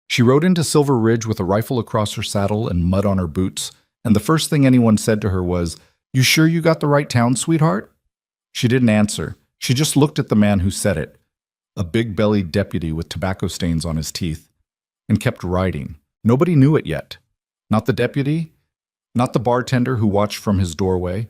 She rode into Silver Ridge with a rifle across her saddle and mud on her boots, and the first thing anyone said to her was, "You sure you got the right town, sweetheart?" She didn't answer. She just looked at the man who said it, a big-bellied deputy with tobacco stains on his teeth, and kept riding. Nobody knew it yet. Not the deputy, not the bartender who watched from his doorway,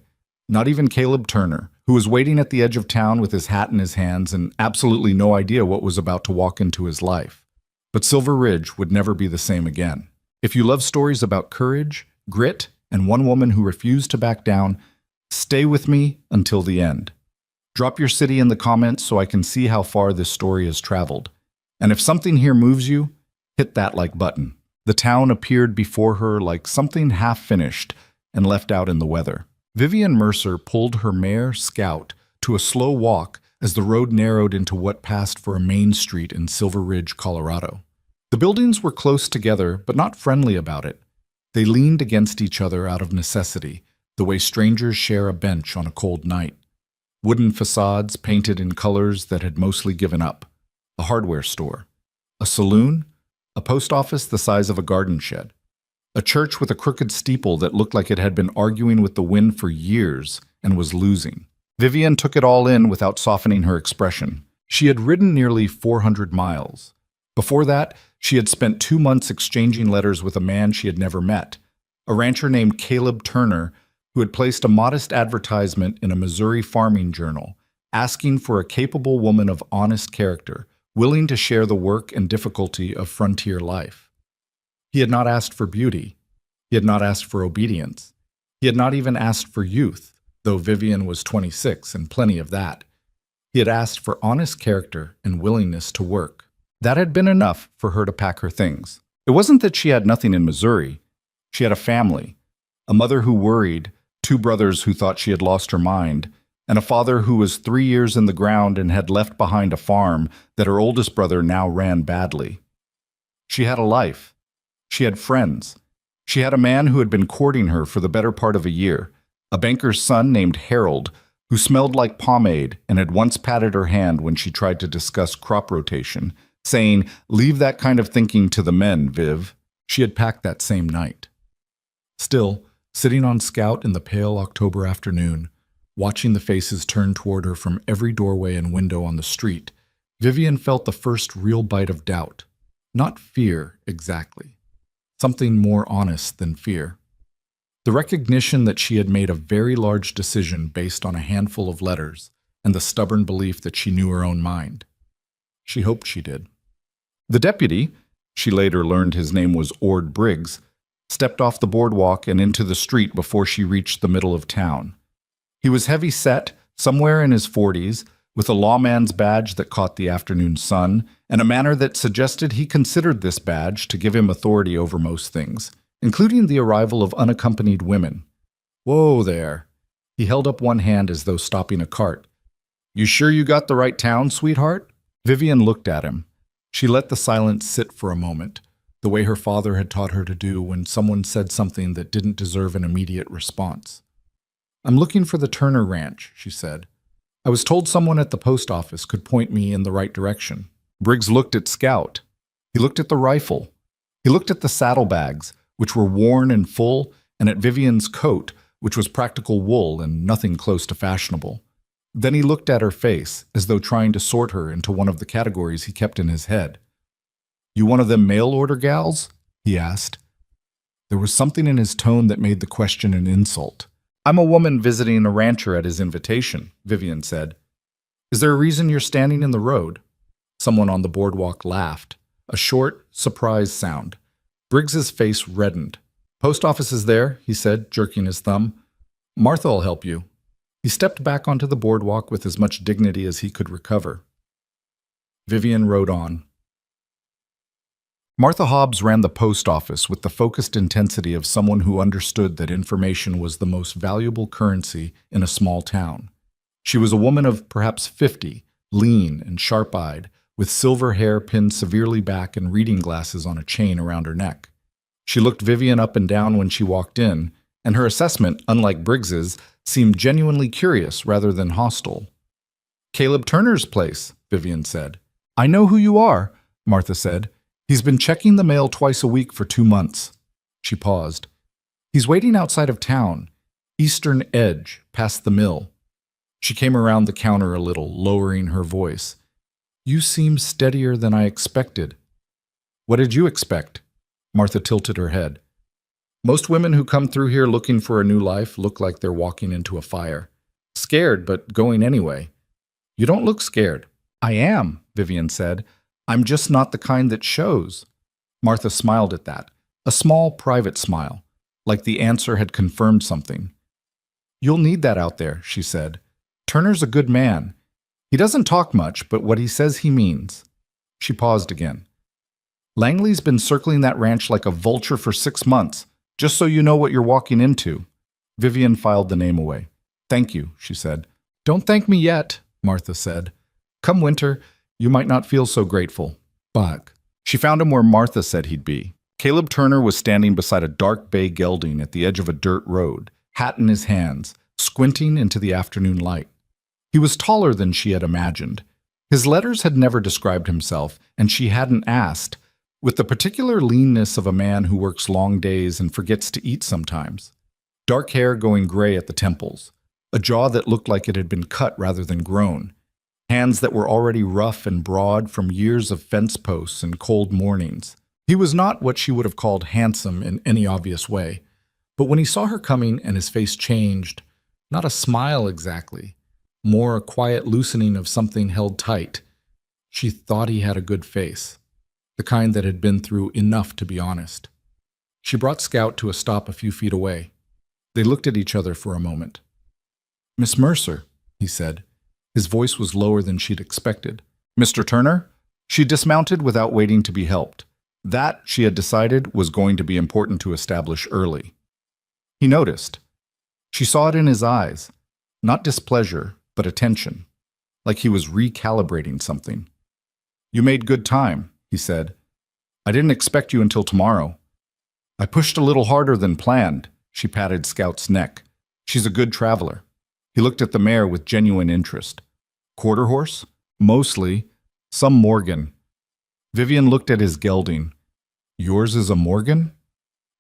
not even Caleb Turner, who was waiting at the edge of town with his hat in his hands and absolutely no idea what was about to walk into his life. But Silver Ridge would never be the same again. If you love stories about courage, grit, and one woman who refused to back down, stay with me until the end. Drop your city in the comments so I can see how far this story has traveled. And if something here moves you, hit that like button. The town appeared before her like something half-finished and left out in the weather. Vivian Mercer pulled her mare, Scout, to a slow walk as the road narrowed into what passed for a main street in Silver Ridge, Colorado. The buildings were close together, but not friendly about it. They leaned against each other out of necessity, the way strangers share a bench on a cold night. Wooden facades painted in colors that had mostly given up. A hardware store. A saloon. A post office the size of a garden shed. A church with a crooked steeple that looked like it had been arguing with the wind for years and was losing. Vivian took it all in without softening her expression. She had ridden nearly 400 miles. Before that, she had spent 2 months exchanging letters with a man she had never met, a rancher named Caleb Turner, who had placed a modest advertisement in a Missouri farming journal, asking for a capable woman of honest character, willing to share the work and difficulty of frontier life. He had not asked for beauty. He had not asked for obedience. He had not even asked for youth, though Vivian was 26 and plenty of that. He had asked for honest character and willingness to work. That had been enough for her to pack her things. It wasn't that she had nothing in Missouri. She had a family, a mother who worried, 2 brothers who thought she had lost her mind, and a father who was 3 years in the ground and had left behind a farm that her oldest brother now ran badly. She had a life. She had friends. She had a man who had been courting her for the better part of a year, a banker's son named Harold, who smelled like pomade and had once patted her hand when she tried to discuss crop rotation, saying, "Leave that kind of thinking to the men, Viv." She had packed that same night. Still, sitting on Scout in the pale October afternoon, watching the faces turn toward her from every doorway and window on the street, Vivian felt the first real bite of doubt. Not fear, exactly. Something more honest than fear. The recognition that she had made a very large decision based on a handful of letters, and the stubborn belief that she knew her own mind. She hoped she did. The deputy, she later learned his name was Ord Briggs, stepped off the boardwalk and into the street before she reached the middle of town. He was heavy-set, somewhere in his 40s, with a lawman's badge that caught the afternoon sun, and a manner that suggested he considered this badge to give him authority over most things, including the arrival of unaccompanied women. "Whoa there." He held up one hand as though stopping a cart. "You sure you got the right town, sweetheart?" Vivian looked at him. She let the silence sit for a moment, the way her father had taught her to do when someone said something that didn't deserve an immediate response. "I'm looking for the Turner Ranch," she said. "I was told someone at the post office could point me in the right direction." Briggs looked at Scout. He looked at the rifle. He looked at the saddlebags, which were worn and full, and at Vivian's coat, which was practical wool and nothing close to fashionable. Then he looked at her face, as though trying to sort her into one of the categories he kept in his head. "You one of them mail-order gals?" he asked. There was something in his tone that made the question an insult. "I'm a woman visiting a rancher at his invitation," Vivian said. "Is there a reason you're standing in the road?" Someone on the boardwalk laughed, a short, surprised sound. Briggs's face reddened. "Post office is there," he said, jerking his thumb. "Martha'll help you." He stepped back onto the boardwalk with as much dignity as he could recover. Vivian rode on. Martha Hobbs ran the post office with the focused intensity of someone who understood that information was the most valuable currency in a small town. She was a woman of perhaps 50, lean and sharp-eyed, with silver hair pinned severely back and reading glasses on a chain around her neck. She looked Vivian up and down when she walked in, and her assessment, unlike Briggs's, seemed genuinely curious rather than hostile. "Caleb Turner's place," Vivian said. "I know who you are," Martha said. He's been checking the mail twice a week for 2 months. She paused. He's waiting outside of town, eastern edge, past the mill. She came around the counter a little, lowering her voice. You seem steadier than I expected. What did you expect? Martha tilted her head. Most women who come through here looking for a new life look like they're walking into a fire. Scared, but going anyway. You don't look scared. I am, Vivian said. I'm just not the kind that shows. Martha smiled at that, a small, private smile, like the answer had confirmed something. You'll need that out there, she said. Turner's a good man. He doesn't talk much, but what he says he means. She paused again. Langley's been circling that ranch like a vulture for 6 months, just so you know what you're walking into. Vivian filed the name away. Thank you, she said. Don't thank me yet, Martha said. Come winter, you might not feel so grateful. But she found him where Martha said he'd be. Caleb Turner was standing beside a dark bay gelding at the edge of a dirt road, hat in his hands, squinting into the afternoon light. He was taller than she had imagined. His letters had never described himself, and she hadn't asked, with the particular leanness of a man who works long days and forgets to eat sometimes. Dark hair going gray at the temples, a jaw that looked like it had been cut rather than grown, hands that were already rough and broad from years of fence posts and cold mornings. He was not what she would have called handsome in any obvious way, but when he saw her coming and his face changed, not a smile exactly, more a quiet loosening of something held tight, she thought he had a good face, the kind that had been through enough to be honest. She brought Scout to a stop a few feet away. They looked at each other for a moment. Miss Mercer, he said. His voice was lower than she'd expected. Mr. Turner? She dismounted without waiting to be helped. That, she had decided, was going to be important to establish early. He noticed. She saw it in his eyes. Not displeasure, but attention. Like he was recalibrating something. You made good time, he said. I didn't expect you until tomorrow. I pushed a little harder than planned. She patted Scout's neck. She's a good traveler. He looked at the mare with genuine interest. Quarter horse? Mostly. Some Morgan. Vivian looked at his gelding. Yours is a Morgan?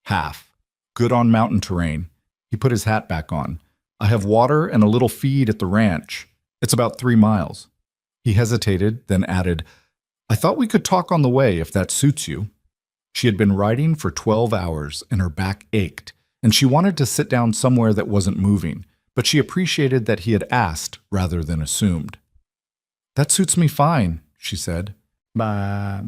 Half. Good on mountain terrain. He put his hat back on. I have water and a little feed at the ranch. It's about 3 miles. He hesitated, then added, I thought we could talk on the way if that suits you. She had been riding for 12 hours and her back ached, and she wanted to sit down somewhere that wasn't moving, but she appreciated that he had asked rather than assumed. That suits me fine, she said. They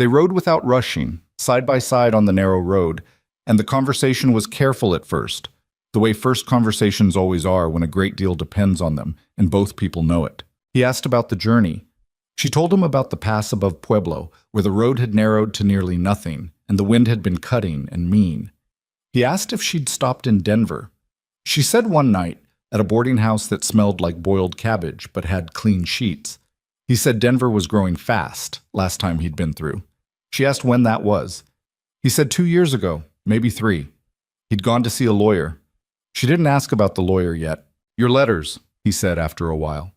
rode without rushing, side by side on the narrow road, and the conversation was careful at first, the way first conversations always are when a great deal depends on them and both people know it. He asked about the journey. She told him about the pass above Pueblo, where the road had narrowed to nearly nothing, and the wind had been cutting and mean. He asked if she'd stopped in Denver. She said one night, at a boarding house that smelled like boiled cabbage but had clean sheets. He said Denver was growing fast, last time he'd been through. She asked when that was. He said 2 years ago, maybe 3. He'd gone to see a lawyer. She didn't ask about the lawyer yet. Your letters, he said after a while.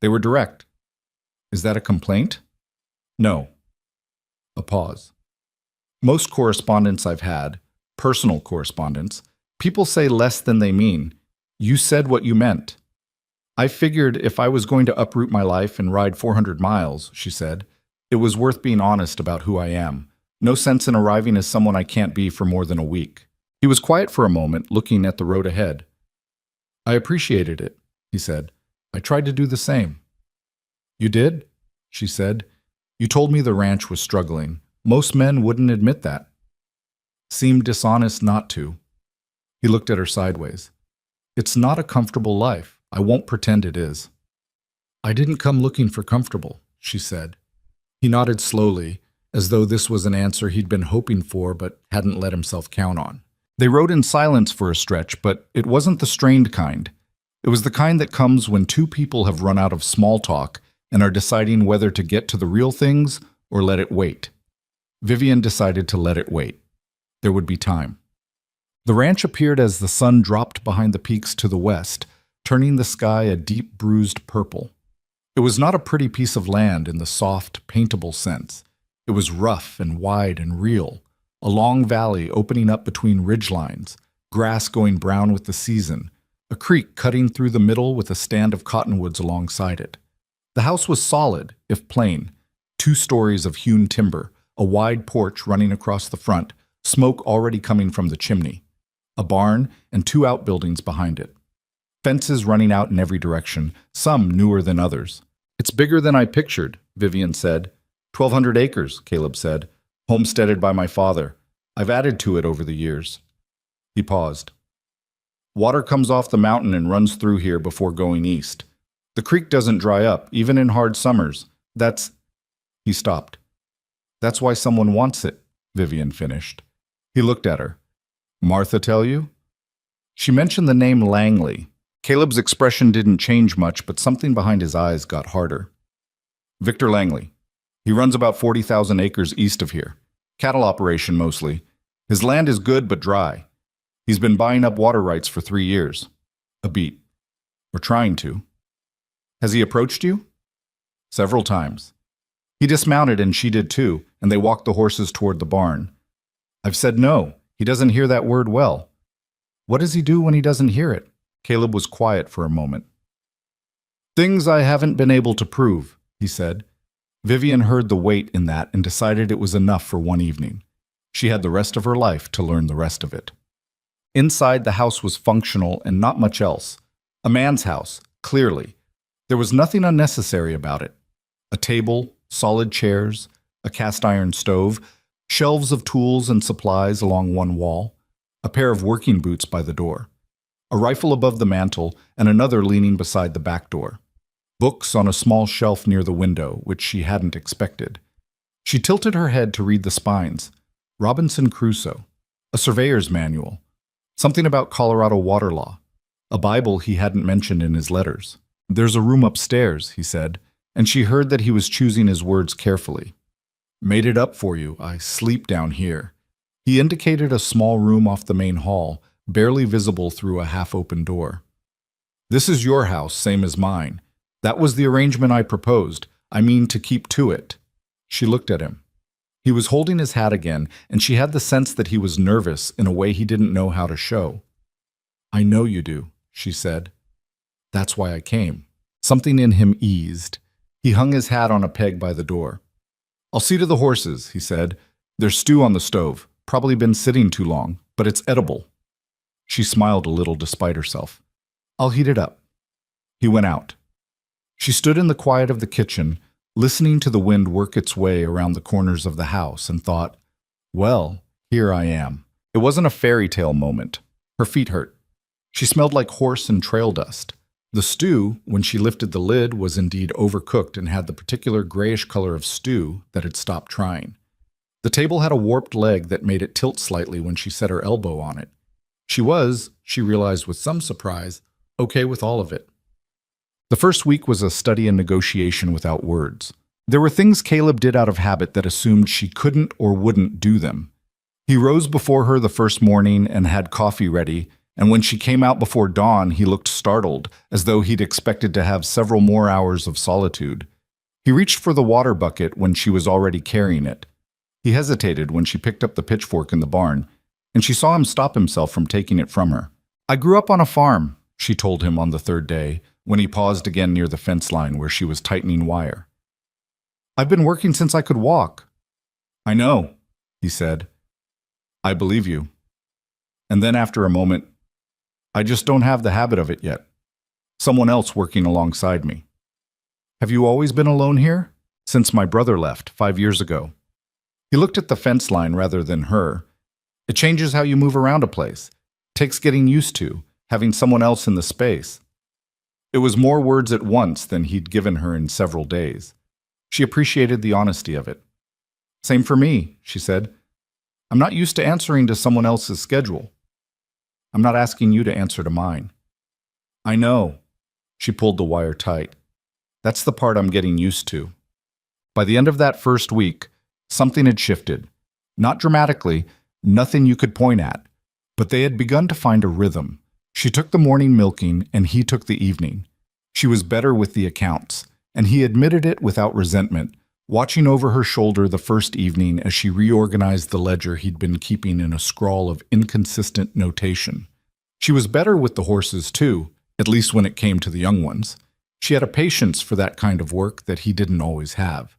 They were direct. Is that a complaint? No. A pause. Most correspondence I've had, personal correspondence, people say less than they mean. You said what you meant. I figured if I was going to uproot my life and ride 400 miles, she said, it was worth being honest about who I am. No sense in arriving as someone I can't be for more than a week. He was quiet for a moment, looking at the road ahead. I appreciated it, he said. I tried to do the same. You did? She said. You told me the ranch was struggling. Most men wouldn't admit that. Seemed dishonest not to. He looked at her sideways. It's not a comfortable life. I won't pretend it is. I didn't come looking for comfortable, she said. He nodded slowly, as though this was an answer he'd been hoping for but hadn't let himself count on. They rode in silence for a stretch, but it wasn't the strained kind. It was the kind that comes when two people have run out of small talk and are deciding whether to get to the real things or let it wait. Vivian decided to let it wait. There would be time. The ranch appeared as the sun dropped behind the peaks to the west, turning the sky a deep bruised purple. It was not a pretty piece of land in the soft, paintable sense. It was rough and wide and real, a long valley opening up between ridgelines, grass going brown with the season, a creek cutting through the middle with a stand of cottonwoods alongside it. The house was solid, if plain, 2 stories of hewn timber, a wide porch running across the front, smoke already coming from the chimney, a barn and 2 outbuildings behind it. Fences running out in every direction, some newer than others. "It's bigger than I pictured," Vivian said. 1,200 acres, Caleb said, homesteaded by my father. I've added to it over the years. He paused. Water comes off the mountain and runs through here before going east. The creek doesn't dry up, even in hard summers. He stopped. That's why someone wants it, Vivian finished. He looked at her. Martha tell you? She mentioned the name Langley. Caleb's expression didn't change much, but something behind his eyes got harder. Victor Langley. He runs about 40,000 acres east of here. Cattle operation mostly. His land is good but dry. He's been buying up water rights for 3 years. A beat. Or trying to. Has he approached you? Several times. He dismounted and she did too, and they walked the horses toward the barn. I've said no. He doesn't hear that word well. What does he do when he doesn't hear it? Caleb was quiet for a moment. Things I haven't been able to prove, he said. Vivian heard the weight in that and decided it was enough for one evening. She had the rest of her life to learn the rest of it. Inside, the house was functional and not much else. A man's house, clearly. There was nothing unnecessary about it. A table, solid chairs, a cast-iron stove, shelves of tools and supplies along one wall, a pair of working boots by the door, a rifle above the mantel, and another leaning beside the back door. Books on a small shelf near the window, which she hadn't expected. She tilted her head to read the spines. Robinson Crusoe, a surveyor's manual, something about Colorado water law, a Bible he hadn't mentioned in his letters. There's a room upstairs, he said, and she heard that he was choosing his words carefully. Made it up for you, I sleep down here. He indicated a small room off the main hall, barely visible through a half-open door. This is your house, same as mine. That was the arrangement I proposed. I mean to keep to it. She looked at him. He was holding his hat again, and she had the sense that he was nervous in a way he didn't know how to show. I know you do, she said. That's why I came. Something in him eased. He hung his hat on a peg by the door. I'll see to the horses, he said. There's stew on the stove. Probably been sitting too long, but it's edible. She smiled a little despite herself. I'll heat it up. He went out. She stood in the quiet of the kitchen, listening to the wind work its way around the corners of the house, and thought, well, here I am. It wasn't a fairy tale moment. Her feet hurt. She smelled like horse and trail dust. The stew, when she lifted the lid, was indeed overcooked and had the particular grayish color of stew that had stopped trying. The table had a warped leg that made it tilt slightly when she set her elbow on it. She was, she realized with some surprise, okay with all of it. The first week was a study in negotiation without words. There were things Caleb did out of habit that assumed she couldn't or wouldn't do them. He rose before her the first morning and had coffee ready, and when she came out before dawn, he looked startled, as though he'd expected to have several more hours of solitude. He reached for the water bucket when she was already carrying it. He hesitated when she picked up the pitchfork in the barn, and she saw him stop himself from taking it from her. I grew up on a farm, she told him on the third day, when he paused again near the fence line where she was tightening wire. I've been working since I could walk. I know, he said. I believe you. And then after a moment, I just don't have the habit of it yet. Someone else working alongside me. Have you always been alone here? Since my brother left 5 years ago. He looked at the fence line rather than her. It changes how you move around a place. Takes getting used to, having someone else in the space. It was more words at once than he'd given her in several days. She appreciated the honesty of it. Same for me, she said. I'm not used to answering to someone else's schedule. I'm not asking you to answer to mine. I know. She pulled the wire tight. That's the part I'm getting used to. By the end of that first week, something had shifted. Not dramatically, nothing you could point at, but they had begun to find a rhythm. She took the morning milking, and he took the evening. She was better with the accounts, and he admitted it without resentment, watching over her shoulder the first evening as she reorganized the ledger he'd been keeping in a scrawl of inconsistent notation. She was better with the horses, too, at least when it came to the young ones. She had a patience for that kind of work that he didn't always have.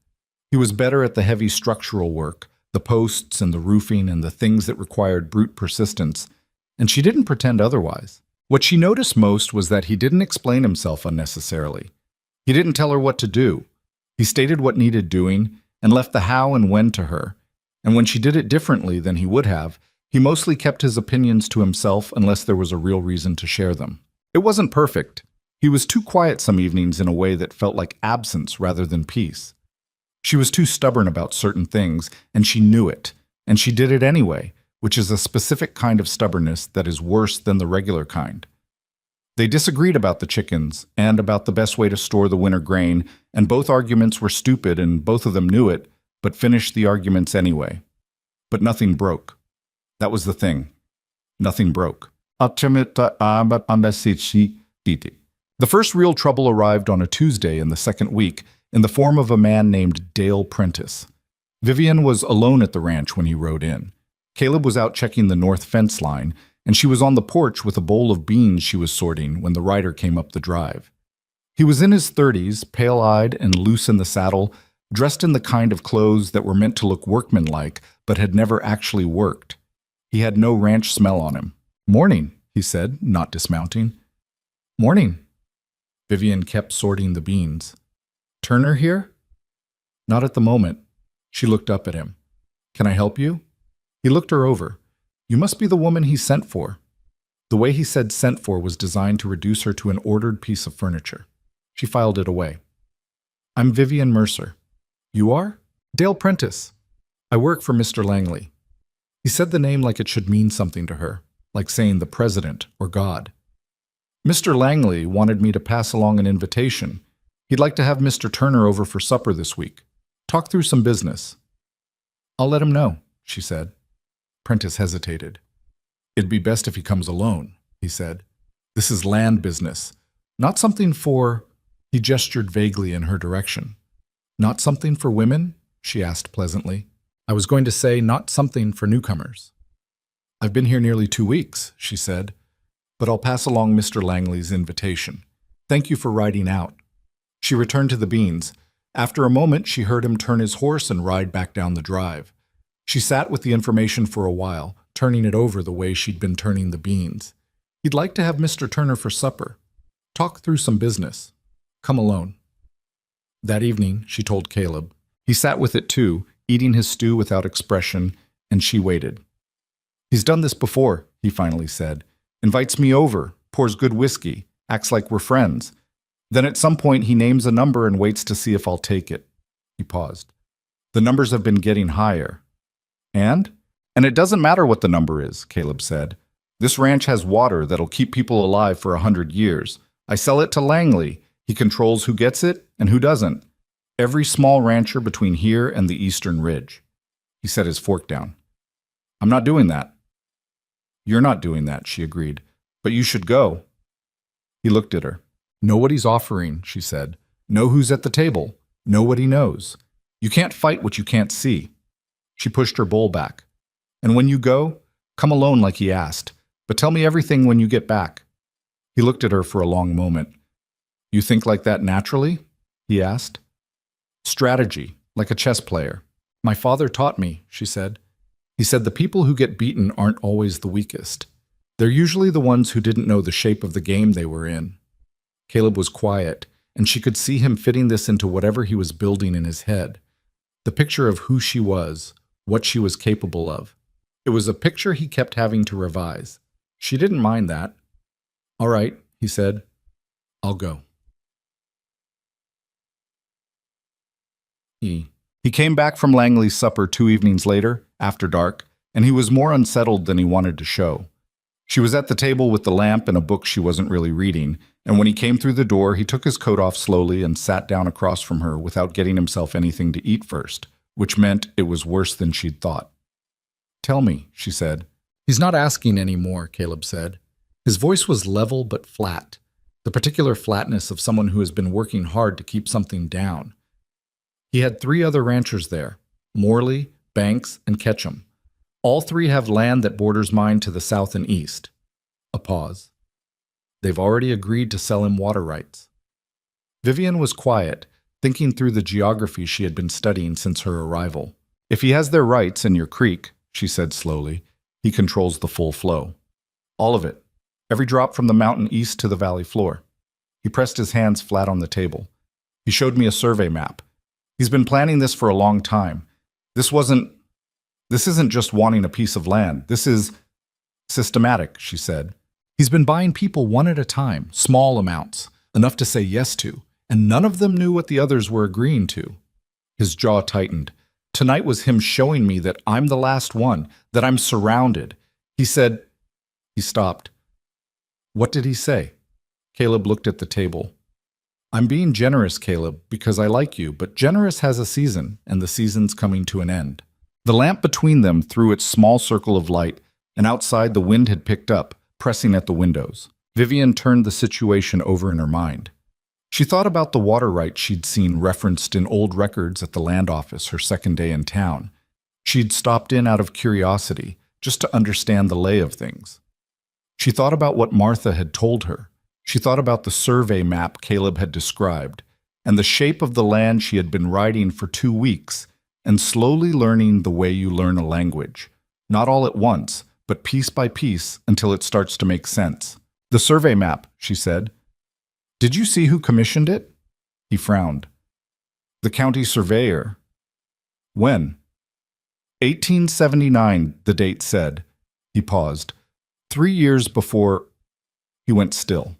He was better at the heavy structural work, the posts and the roofing and the things that required brute persistence, and she didn't pretend otherwise. What she noticed most was that he didn't explain himself unnecessarily. He didn't tell her what to do. He stated what needed doing and left the how and when to her, and when she did it differently than he would have, he mostly kept his opinions to himself unless there was a real reason to share them. It wasn't perfect. He was too quiet some evenings in a way that felt like absence rather than peace. She was too stubborn about certain things, and she knew it, and she did it anyway, which is a specific kind of stubbornness that is worse than the regular kind. They disagreed about the chickens and about the best way to store the winter grain, and both arguments were stupid and both of them knew it, but finished the arguments anyway. But nothing broke. That was the thing. Nothing broke. The first real trouble arrived on a Tuesday in the second week in the form of a man named Dale Prentice. Vivian was alone at the ranch when he rode in. Caleb was out checking the north fence line, and she was on the porch with a bowl of beans she was sorting when the rider came up the drive. He was in his 30s, pale-eyed and loose in the saddle, dressed in the kind of clothes that were meant to look workmanlike but had never actually worked. He had no ranch smell on him. "Morning," he said, not dismounting. "Morning." Vivian kept sorting the beans. "Turner here?" "Not at the moment." She looked up at him. "Can I help you?" He looked her over. "You must be the woman he sent for." The way he said sent for was designed to reduce her to an ordered piece of furniture. She filed it away. "I'm Vivian Mercer." "You are?" "Dale Prentice. I work for Mr. Langley." He said the name like it should mean something to her, like saying the president or God. "Mr. Langley wanted me to pass along an invitation. He'd like to have Mr. Turner over for supper this week. Talk through some business." "I'll let him know," she said. Prentice hesitated. "It'd be best if he comes alone," he said. "This is land business. Not something for—" He gestured vaguely in her direction. "Not something for women?" she asked pleasantly. "I was going to say not something for newcomers." "I've been here nearly 2 weeks," she said, "but I'll pass along Mr. Langley's invitation. Thank you for riding out." She returned to the beans. After a moment, she heard him turn his horse and ride back down the drive. She sat with the information for a while, turning it over the way she'd been turning the beans. He'd like to have Mr. Turner for supper. Talk through some business. Come alone. That evening, she told Caleb. He sat with it too, eating his stew without expression, and she waited. "He's done this before," he finally said. "Invites me over, pours good whiskey, acts like we're friends. Then at some point he names a number and waits to see if I'll take it." He paused. "The numbers have been getting higher." And it doesn't matter what the number is," Caleb said. "This ranch has water that'll keep people alive for 100 years. I sell it to Langley. He controls who gets it and who doesn't. Every small rancher between here and the eastern ridge." He set his fork down. "I'm not doing that." "You're not doing that," she agreed. "But you should go." He looked at her. "Know what he's offering," she said. "Know who's at the table. Know what he knows. You can't fight what you can't see." She pushed her bowl back. "And when you go, come alone like he asked, but tell me everything when you get back." He looked at her for a long moment. "You think like that naturally?" he asked. "Strategy, like a chess player. My father taught me," she said. "He said the people who get beaten aren't always the weakest. They're usually the ones who didn't know the shape of the game they were in." Caleb was quiet, and she could see him fitting this into whatever he was building in his head. The picture of who she was, what she was capable of. It was a picture he kept having to revise. She didn't mind that. "All right," he said. "I'll go." He came back from Langley's supper 2 evenings later, after dark, and he was more unsettled than he wanted to show. She was at the table with the lamp and a book she wasn't really reading, and when he came through the door, he took his coat off slowly and sat down across from her without getting himself anything to eat first, which meant it was worse than she'd thought. "Tell me," she said. "He's not asking any more," Caleb said. His voice was level but flat, the particular flatness of someone who has been working hard to keep something down. He had 3 other ranchers there, Morley, Banks, and Ketchum. All 3 have land that borders mine to the south and east. A pause. They've already agreed to sell him water rights. Vivian was quiet, thinking through the geography she had been studying since her arrival. If he has their rights in your creek, she said slowly, he controls the full flow. All of it. Every drop from the mountain east to the valley floor. He pressed his hands flat on the table. He showed me a survey map. He's been planning this for a long time. This isn't just wanting a piece of land. This is systematic, she said. He's been buying people one at a time, small amounts, enough to say yes to, and none of them knew what the others were agreeing to. His jaw tightened. Tonight was him showing me that I'm the last one, that I'm surrounded. He said... He stopped. What did he say? Caleb looked at the table. I'm being generous, Caleb, because I like you, but generous has a season, and the season's coming to an end. The lamp between them threw its small circle of light, and outside the wind had picked up, pressing at the windows. Vivian turned the situation over in her mind. She thought about the water rights she'd seen referenced in old records at the land office her second day in town. She'd stopped in out of curiosity, just to understand the lay of things. She thought about what Martha had told her. She thought about the survey map Caleb had described, and the shape of the land she had been riding for 2 weeks, and slowly learning the way you learn a language. Not all at once, but piece by piece until it starts to make sense. The survey map, she said. Did you see who commissioned it? He frowned. The county surveyor. When? 1879, the date said. He paused. 3 years before... He went still.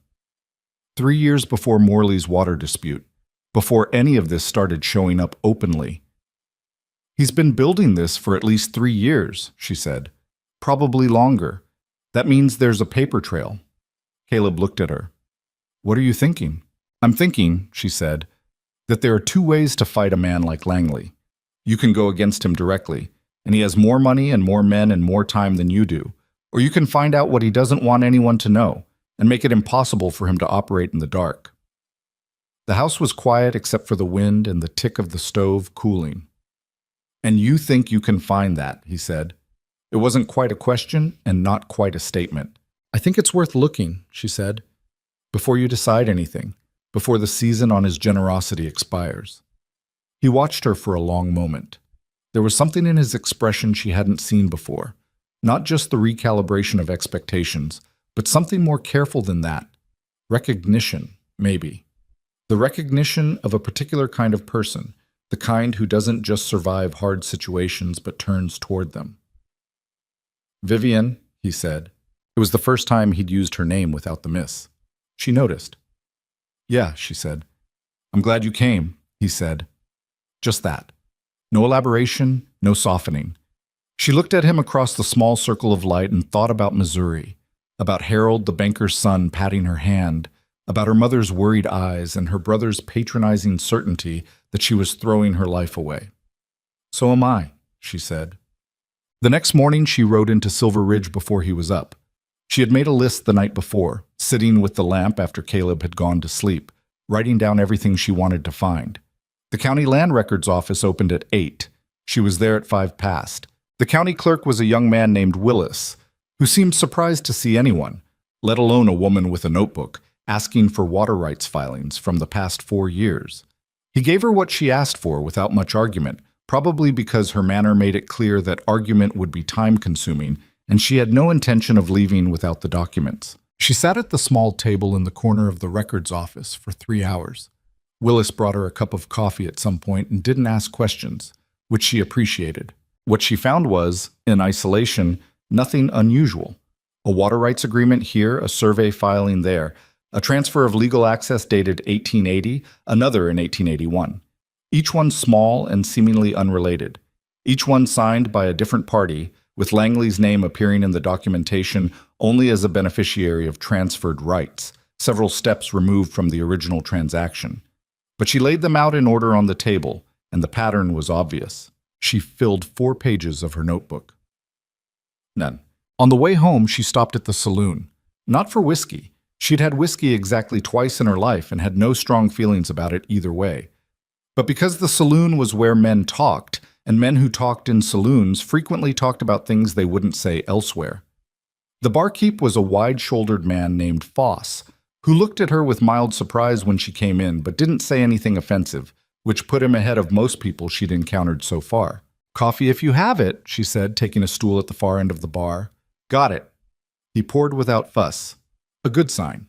3 years before Morley's water dispute, before any of this started showing up openly. He's been building this for at least 3 years, she said. Probably longer. That means there's a paper trail. Caleb looked at her. What are you thinking? I'm thinking, she said, that there are 2 ways to fight a man like Langley. You can go against him directly, and he has more money and more men and more time than you do. Or you can find out what he doesn't want anyone to know, and make it impossible for him to operate in the dark. The house was quiet except for the wind and the tick of the stove cooling. And you think you can find that, he said. It wasn't quite a question and not quite a statement. I think it's worth looking, she said, before you decide anything, before the season on his generosity expires. He watched her for a long moment. There was something in his expression she hadn't seen before, not just the recalibration of expectations, but something more careful than that. Recognition, maybe. The recognition of a particular kind of person, the kind who doesn't just survive hard situations but turns toward them. Vivian, he said. It was the first time he'd used her name without the miss. She noticed. Yeah, she said. I'm glad you came, he said. Just that. No elaboration, no softening. She looked at him across the small circle of light and thought about Missouri, about Harold, the banker's son, patting her hand, about her mother's worried eyes and her brother's patronizing certainty that she was throwing her life away. So am I, she said. The next morning she rode into Silver Ridge before he was up. She had made a list the night before, sitting with the lamp after Caleb had gone to sleep, writing down everything she wanted to find. The county land records office opened at 8. She was there at 5 past. The county clerk was a young man named Willis, who seemed surprised to see anyone, let alone a woman with a notebook, asking for water rights filings from the past 4 years. He gave her what she asked for without much argument, probably because her manner made it clear that argument would be time-consuming, and she had no intention of leaving without the documents. She sat at the small table in the corner of the records office for 3 hours. Willis brought her a cup of coffee at some point and didn't ask questions, which she appreciated. What she found was, in isolation, nothing unusual. A water rights agreement here, a survey filing there, a transfer of legal access dated 1880, another in 1881. Each one small and seemingly unrelated. Each one signed by a different party, with Langley's name appearing in the documentation only as a beneficiary of transferred rights, several steps removed from the original transaction. But she laid them out in order on the table, and the pattern was obvious. She filled 4 pages of her notebook. None. On the way home, she stopped at the saloon. Not for whiskey. She'd had whiskey exactly twice in her life and had no strong feelings about it either way. But because the saloon was where men talked, and men who talked in saloons frequently talked about things they wouldn't say elsewhere. The barkeep was a wide-shouldered man named Foss, who looked at her with mild surprise when she came in, but didn't say anything offensive, which put him ahead of most people she'd encountered so far. "Coffee if you have it," she said, taking a stool at the far end of the bar. "Got it." He poured without fuss. A good sign.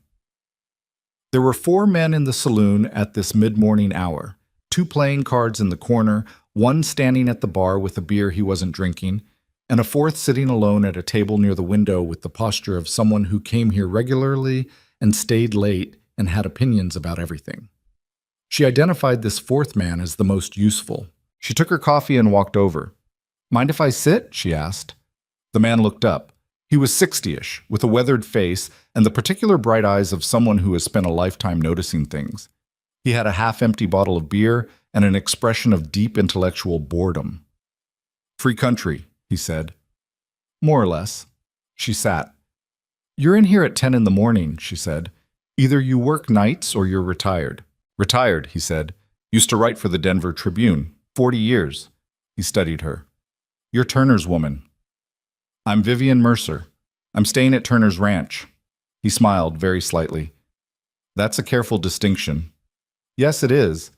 There were 4 men in the saloon at this mid-morning hour, 2 playing cards in the corner, 1 standing at the bar with a beer he wasn't drinking, and a 4th sitting alone at a table near the window with the posture of someone who came here regularly and stayed late and had opinions about everything. She identified this 4th man as the most useful. She took her coffee and walked over. "Mind if I sit?" she asked. The man looked up. He was 60-ish, with a weathered face and the particular bright eyes of someone who has spent a lifetime noticing things. He had a half-empty bottle of beer and an expression of deep intellectual boredom. "Free country," he said. "More or less." She sat. "You're in here at 10 in the morning," she said. "Either you work nights or you're retired." "Retired," he said. "Used to write for the Denver Tribune. 40 years. He studied her. "You're Turner's woman." "I'm Vivian Mercer. I'm staying at Turner's ranch." He smiled very slightly. "That's a careful distinction." "Yes, it is."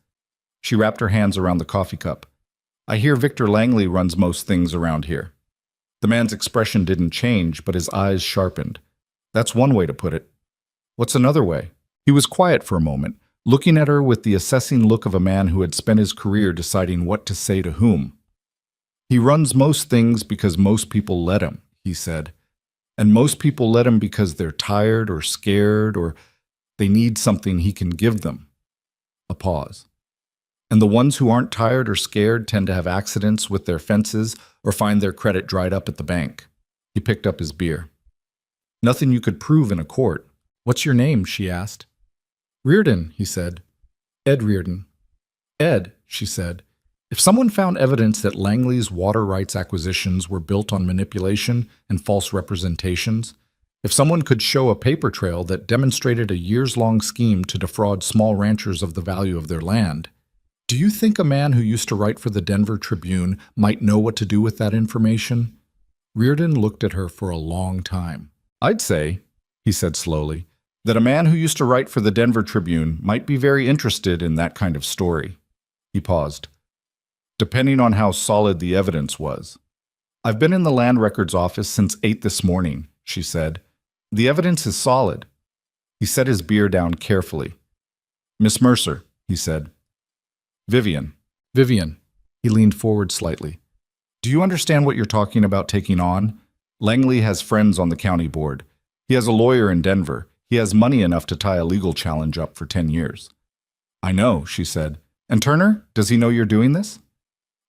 She wrapped her hands around the coffee cup. "I hear Victor Langley runs most things around here." The man's expression didn't change, but his eyes sharpened. "That's one way to put it." "What's another way?" He was quiet for a moment, looking at her with the assessing look of a man who had spent his career deciding what to say to whom. "He runs most things because most people let him," he said. "And most people let him because they're tired or scared or they need something he can give them." A pause. "And the ones who aren't tired or scared tend to have accidents with their fences or find their credit dried up at the bank." He picked up his beer. "Nothing you could prove in a court." "What's your name?" she asked. "Reardon," he said. "Ed Reardon." "Ed," she said, "if someone found evidence that Langley's water rights acquisitions were built on manipulation and false representations, if someone could show a paper trail that demonstrated a years-long scheme to defraud small ranchers of the value of their land, do you think a man who used to write for the Denver Tribune might know what to do with that information?" Reardon looked at her for a long time. "I'd say," he said slowly, "that a man who used to write for the Denver Tribune might be very interested in that kind of story." He paused. "Depending on how solid the evidence was." "I've been in the land records office since 8 this morning," she said. "The evidence is solid." He set his beer down carefully. "Miss Mercer," he said. "Vivian." "Vivian." He leaned forward slightly. "Do you understand what you're talking about taking on? Langley has friends on the county board. He has a lawyer in Denver. He has money enough to tie a legal challenge up for 10 years. "I know," she said. "And Turner, does he know you're doing this?"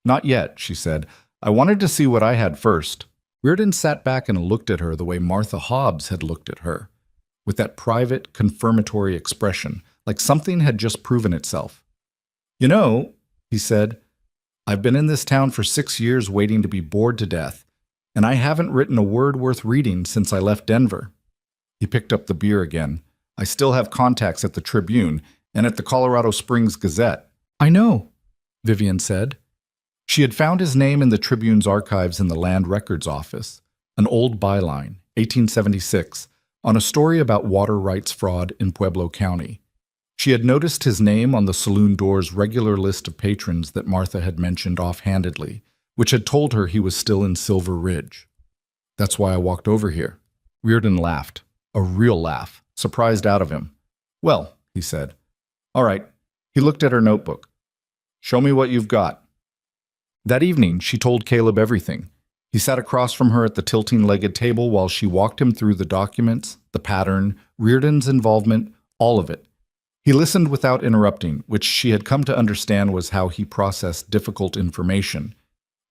"Not yet," she said. "I wanted to see what I had first." Reardon sat back and looked at her the way Martha Hobbs had looked at her, with that private, confirmatory expression, like something had just proven itself. "You know," he said, "I've been in this town for 6 years waiting to be bored to death, and I haven't written a word worth reading since I left Denver." He picked up the beer again. "I still have contacts at the Tribune and at the Colorado Springs Gazette." "I know," Vivian said. She had found his name in the Tribune's archives in the Land Records Office, an old byline, 1876, on a story about water rights fraud in Pueblo County. She had noticed his name on the saloon door's regular list of patrons that Martha had mentioned offhandedly, which had told her he was still in Silver Ridge. "That's why I walked over here." Reardon laughed, a real laugh, surprised out of him. "Well," he said. "All right." He looked at her notebook. "Show me what you've got." That evening, she told Caleb everything. He sat across from her at the tilting-legged table while she walked him through the documents, the pattern, Reardon's involvement, all of it. He listened without interrupting, which she had come to understand was how he processed difficult information.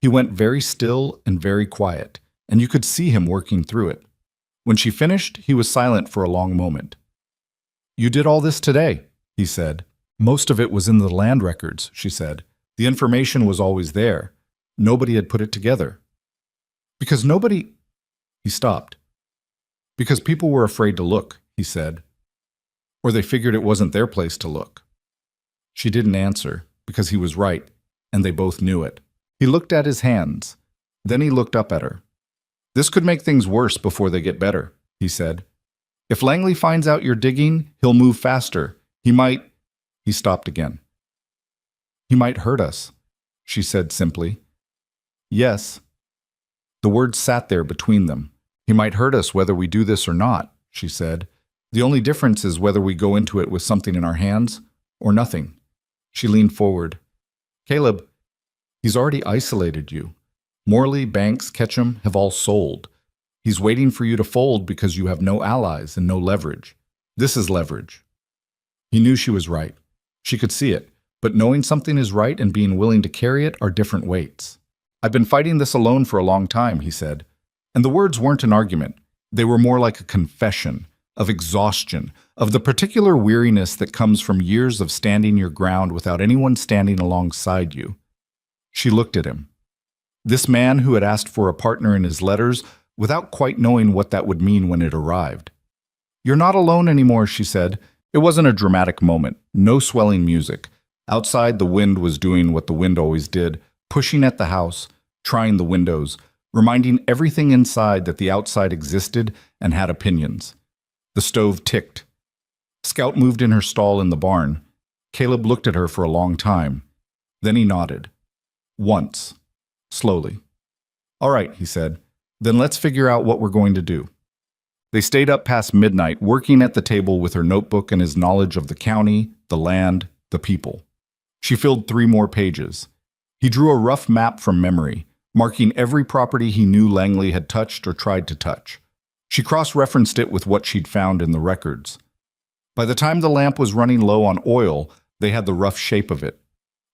He went very still and very quiet, and you could see him working through it. When she finished, he was silent for a long moment. "You did all this today," he said. "Most of it was in the land records," she said. "The information was always there. Nobody had put it together." "Because nobody—" He stopped. "Because people were afraid to look," he said. "Or they figured it wasn't their place to look." She didn't answer. because he was right, and they both knew it. He looked at his hands. Then he looked up at her. "This could make things worse before they get better," he said. "If Langley finds out you're digging, he'll move faster. He might—" He stopped again. "He might hurt us," she said simply. "Yes." The words sat there between them. "He might hurt us whether we do this or not," she said. "The only difference is whether we go into it with something in our hands or nothing." She leaned forward. "Caleb, he's already isolated you. Morley, Banks, Ketchum have all sold. He's waiting for you to fold because you have no allies and no leverage. This is leverage." He knew she was right. She could see it, but knowing something is right and being willing to carry it are different weights. "I've been fighting this alone for a long time," he said. And the words weren't an argument. They were more like a confession of exhaustion, of the particular weariness that comes from years of standing your ground without anyone standing alongside you. She looked at him. This man who had asked for a partner in his letters without quite knowing what that would mean when it arrived. "You're not alone anymore," she said. It wasn't a dramatic moment, no swelling music. Outside, the wind was doing what the wind always did, pushing at the house, trying the windows, reminding everything inside that the outside existed and had opinions. The stove ticked. Scout moved in her stall in the barn. Caleb looked at her for a long time. Then he nodded. Once. Slowly. "All right," he said. "Then let's figure out what we're going to do." They stayed up past midnight, working at the table with her notebook and his knowledge of the county, the land, the people. She filled 3 more pages. He drew a rough map from memory, marking every property he knew Langley had touched or tried to touch. She cross-referenced it with what she'd found in the records. By the time the lamp was running low on oil, they had the rough shape of it.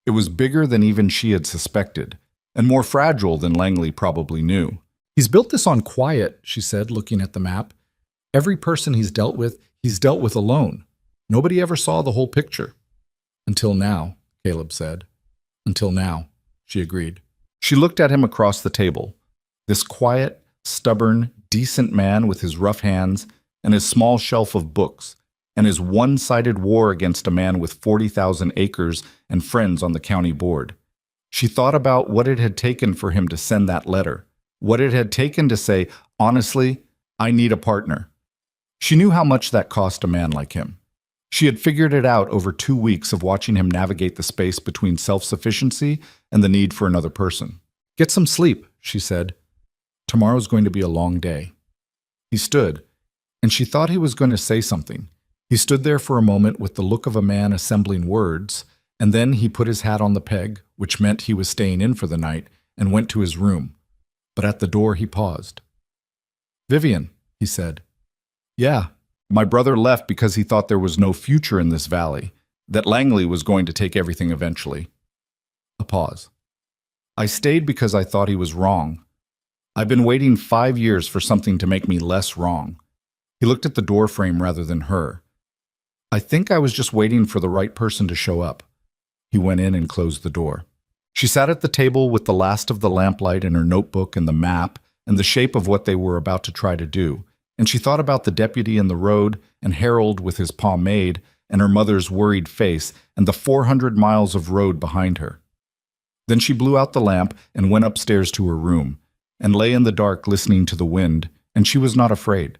It was bigger than even she had suspected, and more fragile than Langley probably knew. "He's built this on quiet," she said, looking at the map. "Every person he's dealt with alone. Nobody ever saw the whole picture." "Until now," Caleb said. "Until now," she agreed. She looked at him across the table. This quiet, stubborn, decent man with his rough hands and his small shelf of books, and his one-sided war against a man with 40,000 acres and friends on the county board. She thought about what it had taken for him to send that letter, what it had taken to say, "Honestly, I need a partner." She knew how much that cost a man like him. She had figured it out over 2 weeks of watching him navigate the space between self-sufficiency and the need for another person. "Get some sleep," she said. "Tomorrow's going to be a long day." He stood, and she thought he was going to say something. He stood there for a moment with the look of a man assembling words, and then he put his hat on the peg, which meant he was staying in for the night, and went to his room. But at the door he paused. "Vivian," he said. "Yeah, my brother left because he thought there was no future in this valley, that Langley was going to take everything eventually." A pause. "I stayed because I thought he was wrong. I've been waiting 5 years for something to make me less wrong." He looked at the door frame rather than her. "I think I was just waiting for the right person to show up." He went in and closed the door. She sat at the table with the last of the lamplight and her notebook and the map and the shape of what they were about to try to do, and she thought about the deputy in the road and Harold with his pomade and her mother's worried face and the 400 miles of road behind her. Then she blew out the lamp and went upstairs to her room and lay in the dark listening to the wind, and she was not afraid.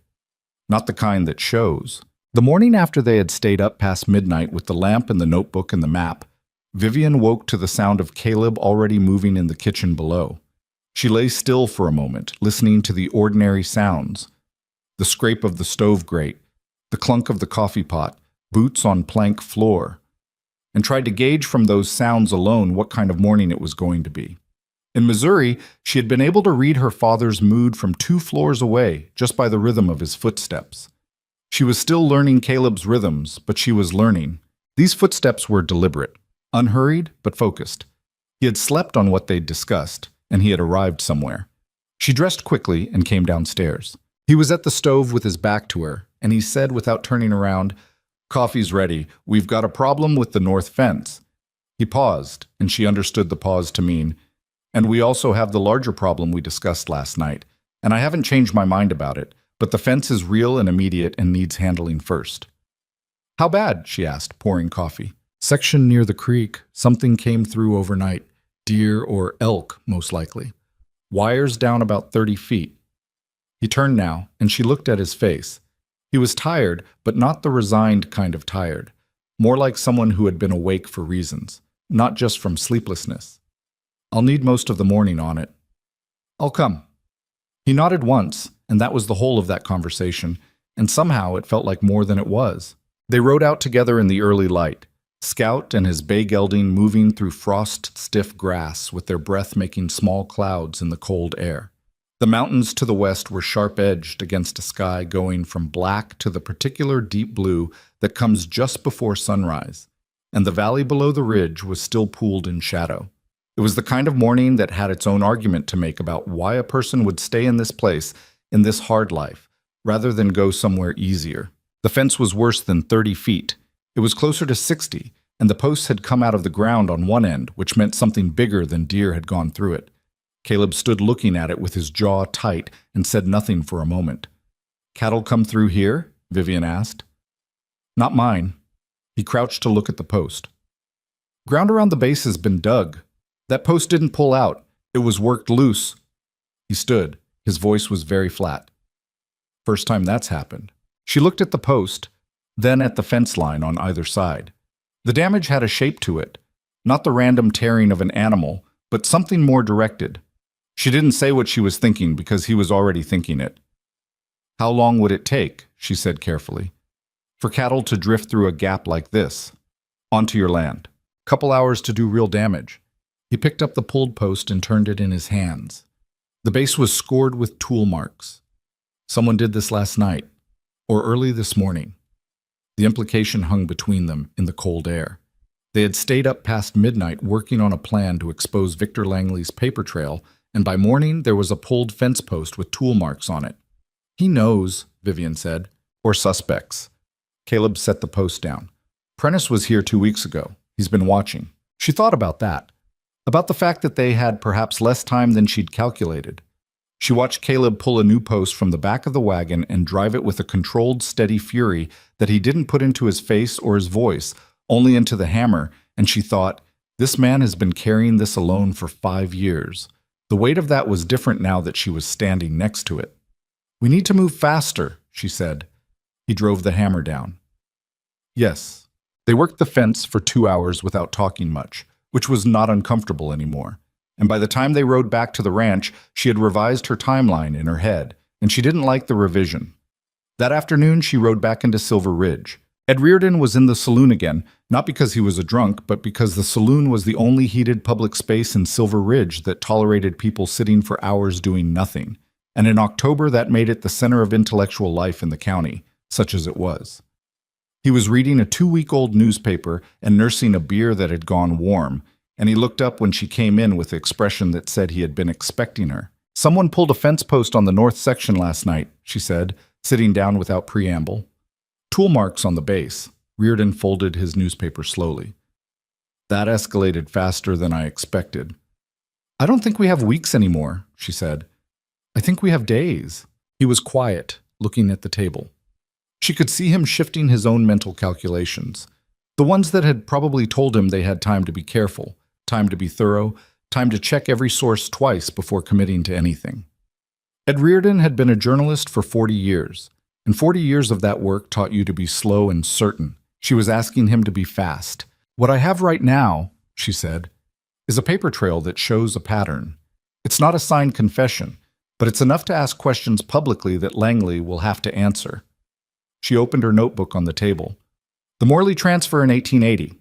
Not the kind that shows. The morning after they had stayed up past midnight with the lamp and the notebook and the map, Vivian woke to the sound of Caleb already moving in the kitchen below. She lay still for a moment, listening to the ordinary sounds. The scrape of the stove grate, the clunk of the coffee pot, boots on plank floor, and tried to gauge from those sounds alone what kind of morning it was going to be. In Missouri, she had been able to read her father's mood from 2 floors away, just by the rhythm of his footsteps. She was still learning Caleb's rhythms, but she was learning. These footsteps were deliberate, unhurried but focused. He had slept on what they'd discussed, and he had arrived somewhere. She dressed quickly and came downstairs. He was at the stove with his back to her, and he said without turning around, "Coffee's ready. We've got a problem with the north fence." He paused, and she understood the pause to mean, "And we also have the larger problem we discussed last night, and I haven't changed my mind about it, but the fence is real and immediate and needs handling first." "How bad?" she asked, pouring coffee. Section near the creek, something came through overnight. Deer or elk, most likely. Wires down about 30 feet. He turned now, and she looked at his face. He was tired, but not the resigned kind of tired. More like someone who had been awake for reasons, not just from sleeplessness. I'll need most of the morning on it. I'll come. He nodded once, and that was the whole of that conversation, and somehow it felt like more than it was. They rode out together in the early light, Scout and his bay gelding moving through frost-stiff grass with their breath making small clouds in the cold air. The mountains to the west were sharp-edged against a sky going from black to the particular deep blue that comes just before sunrise, and the valley below the ridge was still pooled in shadow. It was the kind of morning that had its own argument to make about why a person would stay in this place, in this hard life, rather than go somewhere easier. The fence was worse than 30 feet. It was closer to 60, and the posts had come out of the ground on one end, which meant something bigger than deer had gone through it. Caleb stood looking at it with his jaw tight and said nothing for a moment. "Cattle come through here?" Vivian asked. "Not mine." He crouched to look at the post. "Ground around the base has been dug. That post didn't pull out. It was worked loose." He stood. His voice was very flat. "First time that's happened." She looked at the post, then at the fence line on either side. The damage had a shape to it, not the random tearing of an animal, but something more directed. She didn't say what she was thinking because he was already thinking it. "How long would it take," she said carefully, "for cattle to drift through a gap like this, onto your land? Couple hours to do real damage." He picked up the pulled post and turned it in his hands. The base was scored with tool marks. Someone did this last night, or early this morning. The implication hung between them in the cold air. They had stayed up past midnight working on a plan to expose Victor Langley's paper trail, and by morning there was a pulled fence post with tool marks on it. "He knows," Vivian said, "or suspects." Caleb set the post down. "Prentice was here 2 weeks ago. He's been watching." She thought about that, about the fact that they had perhaps less time than she'd calculated. She watched Caleb pull a new post from the back of the wagon and drive it with a controlled, steady fury that he didn't put into his face or his voice, only into the hammer, and she thought, this man has been carrying this alone for 5 years. The weight of that was different now that she was standing next to it. "We need to move faster," she said. He drove the hammer down. Yes. They worked the fence for 2 hours without talking much, which was not uncomfortable anymore. And by the time they rode back to the ranch, she had revised her timeline in her head, and she didn't like the revision. That afternoon, she rode back into Silver Ridge. Ed Reardon was in the saloon again, not because he was a drunk, but because the saloon was the only heated public space in Silver Ridge that tolerated people sitting for hours doing nothing. And in October, that made it the center of intellectual life in the county, such as it was. He was reading a 2-week-old newspaper and nursing a beer that had gone warm, and he looked up when she came in with the expression that said he had been expecting her. "Someone pulled a fence post on the north section last night," she said, sitting down without preamble. "Tool marks on the base." Reardon folded his newspaper slowly. "That escalated faster than I expected." "I don't think we have weeks anymore," she said. "I think we have days." He was quiet, looking at the table. She could see him shifting his own mental calculations, the ones that had probably told him they had time to be careful, time to be thorough, time to check every source twice before committing to anything. Ed Reardon had been a journalist for 40 years, and 40 years of that work taught you to be slow and certain. She was asking him to be fast. "What I have right now," she said, "is a paper trail that shows a pattern. It's not a signed confession, but it's enough to ask questions publicly that Langley will have to answer." She opened her notebook on the table. "The Morley transfer in 1880.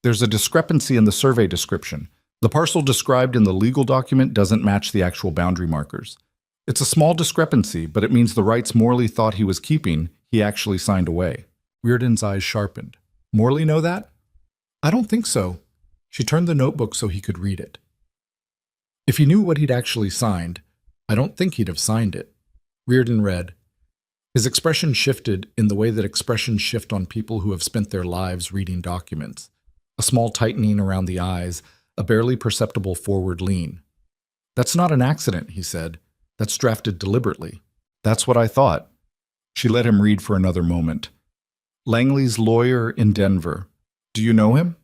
There's a discrepancy in the survey description. The parcel described in the legal document doesn't match the actual boundary markers. It's a small discrepancy, but it means the rights Morley thought he was keeping, he actually signed away." Reardon's eyes sharpened. "Morley know that?" "I don't think so." She turned the notebook so he could read it. "If he knew what he'd actually signed, I don't think he'd have signed it." Reardon read. His expression shifted in the way that expressions shift on people who have spent their lives reading documents. A small tightening around the eyes, a barely perceptible forward lean. "That's not an accident," he said. "That's drafted deliberately." "That's what I thought." She let him read for another moment. "Langley's lawyer in Denver. Do you know him?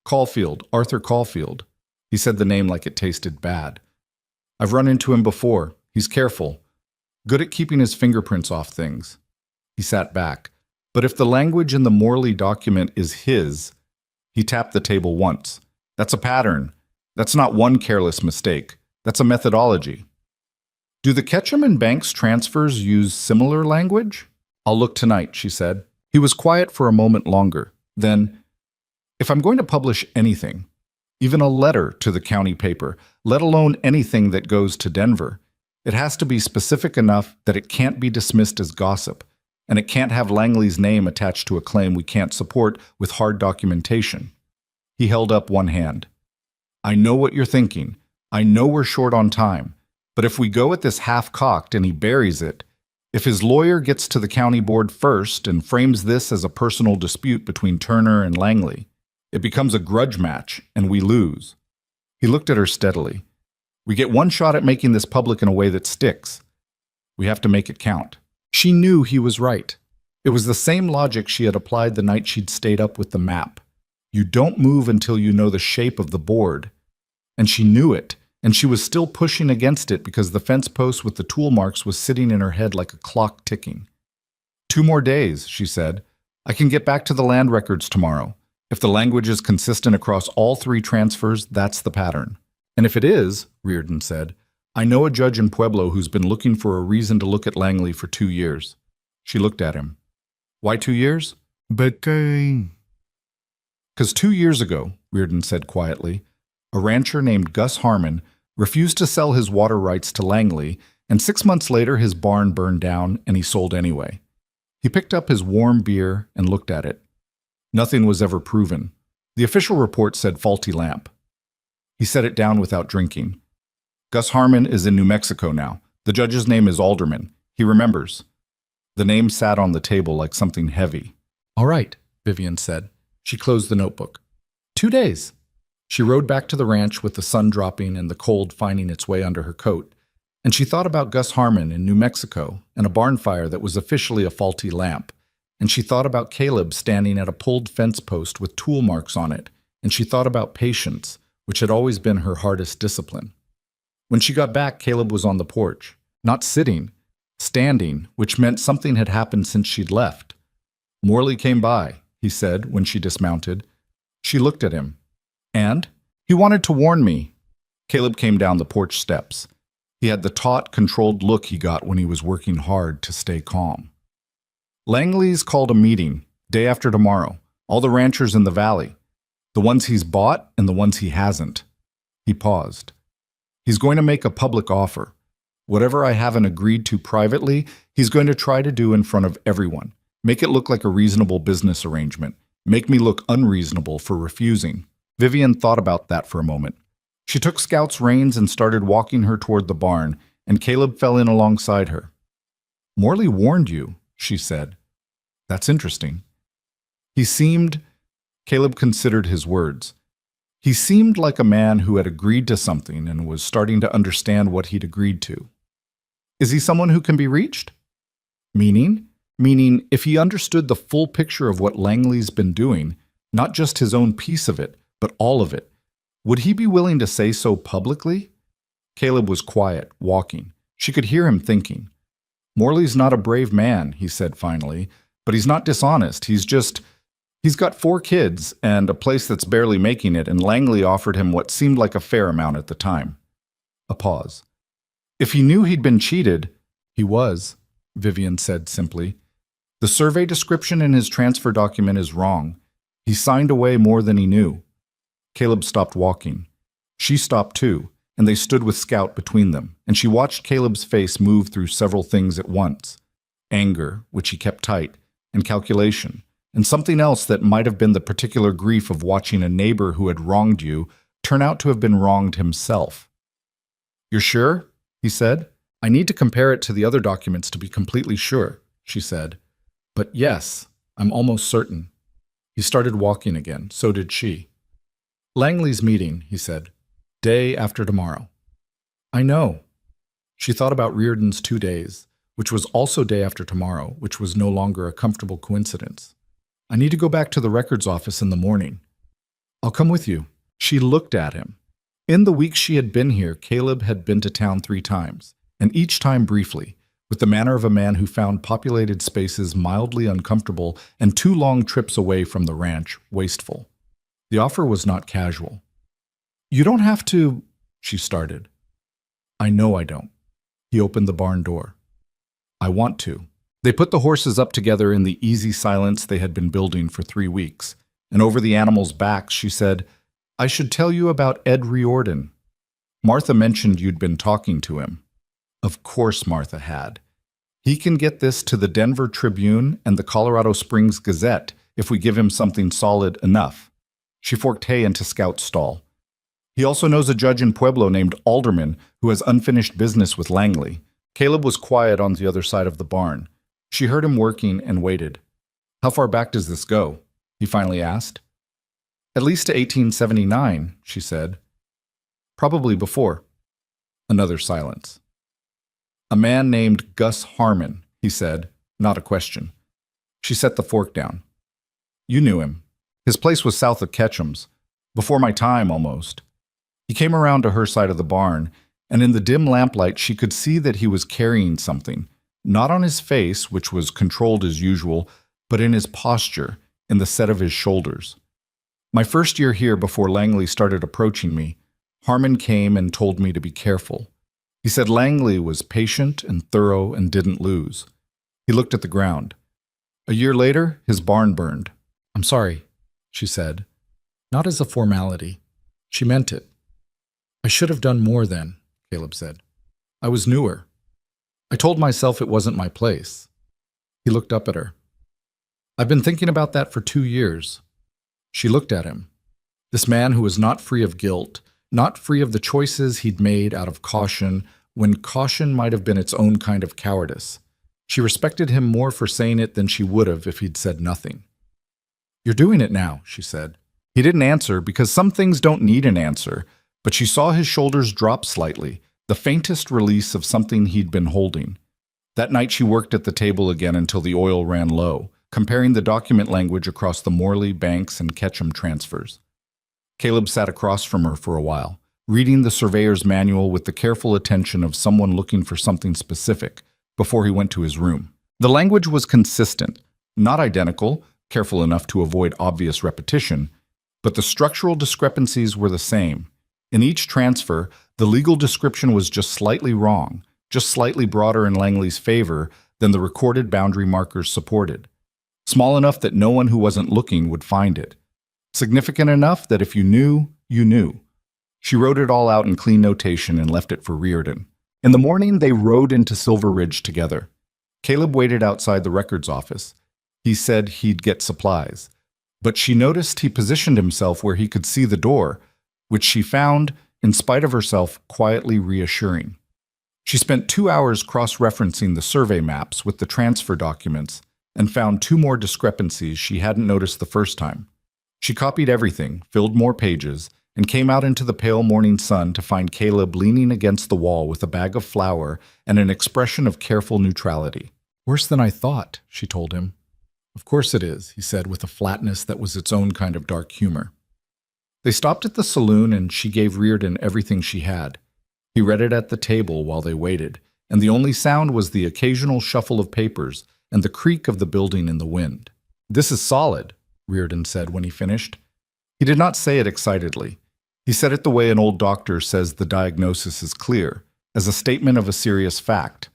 Caulfield, Arthur Caulfield. He said the name like it tasted bad. I've run into him before. He's careful. Good at keeping his fingerprints off things. He sat back. But if the language in the Morley document is his, he tapped the table once. That's a pattern. That's not one careless mistake. That's a methodology. Do the Ketchum and Banks transfers use similar language? I'll look tonight, she said. He was quiet for a moment longer. Then, if I'm going to publish anything, even a letter to the county paper, let alone anything that goes to Denver, it has to be specific enough that it can't be dismissed as gossip, and it can't have Langley's name attached to a claim we can't support with hard documentation. He held up one hand. I know what you're thinking. I know we're short on time. But if we go at this half-cocked and he buries it, if his lawyer gets to the county board first and frames this as a personal dispute between Turner and Langley, it becomes a grudge match and we lose. He looked at her steadily. We get one shot at making this public in a way that sticks. We have to make it count. She knew he was right. It was the same logic she had applied the night she'd stayed up with the map. You don't move until you know the shape of the board. And she knew it, and she was still pushing against it because the fence post with the tool marks was sitting in her head like a clock ticking. 2 more days, she said. I can get back to the land records tomorrow. If the language is consistent across all 3 transfers, that's the pattern. And if it is, Reardon said, I know a judge in Pueblo who's been looking for a reason to look at Langley for 2 years. She looked at him. Why 2 years? Because 2 years ago, Reardon said quietly, a rancher named Gus Harmon refused to sell his water rights to Langley, and 6 months later his barn burned down and he sold anyway. He picked up his warm beer and looked at it. Nothing was ever proven. The official report said faulty lamp. He set it down without drinking. Gus Harmon is in New Mexico now. The judge's name is Alderman. He remembers. The name sat on the table like something heavy. All right, Vivian said. She closed the notebook. 2 days. She rode back to the ranch with the sun dropping and the cold finding its way under her coat, and she thought about Gus Harmon in New Mexico and a barn fire that was officially a faulty lamp, and she thought about Caleb standing at a pulled fence post with tool marks on it, and she thought about patience, which had always been her hardest discipline. When she got back, Caleb was on the porch, not sitting, standing, which meant something had happened since she'd left. Morley came by, he said when she dismounted. She looked at him. And? He wanted to warn me. Caleb came down the porch steps. He had the taut, controlled look he got when he was working hard to stay calm. Langley's called a meeting, day after tomorrow, all the ranchers in the valley, the ones he's bought and the ones he hasn't. He paused. He's going to make a public offer. Whatever I haven't agreed to privately, he's going to try to do in front of everyone. Make it look like a reasonable business arrangement. Make me look unreasonable for refusing. Vivian thought about that for a moment. She took Scout's reins and started walking her toward the barn, and Caleb fell in alongside her. Morley warned you, she said. That's interesting. Caleb considered his words. He seemed like a man who had agreed to something and was starting to understand what he'd agreed to. Is he someone who can be reached? Meaning, if he understood the full picture of what Langley's been doing, not just his own piece of it, but all of it, would he be willing to say so publicly? Caleb was quiet, walking. She could hear him thinking. Morley's not a brave man, he said finally, but he's not dishonest. He's got 4 kids and a place that's barely making it, and Langley offered him what seemed like a fair amount at the time. A pause. If he knew he'd been cheated, he was, Vivian said simply. The survey description in his transfer document is wrong. He signed away more than he knew. Caleb stopped walking. She stopped too, and they stood with Scout between them, and she watched Caleb's face move through several things at once. Anger, which he kept tight, and calculation, and something else that might have been the particular grief of watching a neighbor who had wronged you turn out to have been wronged himself. You're sure? He said. I need to compare it to the other documents to be completely sure, she said. But yes, I'm almost certain. He started walking again, so did she. Langley's meeting, he said. Day after tomorrow. I know. She thought about Reardon's 2 days, which was also day after tomorrow, which was no longer a comfortable coincidence. I need to go back to the records office in the morning. I'll come with you. She looked at him. In the weeks she had been here, Caleb had been to town 3 times, and each time briefly, with the manner of a man who found populated spaces mildly uncomfortable and 2 long trips away from the ranch wasteful. The offer was not casual. You don't have to, she started. I know I don't. He opened the barn door. I want to. They put the horses up together in the easy silence they had been building for 3 weeks, and over the animals' backs she said, I should tell you about Ed Riordan. Martha mentioned you'd been talking to him. Of course Martha had. He can get this to the Denver Tribune and the Colorado Springs Gazette if we give him something solid enough. She forked hay into Scout's stall. He also knows a judge in Pueblo named Alderman who has unfinished business with Langley. Caleb was quiet on the other side of the barn. She heard him working and waited. How far back does this go? He finally asked. At least to 1879, she said. Probably before. Another silence. A man named Gus Harmon, he said, not a question. She set the fork down. You knew him. His place was south of Ketchum's. Before my time, almost. He came around to her side of the barn, and in the dim lamplight she could see that he was carrying something, not on his face, which was controlled as usual, but in his posture, in the set of his shoulders. My first year here, before Langley started approaching me, Harmon came and told me to be careful. He said Langley was patient and thorough and didn't lose. He looked at the ground. A year later, his barn burned. I'm sorry, she said. Not as a formality. She meant it. I should have done more then, Caleb said. I was newer. I told myself it wasn't my place. He looked up at her. I've been thinking about that for 2 years. She looked at him. This man who was not free of guilt, not free of the choices he'd made out of caution, when caution might have been its own kind of cowardice. She respected him more for saying it than she would have if he'd said nothing. You're doing it now, she said. He didn't answer because some things don't need an answer, but she saw his shoulders drop slightly, the faintest release of something he'd been holding. That night she worked at the table again until the oil ran low, comparing the document language across the Morley, Banks, and Ketchum transfers. Caleb sat across from her for a while, reading the surveyor's manual with the careful attention of someone looking for something specific, before he went to his room. The language was consistent, not identical, careful enough to avoid obvious repetition, but the structural discrepancies were the same. In each transfer, the legal description was just slightly wrong, just slightly broader in Langley's favor than the recorded boundary markers supported. Small enough that no one who wasn't looking would find it. Significant enough that if you knew, you knew. She wrote it all out in clean notation and left it for Riordan. In the morning, they rode into Silver Ridge together. Caleb waited outside the records office. He said he'd get supplies. But she noticed he positioned himself where he could see the door, which she found, in spite of herself, quietly reassuring. She spent 2 hours cross-referencing the survey maps with the transfer documents and found 2 more discrepancies she hadn't noticed the first time. She copied everything, filled more pages, and came out into the pale morning sun to find Caleb leaning against the wall with a bag of flour and an expression of careful neutrality. Worse than I thought, she told him. Of course it is, he said with a flatness that was its own kind of dark humor. They stopped at the saloon and she gave Riordan everything she had. He read it at the table while they waited, and the only sound was the occasional shuffle of papers and the creak of the building in the wind. This is solid, Riordan said when he finished. He did not say it excitedly. He said it the way an old doctor says the diagnosis is clear, as a statement of a serious fact.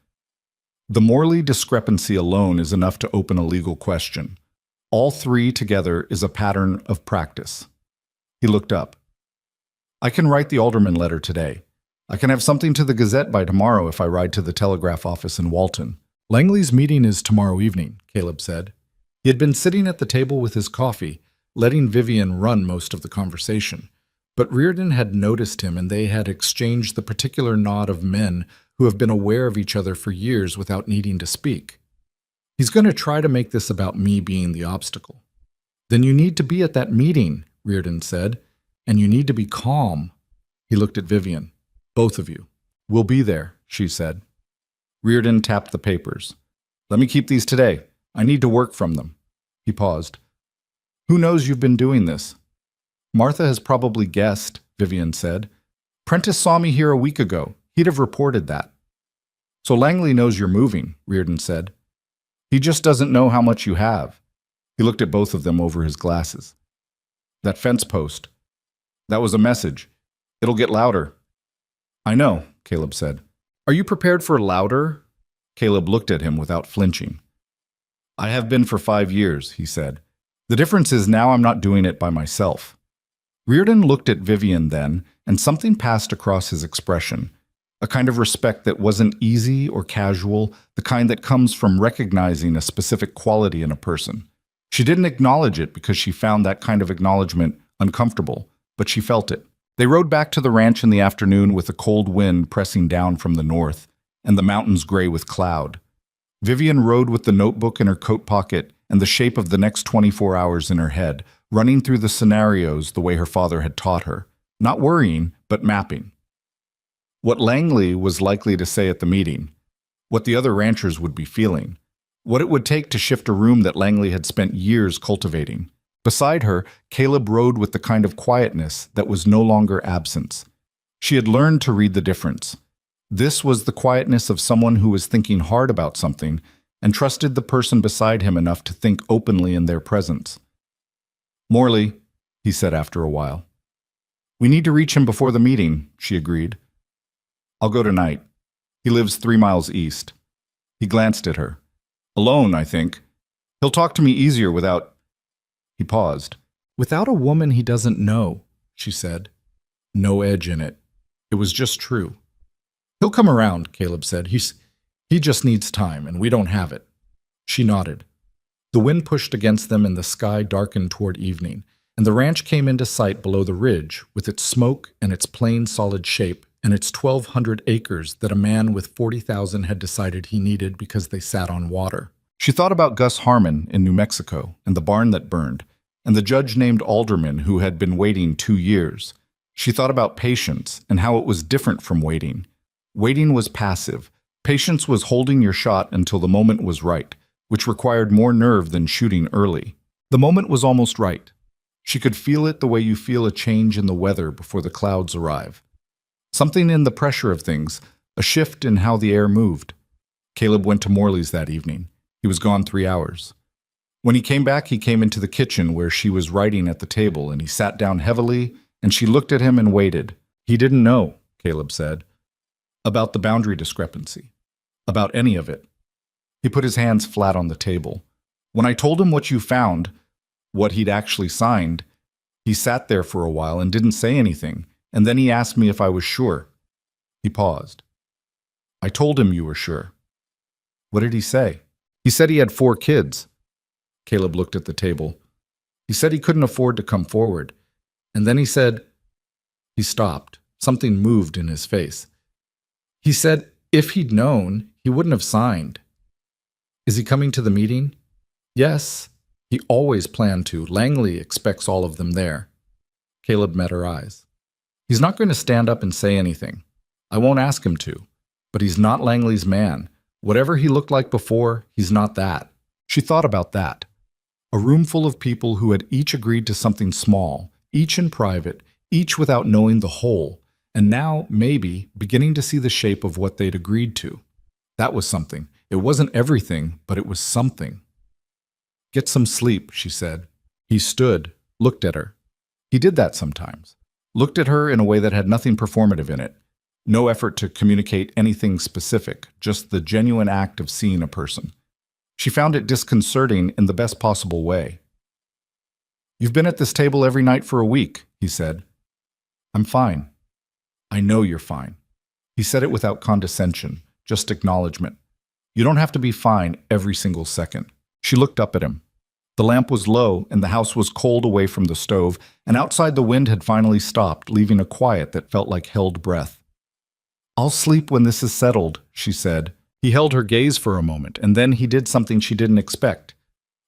The Morley discrepancy alone is enough to open a legal question. All 3 together is a pattern of practice. He looked up. I can write the alderman letter today. I can have something to the Gazette by tomorrow if I ride to the telegraph office in Walton. Langley's meeting is tomorrow evening, Caleb said. He had been sitting at the table with his coffee, letting Vivian run most of the conversation. But Riordan had noticed him, and they had exchanged the particular nod of men who have been aware of each other for years without needing to speak. He's going to try to make this about me being the obstacle. Then you need to be at that meeting, Riordan said, and you need to be calm. He looked at Vivian. Both of you. We'll be there, she said. Riordan tapped the papers. Let me keep these today. I need to work from them. He paused. Who knows you've been doing this? Martha has probably guessed, Vivian said. Prentice saw me here a week ago. He'd have reported that. So Langley knows you're moving, Reardon said. He just doesn't know how much you have. He looked at both of them over his glasses. That fence post. That was a message. It'll get louder. I know, Caleb said. Are you prepared for louder? Caleb looked at him without flinching. I have been for 5 years, he said. The difference is now I'm not doing it by myself. Reardon looked at Vivian then, and something passed across his expression. A kind of respect that wasn't easy or casual, the kind that comes from recognizing a specific quality in a person. She didn't acknowledge it because she found that kind of acknowledgement uncomfortable, but she felt it. They rode back to the ranch in the afternoon with a cold wind pressing down from the north, and the mountains gray with cloud. Vivian rode with the notebook in her coat pocket and the shape of the next 24 hours in her head, running through the scenarios the way her father had taught her, not worrying, but mapping. What Langley was likely to say at the meeting, what the other ranchers would be feeling, what it would take to shift a room that Langley had spent years cultivating. Beside her, Caleb rode with the kind of quietness that was no longer absence. She had learned to read the difference. This was the quietness of someone who was thinking hard about something and trusted the person beside him enough to think openly in their presence. Morley, he said after a while. We need to reach him before the meeting, she agreed. I'll go tonight. He lives 3 miles east. He glanced at her. Alone, I think. He'll talk to me easier without... He paused. Without a woman he doesn't know, she said. No edge in it. It was just true. He'll come around, Caleb said. He just needs time, and we don't have it. She nodded. The wind pushed against them and the sky darkened toward evening, and the ranch came into sight below the ridge, with its smoke and its plain solid shape, and its 1,200 acres that a man with 40,000 had decided he needed because they sat on water. She thought about Gus Harmon in New Mexico and the barn that burned, and the judge named Alderman who had been waiting 2 years. She thought about patience and how it was different from waiting. Waiting was passive. Patience was holding your shot until the moment was right, which required more nerve than shooting early. The moment was almost right. She could feel it the way you feel a change in the weather before the clouds arrive. Something in the pressure of things, a shift in how the air moved. Caleb went to Morley's that evening. He was gone 3 hours. When he came back, he came into the kitchen where she was writing at the table, and he sat down heavily, and she looked at him and waited. He didn't know, Caleb said, about the boundary discrepancy, about any of it. He put his hands flat on the table. When I told him what you found, what he'd actually signed, he sat there for a while and didn't say anything, and then he asked me if I was sure. He paused. I told him you were sure. What did he say? He said he had 4 kids. Caleb looked at the table. He said he couldn't afford to come forward. And then he said... He stopped. Something moved in his face. He said if he'd known, he wouldn't have signed. Is he coming to the meeting? Yes. He always planned to. Langley expects all of them there. Caleb met her eyes. He's not going to stand up and say anything. I won't ask him to. But he's not Langley's man. Whatever he looked like before, he's not that. She thought about that. A room full of people who had each agreed to something small, each in private, each without knowing the whole, and now, maybe, beginning to see the shape of what they'd agreed to. That was something. It wasn't everything, but it was something. Get some sleep, she said. He stood, looked at her. He did that sometimes. Looked at her in a way that had nothing performative in it. No effort to communicate anything specific, just the genuine act of seeing a person. She found it disconcerting in the best possible way. You've been at this table every night for a week, he said. I'm fine. I know you're fine. He said it without condescension, just acknowledgement. You don't have to be fine every single second. She looked up at him. The lamp was low, and the house was cold away from the stove, and outside the wind had finally stopped, leaving a quiet that felt like held breath. I'll sleep when this is settled, she said. He held her gaze for a moment, and then he did something she didn't expect.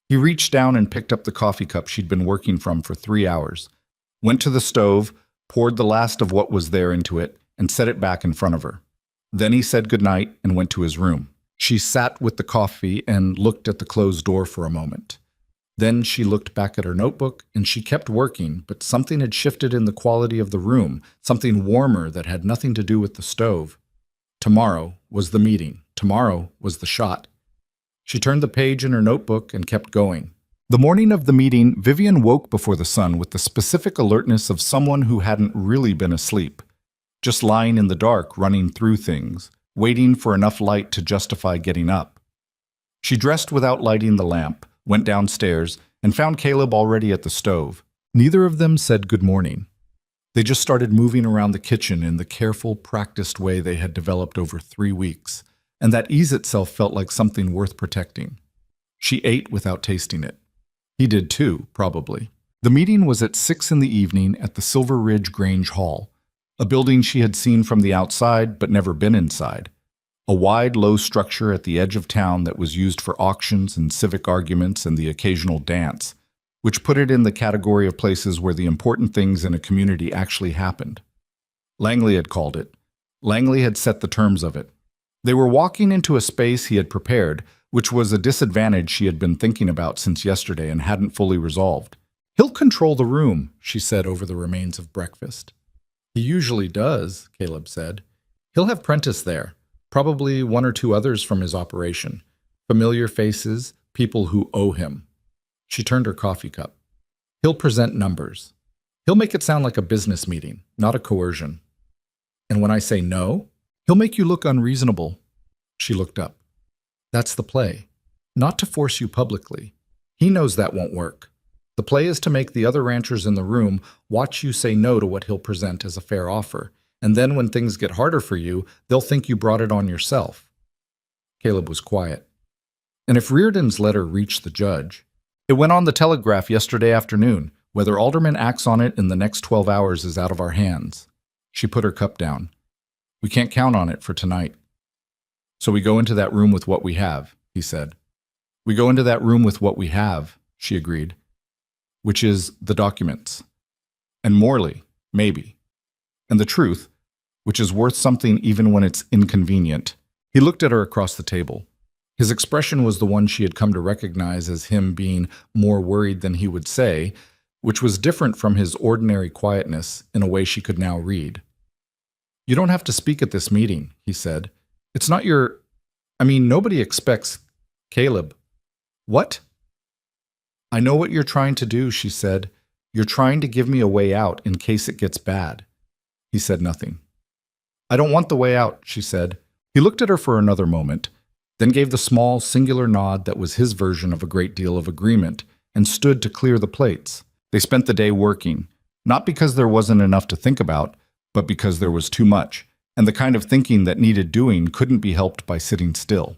He reached down and picked up the coffee cup she'd been working from for 3 hours, went to the stove, poured the last of what was there into it, and set it back in front of her. Then he said goodnight and went to his room. She sat with the coffee and looked at the closed door for a moment. Then she looked back at her notebook, and she kept working, but something had shifted in the quality of the room, something warmer that had nothing to do with the stove. Tomorrow was the meeting. Tomorrow was the shot. She turned the page in her notebook and kept going. The morning of the meeting, Vivian woke before the sun with the specific alertness of someone who hadn't really been asleep, just lying in the dark, running through things, waiting for enough light to justify getting up. She dressed without lighting the lamp, went downstairs, and found Caleb already at the stove. Neither of them said good morning. They just started moving around the kitchen in the careful, practiced way they had developed over 3 weeks, and that ease itself felt like something worth protecting. She ate without tasting it. He did too, probably. The meeting was at 6 in the evening at the Silver Ridge Grange Hall, a building she had seen from the outside but never been inside. A wide, low structure at the edge of town that was used for auctions and civic arguments and the occasional dance, which put it in the category of places where the important things in a community actually happened. Langley had called it. Langley had set the terms of it. They were walking into a space he had prepared, which was a disadvantage she had been thinking about since yesterday and hadn't fully resolved. "He'll control the room," she said over the remains of breakfast. "He usually does," Caleb said. "He'll have Prentice there. Probably 1 or 2 others from his operation. Familiar faces, people who owe him." She turned her coffee cup. "He'll present numbers. He'll make it sound like a business meeting, not a coercion. And when I say no, he'll make you look unreasonable." She looked up. "That's the play. Not to force you publicly. He knows that won't work. The play is to make the other ranchers in the room watch you say no to what he'll present as a fair offer. And then when things get harder for you, they'll think you brought it on yourself." Caleb was quiet. "And if Reardon's letter reached the judge, it went on the Telegraph yesterday afternoon. Whether Alderman acts on it in the next 12 hours is out of our hands." She put her cup down. "We can't count on it for tonight." "So we go into that room with what we have," he said. "We go into that room with what we have," she agreed. "Which is the documents. And Morley, maybe. And the truth, which is worth something even when it's inconvenient." He looked at her across the table. His expression was the one she had come to recognize as him being more worried than he would say, which was different from his ordinary quietness in a way she could now read. "You don't have to speak at this meeting," he said. "It's not your... nobody expects..." "Caleb." "What?" "I know what you're trying to do," she said. "You're trying to give me a way out in case it gets bad." He said nothing. "I don't want the way out," she said. He looked at her for another moment, then gave the small, singular nod that was his version of a great deal of agreement, and stood to clear the plates. They spent the day working, not because there wasn't enough to think about, but because there was too much, and the kind of thinking that needed doing couldn't be helped by sitting still.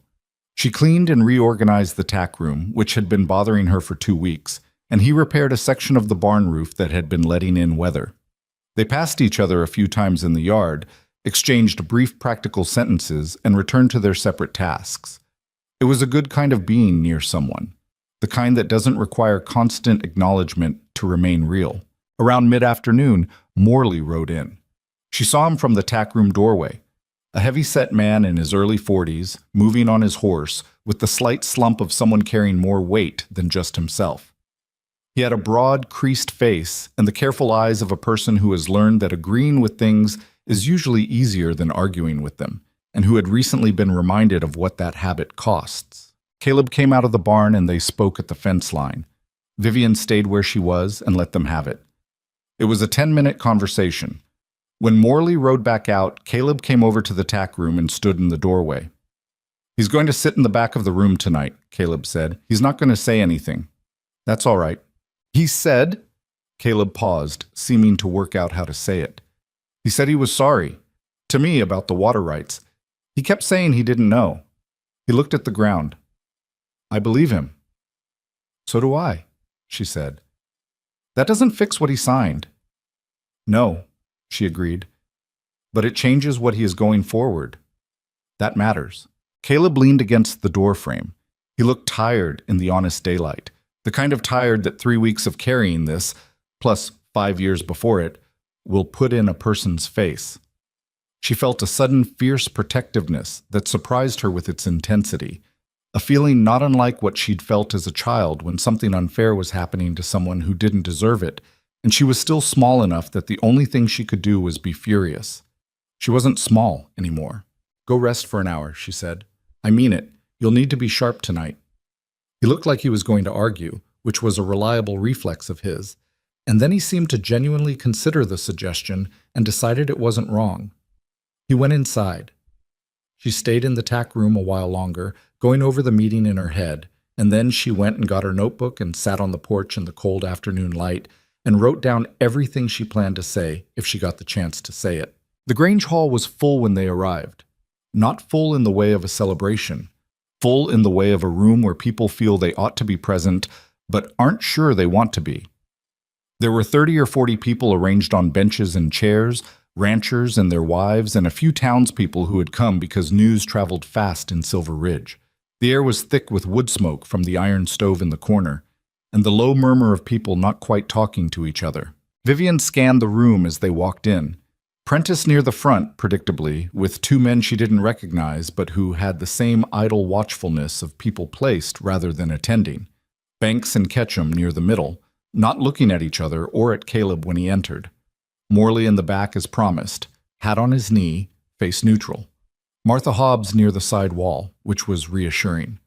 She cleaned and reorganized the tack room, which had been bothering her for 2 weeks, and he repaired a section of the barn roof that had been letting in weather. They passed each other a few times in the yard, exchanged brief practical sentences, and returned to their separate tasks. It was a good kind of being near someone, the kind that doesn't require constant acknowledgement to remain real. Around mid-afternoon, Morley rode in. She saw him from the tack room doorway, a heavy-set man in his early 40s, moving on his horse, with the slight slump of someone carrying more weight than just himself. He had a broad, creased face and the careful eyes of a person who has learned that agreeing with things is usually easier than arguing with them, and who had recently been reminded of what that habit costs. Caleb came out of the barn and they spoke at the fence line. Vivian stayed where she was and let them have it. It was a 10-minute conversation. When Morley rode back out, Caleb came over to the tack room and stood in the doorway. "He's going to sit in the back of the room tonight," Caleb said. "He's not going to say anything." "That's all right." "He said..." Caleb paused, seeming to work out how to say it. "He said he was sorry. To me, about the water rights. He kept saying he didn't know." He looked at the ground. "I believe him." "So do I," she said. "That doesn't fix what he signed." "No," she agreed. "But it changes what he is going forward. That matters." Caleb leaned against the door frame. He looked tired in the honest daylight, the kind of tired that 3 weeks of carrying this, plus 5 years before it, will put in a person's face. She felt a sudden fierce protectiveness that surprised her with its intensity, a feeling not unlike what she'd felt as a child when something unfair was happening to someone who didn't deserve it, and she was still small enough that the only thing she could do was be furious. She wasn't small anymore. "Go rest for an hour," she said. "I mean it. You'll need to be sharp tonight." He looked like he was going to argue, which was a reliable reflex of his, and then he seemed to genuinely consider the suggestion and decided it wasn't wrong. He went inside. She stayed in the tack room a while longer, going over the meeting in her head, and then she went and got her notebook and sat on the porch in the cold afternoon light and wrote down everything she planned to say if she got the chance to say it. The Grange Hall was full when they arrived. Not full in the way of a celebration, full in the way of a room where people feel they ought to be present but aren't sure they want to be. There were 30 or 40 people arranged on benches and chairs, ranchers and their wives, and a few townspeople who had come because news traveled fast in Silver Ridge. The air was thick with wood smoke from the iron stove in the corner, and the low murmur of people not quite talking to each other. Vivian scanned the room as they walked in. Prentice near the front, predictably, with two men she didn't recognize but who had the same idle watchfulness of people placed rather than attending. Banks and Ketchum near the middle, not looking at each other or at Caleb when he entered. Morley in the back as promised, hat on his knee, face neutral. Martha Hobbs near the side wall, which was reassuring.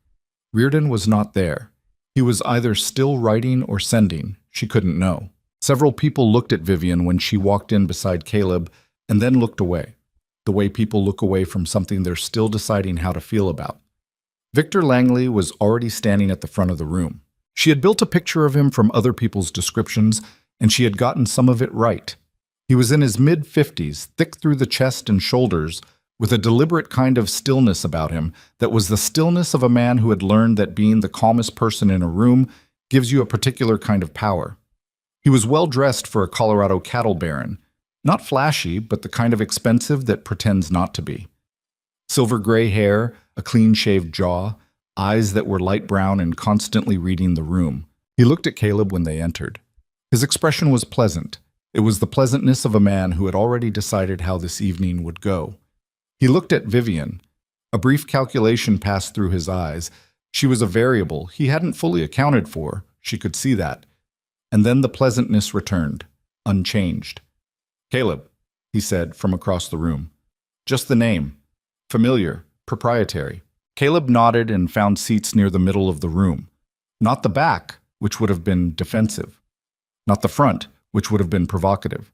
Reardon was not there. He was either still writing or sending, she couldn't know. Several people looked at Vivian when she walked in beside Caleb and then looked away, the way people look away from something they're still deciding how to feel about. Victor Langley was already standing at the front of the room. She had built a picture of him from other people's descriptions, and she had gotten some of it right. He was in his mid-50s, thick through the chest and shoulders, with a deliberate kind of stillness about him that was the stillness of a man who had learned that being the calmest person in a room gives you a particular kind of power. He was well dressed for a Colorado cattle baron, not flashy, but the kind of expensive that pretends not to be. Silver gray hair, a clean-shaved jaw, eyes that were light brown and constantly reading the room. He looked at Caleb when they entered. His expression was pleasant. It was the pleasantness of a man who had already decided how this evening would go. He looked at Vivian. A brief calculation passed through his eyes. She was a variable he hadn't fully accounted for. She could see that. And then the pleasantness returned, unchanged. "Caleb," he said from across the room. "Just the name. Familiar, proprietary." Caleb nodded and found seats near the middle of the room. Not the back, which would have been defensive. Not the front, which would have been provocative.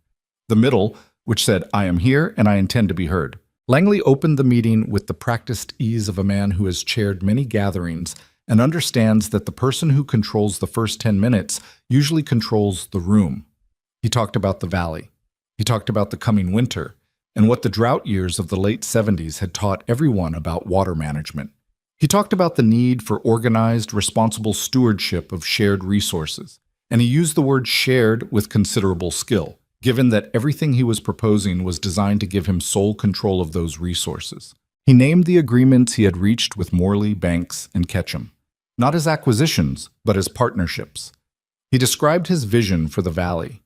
The middle, which said, "I am here and I intend to be heard." Langley opened the meeting with the practiced ease of a man who has chaired many gatherings and understands that the person who controls the first 10 minutes usually controls the room. He talked about the valley. He talked about the coming winter and what the drought years of the late 70s had taught everyone about water management. He talked about the need for organized, responsible stewardship of shared resources, and he used the word shared with considerable skill, given that everything he was proposing was designed to give him sole control of those resources. He named the agreements he had reached with Morley, Banks, and Ketchum, not as acquisitions, but as partnerships. He described his vision for the valley.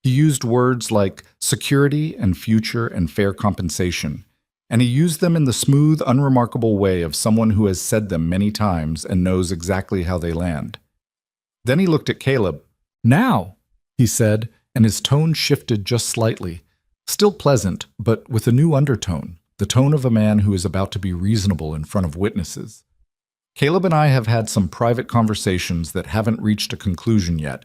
He used words like security and future and fair compensation, and he used them in the smooth, unremarkable way of someone who has said them many times and knows exactly how they land. Then he looked at Caleb. "Now," he said, and his tone shifted just slightly, still pleasant, but with a new undertone, the tone of a man who is about to be reasonable in front of witnesses. "Caleb and I have had some private conversations that haven't reached a conclusion yet.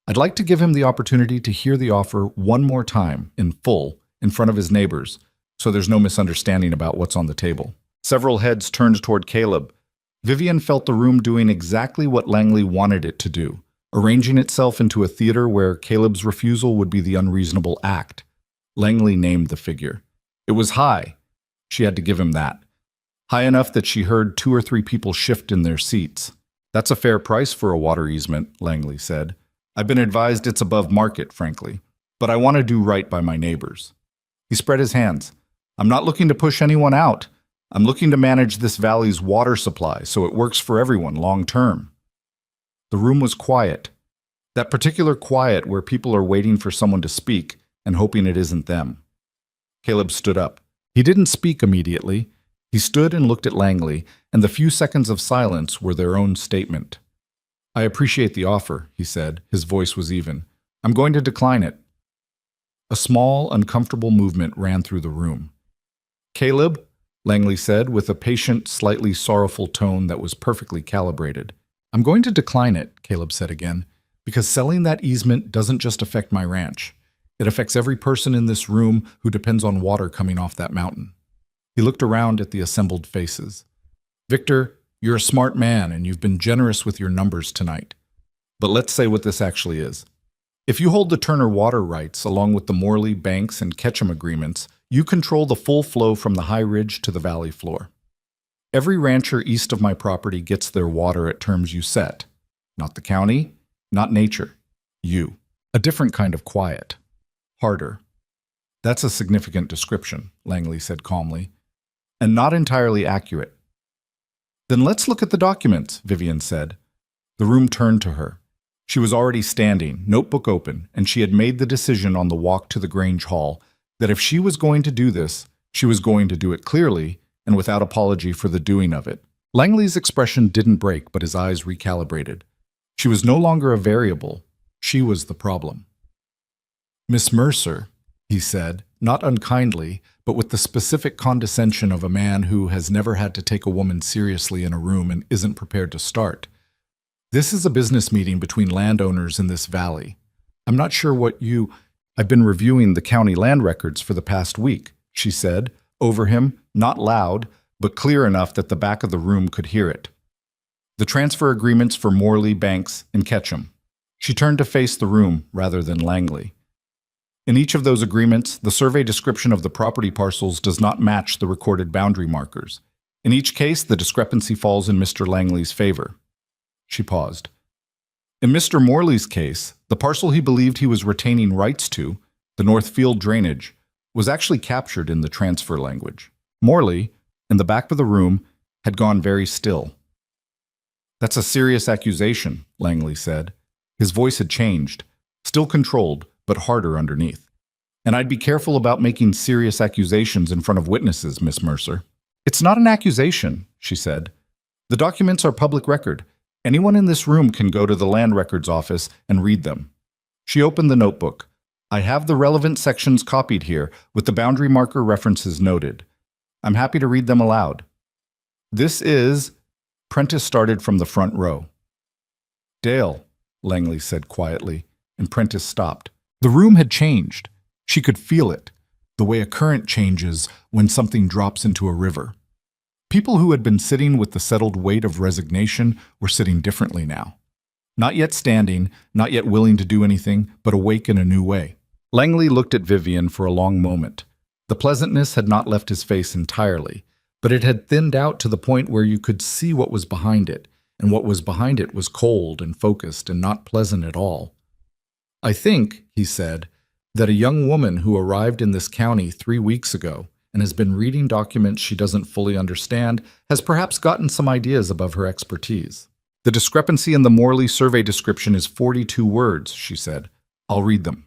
I'd like to give him the opportunity to hear the offer one more time, in full, in front of his neighbors, so there's no misunderstanding about what's on the table." Several heads turned toward Caleb. Vivian felt the room doing exactly what Langley wanted it to do, arranging itself into a theater where Caleb's refusal would be the unreasonable act. Langley named the figure. It was high. She had to give him that. High enough that she heard 2 or 3 people shift in their seats. "That's a fair price for a water easement," Langley said. "I've been advised it's above market, frankly, but I want to do right by my neighbors." He spread his hands. "I'm not looking to push anyone out. I'm looking to manage this valley's water supply so it works for everyone long term." The room was quiet. That particular quiet where people are waiting for someone to speak and hoping it isn't them. Caleb stood up. He didn't speak immediately. He He stood and looked at Langley, and the few seconds of silence were their own statement. "I appreciate the offer," he said. His voice was even. "I'm going to decline it." A small, uncomfortable movement ran through the room. "Caleb," Langley said, with a patient, slightly sorrowful tone that was perfectly calibrated. "I'm going to decline it," Caleb said again, "because selling that easement doesn't just affect my ranch. It affects every person in this room who depends on water coming off that mountain." He looked around at the assembled faces. "Victor, you're a smart man and you've been generous with your numbers tonight. But let's say what this actually is. If you hold the Turner water rights along with the Morley, Banks, and Ketchum agreements, you control the full flow from the high ridge to the valley floor. Every rancher east of my property gets their water at terms you set. Not the county, not nature. You. A different kind of quiet. Harder." "That's a significant description," Langley said calmly, "and not entirely accurate." "Then let's look at the documents," Vivian said. The room turned to her. She was already standing, notebook open, and she had made the decision on the walk to the Grange Hall that if she was going to do this, she was going to do it clearly and without apology for the doing of it. Langley's expression didn't break, but his eyes recalibrated. She was no longer a variable. She was the problem. "Miss Mercer," he said, not unkindly, but with the specific condescension of a man who has never had to take a woman seriously in a room and isn't prepared to start. "This is a business meeting between landowners in this valley. I'm not sure what you—" "I've been reviewing the county land records for the past week," she said, over him, not loud, but clear enough that the back of the room could hear it. "The transfer agreements for Morley, Banks, and Ketchum." She turned to face the room rather than Langley. "In each of those agreements, the survey description of the property parcels does not match the recorded boundary markers. In each case, the discrepancy falls in Mr. Langley's favor." She paused. "In Mr. Morley's case, the parcel he believed he was retaining rights to, the North Field drainage, was actually captured in the transfer language. Morley, in the back of the room, had gone very still. "That's a serious accusation," Langley said. His voice had changed, still controlled, but harder underneath. "And I'd be careful about making serious accusations in front of witnesses, Miss Mercer." "It's not an accusation," she said. "The documents are public record. Anyone in this room can go to the land records office and read them." She opened the notebook. "I have the relevant sections copied here, with the boundary marker references noted. I'm happy to read them aloud. This is—" Prentice started from the front row. "Dale," Langley said quietly, and Prentice stopped. The room had changed. She could feel it, the way a current changes when something drops into a river. People who had been sitting with the settled weight of resignation were sitting differently now. Not yet standing, not yet willing to do anything, but awake in a new way. Langley looked at Vivian for a long moment. The pleasantness had not left his face entirely, but it had thinned out to the point where you could see what was behind it, and what was behind it was cold and focused and not pleasant at all. "I think," he said, "that a young woman who arrived in this county 3 weeks ago and has been reading documents she doesn't fully understand has perhaps gotten some ideas above her expertise. The discrepancy in the Morley survey description is 42 words," she said. "I'll read them."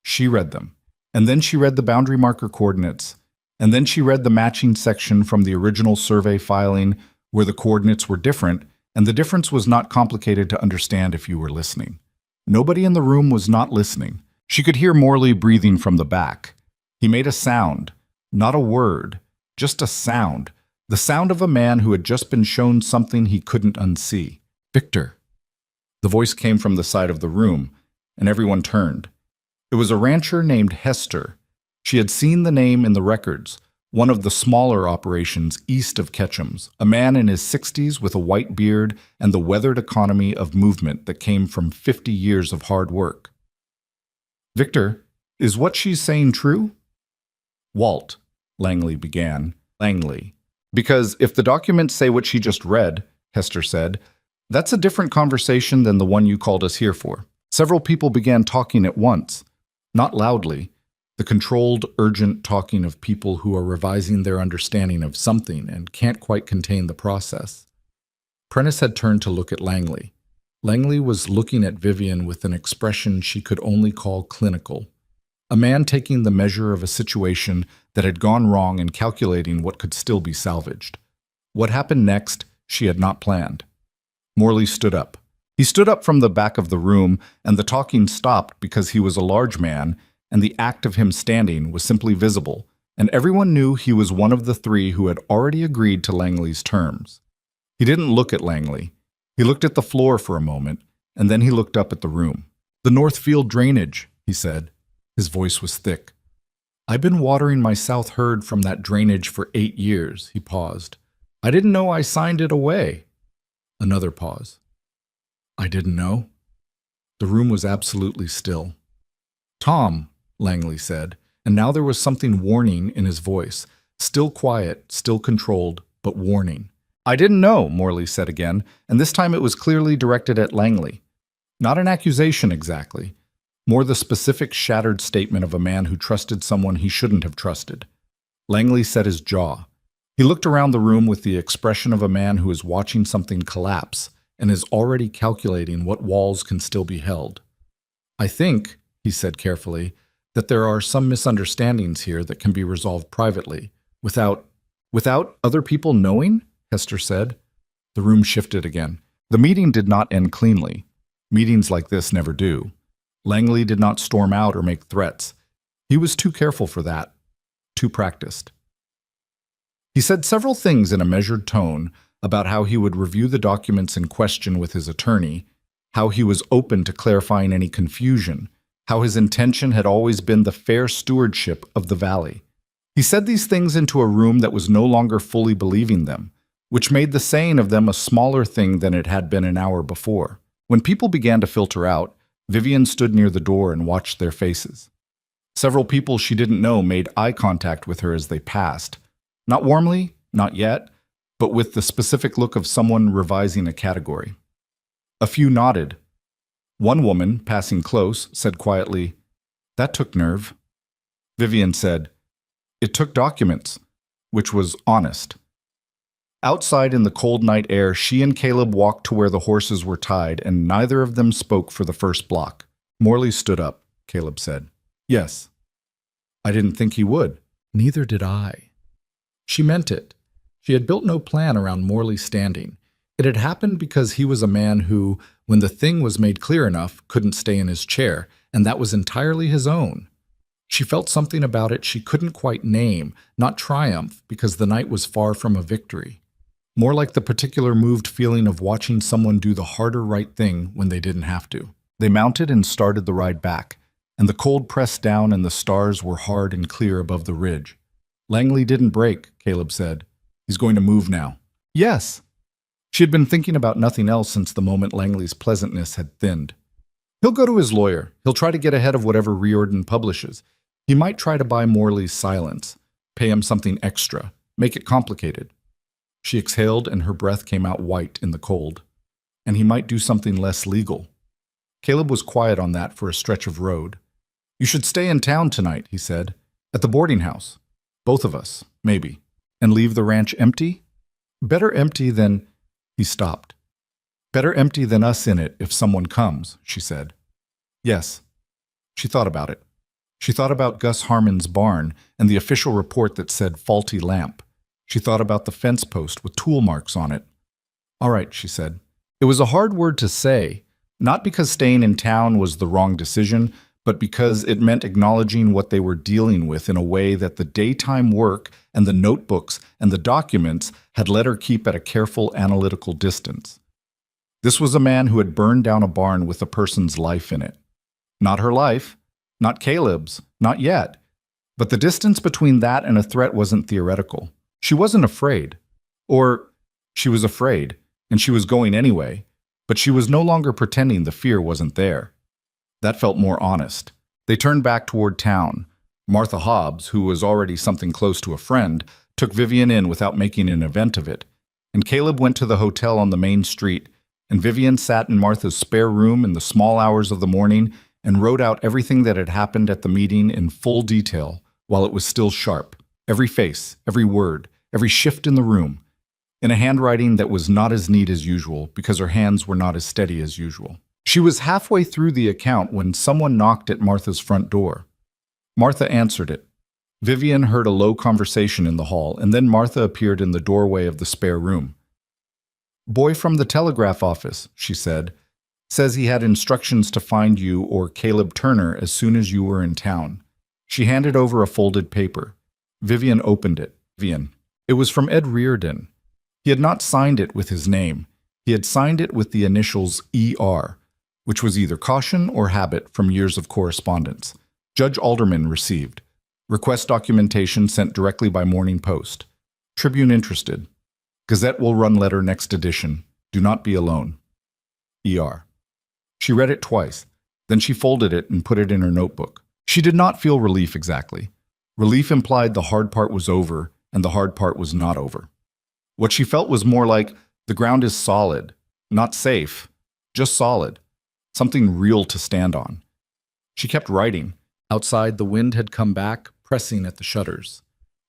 She read them. And then she read the boundary marker coordinates. And then she read the matching section from the original survey filing where the coordinates were different, and the difference was not complicated to understand if you were listening. Nobody in the room was not listening. She could hear Morley breathing from the back. He made a sound, not a word, just a sound, the sound of a man who had just been shown something he couldn't unsee. "Victor." The voice came from the side of the room, and everyone turned. It was a rancher named Hester. She had seen the name in the records, one of the smaller operations east of Ketchum's, a man in his 60s with a white beard and the weathered economy of movement that came from 50 years of hard work. "Victor, is what she's saying true?" "Walt," Langley began. "Langley. Because if the documents say what she just read," Hester said, "that's a different conversation than the one you called us here for." Several people began talking at once. Not loudly, the controlled, urgent talking of people who are revising their understanding of something and can't quite contain the process. Prentice had turned to look at Langley. Langley was looking at Vivian with an expression she could only call clinical. A man taking the measure of a situation that had gone wrong and calculating what could still be salvaged. What happened next, she had not planned. Morley stood up. He stood up from the back of the room, and the talking stopped because he was a large man, and the act of him standing was simply visible, and everyone knew he was one of the three who had already agreed to Langley's terms. He didn't look at Langley. He looked at the floor for a moment, and then he looked up at the room. "The Northfield drainage," he said. His voice was thick. "I've been watering my south herd from that drainage for 8 years," he paused. "I didn't know I signed it away." Another pause. "I didn't know?" The room was absolutely still. "Tom," Langley said, and now there was something warning in his voice. Still quiet, still controlled, but warning. "I didn't know," Morley said again, and this time it was clearly directed at Langley. Not an accusation exactly, more the specific shattered statement of a man who trusted someone he shouldn't have trusted. Langley set his jaw. He looked around the room with the expression of a man who is watching something collapse and is already calculating what walls can still be held. "I think," he said carefully, "that there are some misunderstandings here that can be resolved privately, without other people knowing?" Hester said. The room shifted again. The meeting did not end cleanly. Meetings like this never do. Langley did not storm out or make threats. He was too careful for that, too practiced. He said several things in a measured tone about how he would review the documents in question with his attorney, how he was open to clarifying any confusion, how his intention had always been the fair stewardship of the valley. He said these things into a room that was no longer fully believing them, which made the saying of them a smaller thing than it had been an hour before. When people began to filter out, Vivian stood near the door and watched their faces. Several people she didn't know made eye contact with her as they passed. Not warmly, not yet, but with the specific look of someone revising a category. A few nodded. One woman, passing close, said quietly, "That took nerve." Vivian said, "It took documents," which was honest. Outside in the cold night air, she and Caleb walked to where the horses were tied, and neither of them spoke for the first block. Morley stood up, Caleb said. "Yes." "I didn't think he would." "Neither did I." She meant it. She had built no plan around Morley standing. It had happened because he was a man who, when the thing was made clear enough, couldn't stay in his chair, and that was entirely his own. She felt something about it she couldn't quite name, not triumph, because the night was far from a victory. More like the particular moved feeling of watching someone do the harder right thing when they didn't have to. They mounted and started the ride back, and the cold pressed down and the stars were hard and clear above the ridge. "Langley didn't break," Caleb said. "He's going to move now." "Yes." She had been thinking about nothing else since the moment Langley's pleasantness had thinned. "He'll go to his lawyer. He'll try to get ahead of whatever Riordan publishes. He might try to buy Morley's silence, pay him something extra, make it complicated." She exhaled and her breath came out white in the cold. "And he might do something less legal." Caleb was quiet on that for a stretch of road. "You should stay in town tonight," he said. "At the boarding house. Both of us, maybe. And leave the ranch empty? Better empty than—" He stopped. "Better empty than us in it if someone comes," she said. "Yes." She thought about it. She thought about Gus Harmon's barn and the official report that said faulty lamp. She thought about the fence post with tool marks on it. "All right," she said. It was a hard word to say, not because staying in town was the wrong decision, but because it meant acknowledging what they were dealing with in a way that the daytime work and the notebooks and the documents had let her keep at a careful analytical distance. This was a man who had burned down a barn with a person's life in it. Not her life, not Caleb's, not yet. But the distance between that and a threat wasn't theoretical. She wasn't afraid. Or she was afraid, and she was going anyway, but she was no longer pretending the fear wasn't there. That felt more honest. They turned back toward town. Martha Hobbs, who was already something close to a friend, took Vivian in without making an event of it. And Caleb went to the hotel on the main street, and Vivian sat in Martha's spare room in the small hours of the morning and wrote out everything that had happened at the meeting in full detail while it was still sharp. Every face, every word, every shift in the room, in a handwriting that was not as neat as usual because her hands were not as steady as usual. She was halfway through the account when someone knocked at Martha's front door. Martha answered it. Vivian heard a low conversation in the hall, and then Martha appeared in the doorway of the spare room. "Boy from the telegraph office," she said, "says he had instructions to find you or Caleb Turner as soon as you were in town." She handed over a folded paper. Vivian opened it. It was from Ed Reardon. He had not signed it with his name. He had signed it with the initials ER, which was either caution or habit from years of correspondence. Judge Alderman received. Request documentation sent directly by Morning Post. Tribune interested. Gazette will run letter next edition. Do not be alone. ER. She read it twice. Then she folded it and put it in her notebook. She did not feel relief exactly. Relief implied the hard part was over, and the hard part was not over. What she felt was more like the ground is solid, not safe, just solid, something real to stand on. She kept writing. Outside, the wind had come back, pressing at the shutters.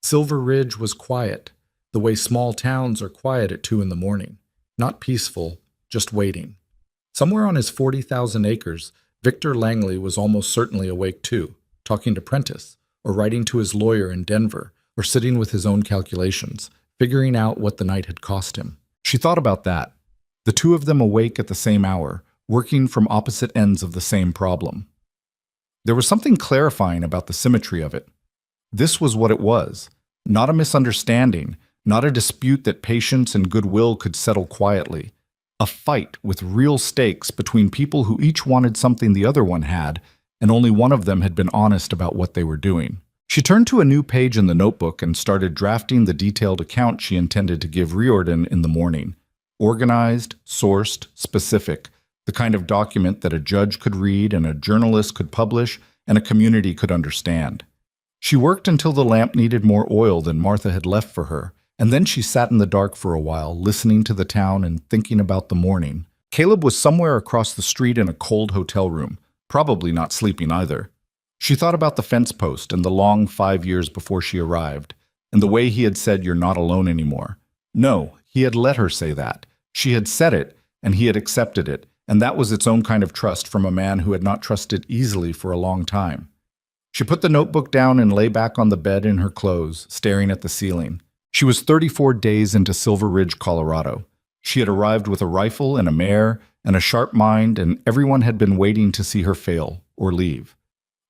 Silver Ridge was quiet, the way small towns are quiet at 2 in the morning. Not peaceful, just waiting. Somewhere on his 40,000 acres, Victor Langley was almost certainly awake too, talking to Prentice, or writing to his lawyer in Denver, or sitting with his own calculations, figuring out what the night had cost him. She thought about that. The two of them awake at the same hour, working from opposite ends of the same problem. There was something clarifying about the symmetry of it. This was what it was, not a misunderstanding, not a dispute that patience and goodwill could settle quietly. A fight with real stakes between people who each wanted something the other one had, and only one of them had been honest about what they were doing. She turned to a new page in the notebook and started drafting the detailed account she intended to give Riordan in the morning. Organized, sourced, specific, the kind of document that a judge could read and a journalist could publish and a community could understand. She worked until the lamp needed more oil than Martha had left for her, and then she sat in the dark for a while, listening to the town and thinking about the morning. Caleb was somewhere across the street in a cold hotel room, probably not sleeping either. She thought about the fence post and the long 5 years before she arrived, and the way he had said, "You're not alone anymore." No, he had let her say that. She had said it, and he had accepted it, and that was its own kind of trust from a man who had not trusted easily for a long time. She put the notebook down and lay back on the bed in her clothes, staring at the ceiling. She was 34 days into Silver Ridge, Colorado. She had arrived with a rifle and a mare and a sharp mind, and everyone had been waiting to see her fail or leave.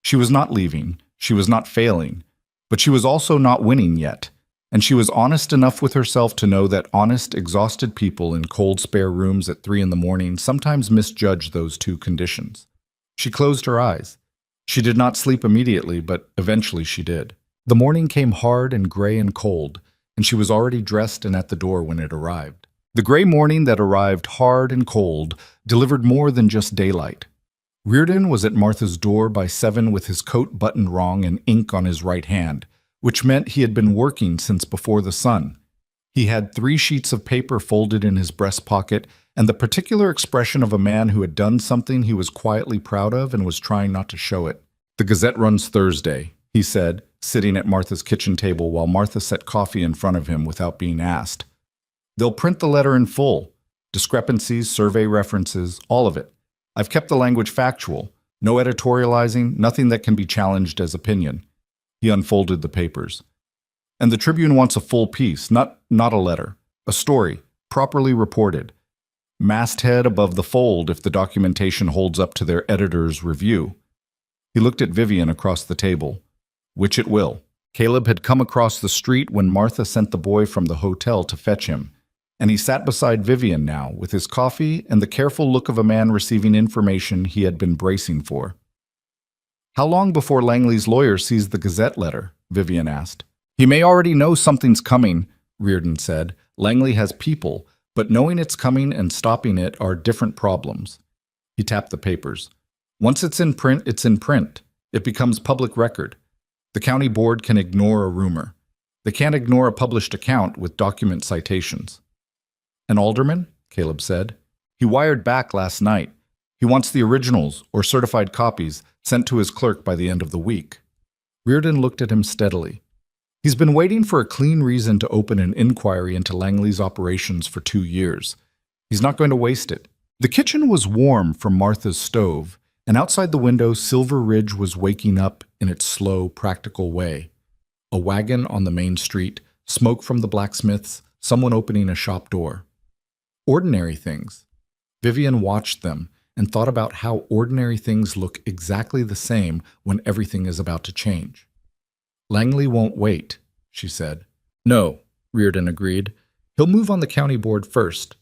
She was not leaving, she was not failing, but she was also not winning yet, and she was honest enough with herself to know that honest, exhausted people in cold spare rooms at 3 in the morning sometimes misjudge those two conditions. She closed her eyes. She did not sleep immediately, but eventually she did. The morning came hard and gray and cold, and she was already dressed and at the door when it arrived. The gray morning that arrived hard and cold delivered more than just daylight. Reardon was at Martha's door by 7 with his coat buttoned wrong and ink on his right hand, which meant he had been working since before the sun. He had 3 sheets of paper folded in his breast pocket and the particular expression of a man who had done something he was quietly proud of and was trying not to show it. "The Gazette runs Thursday," he said, sitting at Martha's kitchen table while Martha set coffee in front of him without being asked. "They'll print the letter in full. Discrepancies, survey references, all of it. I've kept the language factual. No editorializing, nothing that can be challenged as opinion." He unfolded the papers. "And the Tribune wants a full piece, not a letter. A story, properly reported. Masthead above the fold if the documentation holds up to their editor's review." He looked at Vivian across the table. "Which it will." Caleb had come across the street when Martha sent the boy from the hotel to fetch him, and he sat beside Vivian now with his coffee and the careful look of a man receiving information he had been bracing for. "How long before Langley's lawyer sees the Gazette letter?" Vivian asked. "He may already know something's coming," Reardon said. "Langley has people, but knowing it's coming and stopping it are different problems." He tapped the papers. "Once it's in print, it's in print. It becomes public record. The county board can ignore a rumor. They can't ignore a published account with document citations." "An alderman?" Caleb said. "He wired back last night. He wants the originals, or certified copies, sent to his clerk by the end of the week." Reardon looked at him steadily. "He's been waiting for a clean reason to open an inquiry into Langley's operations for 2 years. He's not going to waste it." The kitchen was warm from Martha's stove, and outside the window, Silver Ridge was waking up in its slow, practical way. A wagon on the main street, smoke from the blacksmith's, someone opening a shop door. Ordinary things. Vivian watched them and thought about how ordinary things look exactly the same when everything is about to change. Langley won't wait, she said. No, Reardon agreed. He'll move on the county board first.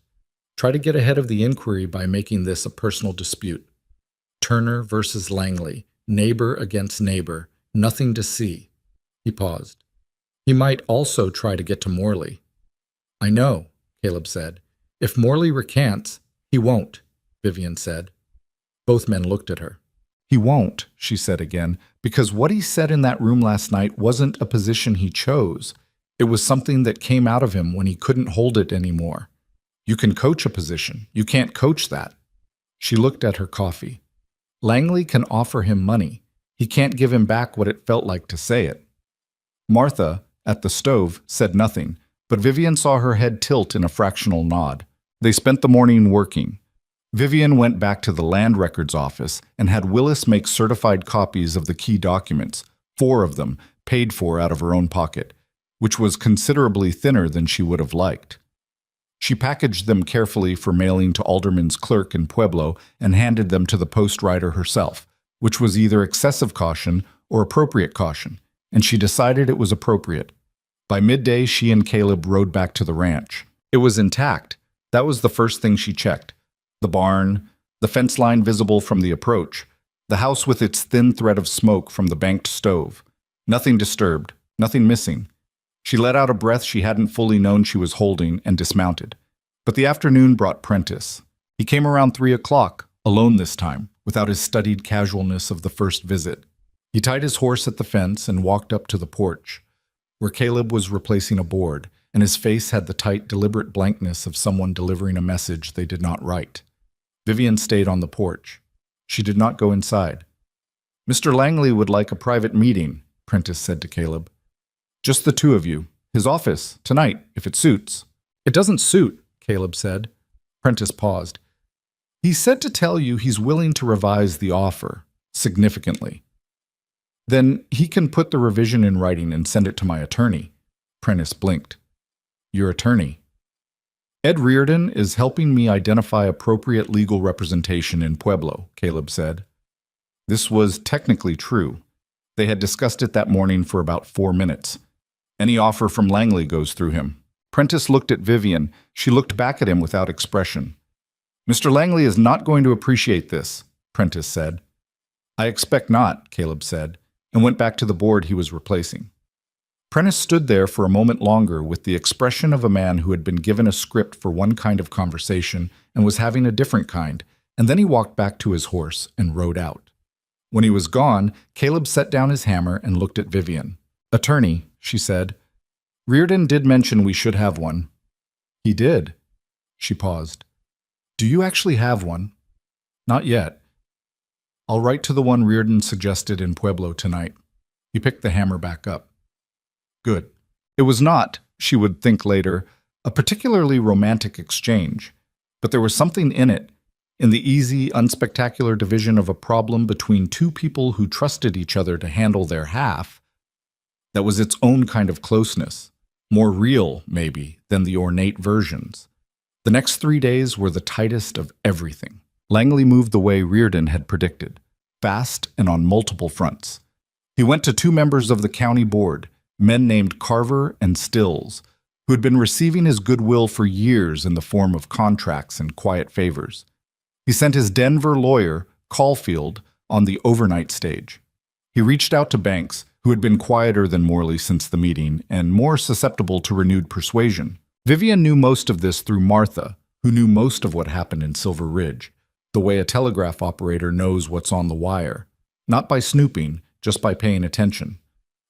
Try to get ahead of the inquiry by making this a personal dispute. Turner versus Langley, neighbor against neighbor, nothing to see. He paused. He might also try to get to Morley. I know, Caleb said. If Morley recants, he won't, Vivian said. Both men looked at her. He won't, she said again, because what he said in that room last night wasn't a position he chose. It was something that came out of him when he couldn't hold it anymore. You can coach a position. You can't coach that. She looked at her coffee. Langley can offer him money. He can't give him back what it felt like to say it. Martha, at the stove, said nothing, but Vivian saw her head tilt in a fractional nod. They spent the morning working. Vivian went back to the land records office and had Willis make certified copies of the key documents, 4 of them, paid for out of her own pocket, which was considerably thinner than she would have liked. She packaged them carefully for mailing to Alderman's clerk in Pueblo and handed them to the post rider herself, which was either excessive caution or appropriate caution, and she decided it was appropriate. By midday, she and Caleb rode back to the ranch. It was intact. That was the first thing she checked. The barn, the fence line visible from the approach, the house with its thin thread of smoke from the banked stove. Nothing disturbed, nothing missing. She let out a breath she hadn't fully known she was holding and dismounted. But the afternoon brought Prentice. He came around 3 o'clock, alone this time, without his studied casualness of the first visit. He tied his horse at the fence and walked up to the porch, where Caleb was replacing a board, and his face had the tight, deliberate blankness of someone delivering a message they did not write. Vivian stayed on the porch. She did not go inside. Mr. Langley would like a private meeting, Prentice said to Caleb. Just the 2 of you. His office, tonight, if it suits. It doesn't suit, Caleb said. Prentice paused. He said to tell you he's willing to revise the offer, significantly. Then he can put the revision in writing and send it to my attorney. Prentice blinked. Your attorney? Ed Reardon is helping me identify appropriate legal representation in Pueblo, Caleb said. This was technically true. They had discussed it that morning for about 4 minutes. Any offer from Langley goes through him. Prentice looked at Vivian. She looked back at him without expression. Mr. Langley is not going to appreciate this, Prentice said. I expect not, Caleb said, and went back to the board he was replacing. Prentice stood there for a moment longer with the expression of a man who had been given a script for one kind of conversation and was having a different kind, and then he walked back to his horse and rode out. When he was gone, Caleb set down his hammer and looked at Vivian. Attorney, she said. Reardon did mention we should have one. He did. She paused. Do you actually have one? Not yet. I'll write to the one Reardon suggested in Pueblo tonight. He picked the hammer back up. Good. It was not, she would think later, a particularly romantic exchange, but there was something in it, in the easy, unspectacular division of a problem between 2 people who trusted each other to handle their half, that was its own kind of closeness, more real, maybe, than the ornate versions. The next 3 days were the tightest of everything. Langley moved the way Reardon had predicted, fast and on multiple fronts. He went to 2 members of the county board, men named Carver and Stills, who had been receiving his goodwill for years in the form of contracts and quiet favors. He sent his Denver lawyer, Caulfield, on the overnight stage. He reached out to Banks, who had been quieter than Morley since the meeting and more susceptible to renewed persuasion. Vivian knew most of this through Martha, who knew most of what happened in Silver Ridge, the way a telegraph operator knows what's on the wire, not by snooping, just by paying attention.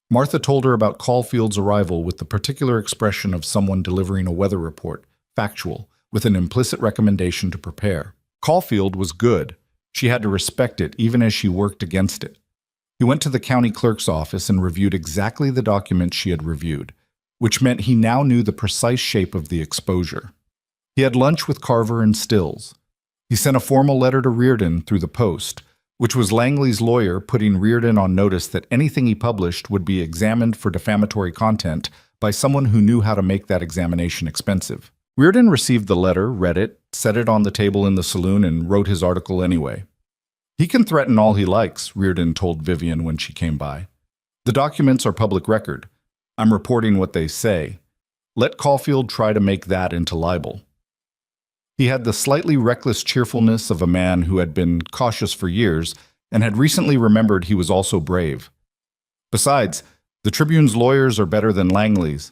Martha told her about Caulfield's arrival with the particular expression of someone delivering a weather report, factual, with an implicit recommendation to prepare. Caulfield was good. She had to respect it even as she worked against it. He went to the county clerk's office and reviewed exactly the documents she had reviewed, which meant he now knew the precise shape of the exposure. He had lunch with Carver and Stills. He sent a formal letter to Reardon through the post, which was Langley's lawyer putting Reardon on notice that anything he published would be examined for defamatory content by someone who knew how to make that examination expensive. Reardon received the letter, read it, set it on the table in the saloon, and wrote his article anyway. He can threaten all he likes, Reardon told Vivian when she came by. The documents are public record. I'm reporting what they say. Let Caulfield try to make that into libel. He had the slightly reckless cheerfulness of a man who had been cautious for years and had recently remembered he was also brave. Besides, the Tribune's lawyers are better than Langley's.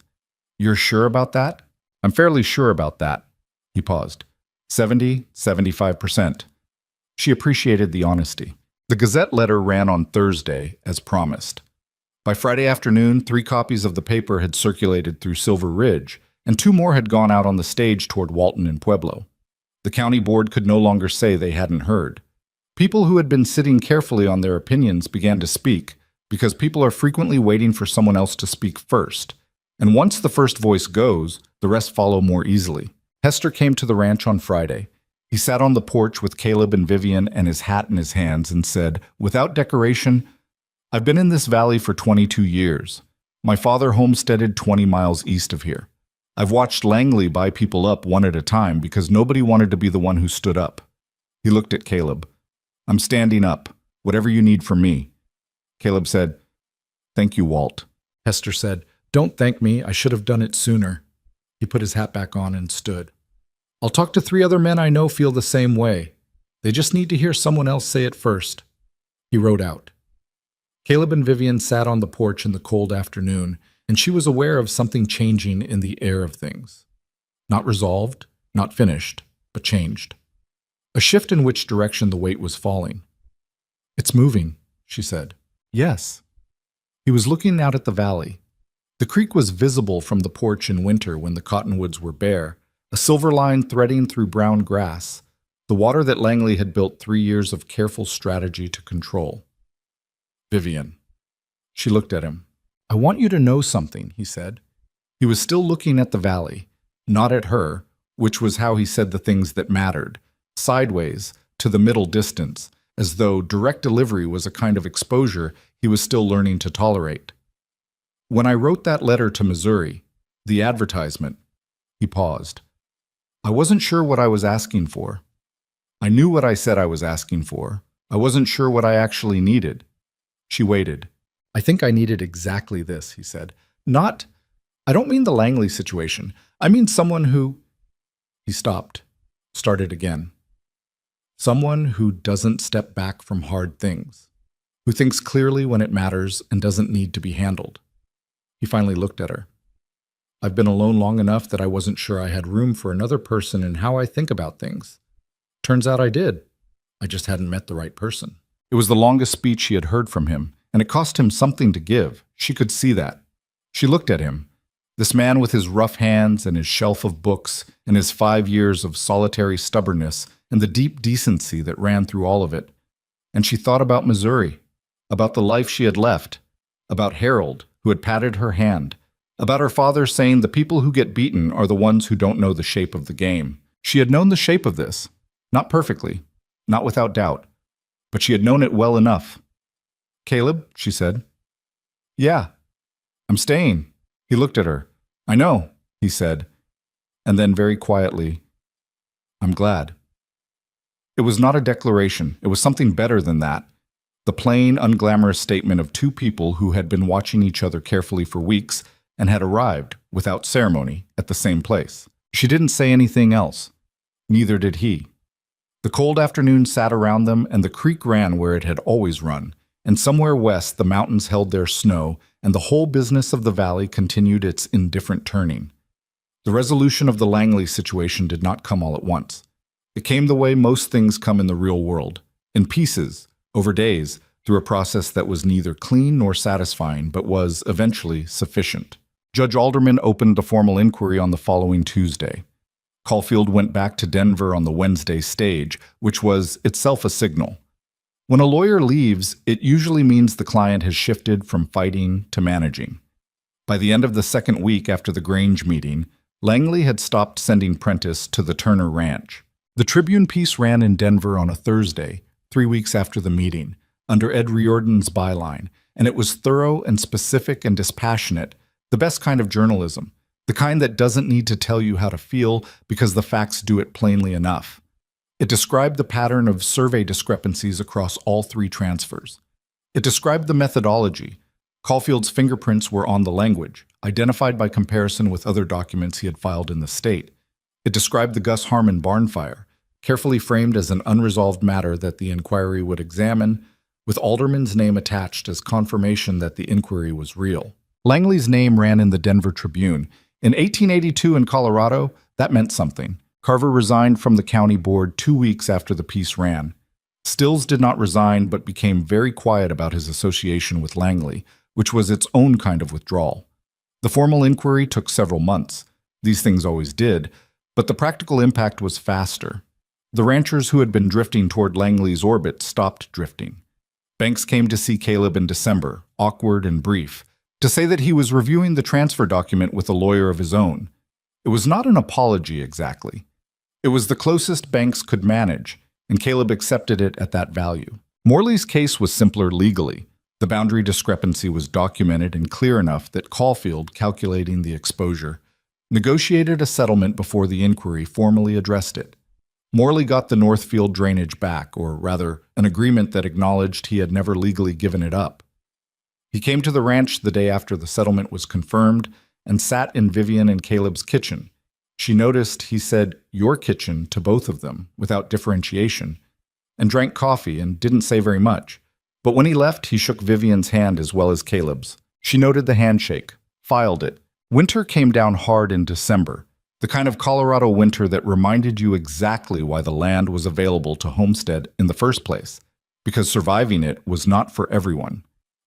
You're sure about that? I'm fairly sure about that. He paused. 75%. She appreciated the honesty. The Gazette letter ran on Thursday, as promised. By Friday afternoon, 3 copies of the paper had circulated through Silver Ridge, and 2 more had gone out on the stage toward Walton and Pueblo. The county board could no longer say they hadn't heard. People who had been sitting carefully on their opinions began to speak, because people are frequently waiting for someone else to speak first. And once the first voice goes, the rest follow more easily. Hester came to the ranch on Friday. He sat on the porch with Caleb and Vivian and his hat in his hands and said, without decoration, I've been in this valley for 22 years. My father homesteaded 20 miles east of here. I've watched Langley buy people up one at a time because nobody wanted to be the one who stood up. He looked at Caleb. I'm standing up, whatever you need from me. Caleb said, Thank you, Walt. Hester said, Don't thank me, I should have done it sooner. He put his hat back on and stood. I'll talk to 3 other men I know feel the same way. They just need to hear someone else say it first. He rode out. Caleb and Vivian sat on the porch in the cold afternoon, and she was aware of something changing in the air of things. Not resolved, not finished, but changed. A shift in which direction the weight was falling. It's moving, she said. Yes. He was looking out at the valley. The creek was visible from the porch in winter when the cottonwoods were bare, a silver line threading through brown grass, the water that Langley had built 3 years of careful strategy to control. Vivian. She looked at him. I want you to know something, he said. He was still looking at the valley, not at her, which was how he said the things that mattered, sideways, to the middle distance, as though direct delivery was a kind of exposure he was still learning to tolerate. When I wrote that letter to Missouri, the advertisement, he paused. I wasn't sure what I was asking for. I knew what I said I was asking for. I wasn't sure what I actually needed. She waited. I think I needed exactly this, he said. I don't mean the Langley situation. I mean someone who... He stopped, started again. Someone who doesn't step back from hard things, who thinks clearly when it matters and doesn't need to be handled. He finally looked at her. I've been alone long enough that I wasn't sure I had room for another person in how I think about things. Turns out I did. I just hadn't met the right person. It was the longest speech she had heard from him, and it cost him something to give. She could see that. She looked at him, this man with his rough hands and his shelf of books and his 5 years of solitary stubbornness and the deep decency that ran through all of it. And she thought about Missouri, about the life she had left, about Harold, who had patted her hand, about her father saying the people who get beaten are the ones who don't know the shape of the game. She had known the shape of this, not perfectly, not without doubt, but she had known it well enough. Caleb, she said. Yeah, I'm staying. He looked at her. I know, he said, and then very quietly, I'm glad. It was not a declaration. It was something better than that. The plain, unglamorous statement of 2 people who had been watching each other carefully for weeks and had arrived, without ceremony, at the same place. She didn't say anything else. Neither did he. The cold afternoon sat around them, and the creek ran where it had always run, and somewhere west the mountains held their snow, and the whole business of the valley continued its indifferent turning. The resolution of the Langley situation did not come all at once. It came the way most things come in the real world, in pieces, over days, through a process that was neither clean nor satisfying, but was, eventually, sufficient. Judge Alderman opened a formal inquiry on the following Tuesday. Caulfield went back to Denver on the Wednesday stage, which was itself a signal. When a lawyer leaves, it usually means the client has shifted from fighting to managing. By the end of the second week after the Grange meeting, Langley had stopped sending Prentice to the Turner Ranch. The Tribune piece ran in Denver on a Thursday, 3 weeks after the meeting, under Ed Riordan's byline, and it was thorough and specific and dispassionate, the best kind of journalism, the kind that doesn't need to tell you how to feel because the facts do it plainly enough. It described the pattern of survey discrepancies across all 3 transfers. It described the methodology. Caulfield's fingerprints were on the language, identified by comparison with other documents he had filed in the state. It described the Gus Harmon barn fire, carefully framed as an unresolved matter that the inquiry would examine, with Alderman's name attached as confirmation that the inquiry was real. Langley's name ran in the Denver Tribune. In 1882 in Colorado, that meant something. Carver resigned from the county board 2 weeks after the piece ran. Stills did not resign, but became very quiet about his association with Langley, which was its own kind of withdrawal. The formal inquiry took several months. These things always did, but the practical impact was faster. The ranchers who had been drifting toward Langley's orbit stopped drifting. Banks came to see Caleb in December, awkward and brief, to say that he was reviewing the transfer document with a lawyer of his own. It was not an apology exactly. It was the closest Banks could manage, and Caleb accepted it at that value. Morley's case was simpler legally. The boundary discrepancy was documented and clear enough that Caulfield, calculating the exposure, negotiated a settlement before the inquiry formally addressed it. Morley got the Northfield drainage back, or rather, an agreement that acknowledged he had never legally given it up. He came to the ranch the day after the settlement was confirmed and sat in Vivian and Caleb's kitchen. She noticed he said, "Your kitchen," to both of them, without differentiation, and drank coffee and didn't say very much. But when he left, he shook Vivian's hand as well as Caleb's. She noted the handshake, filed it. Winter came down hard in December, the kind of Colorado winter that reminded you exactly why the land was available to homestead in the first place, because surviving it was not for everyone.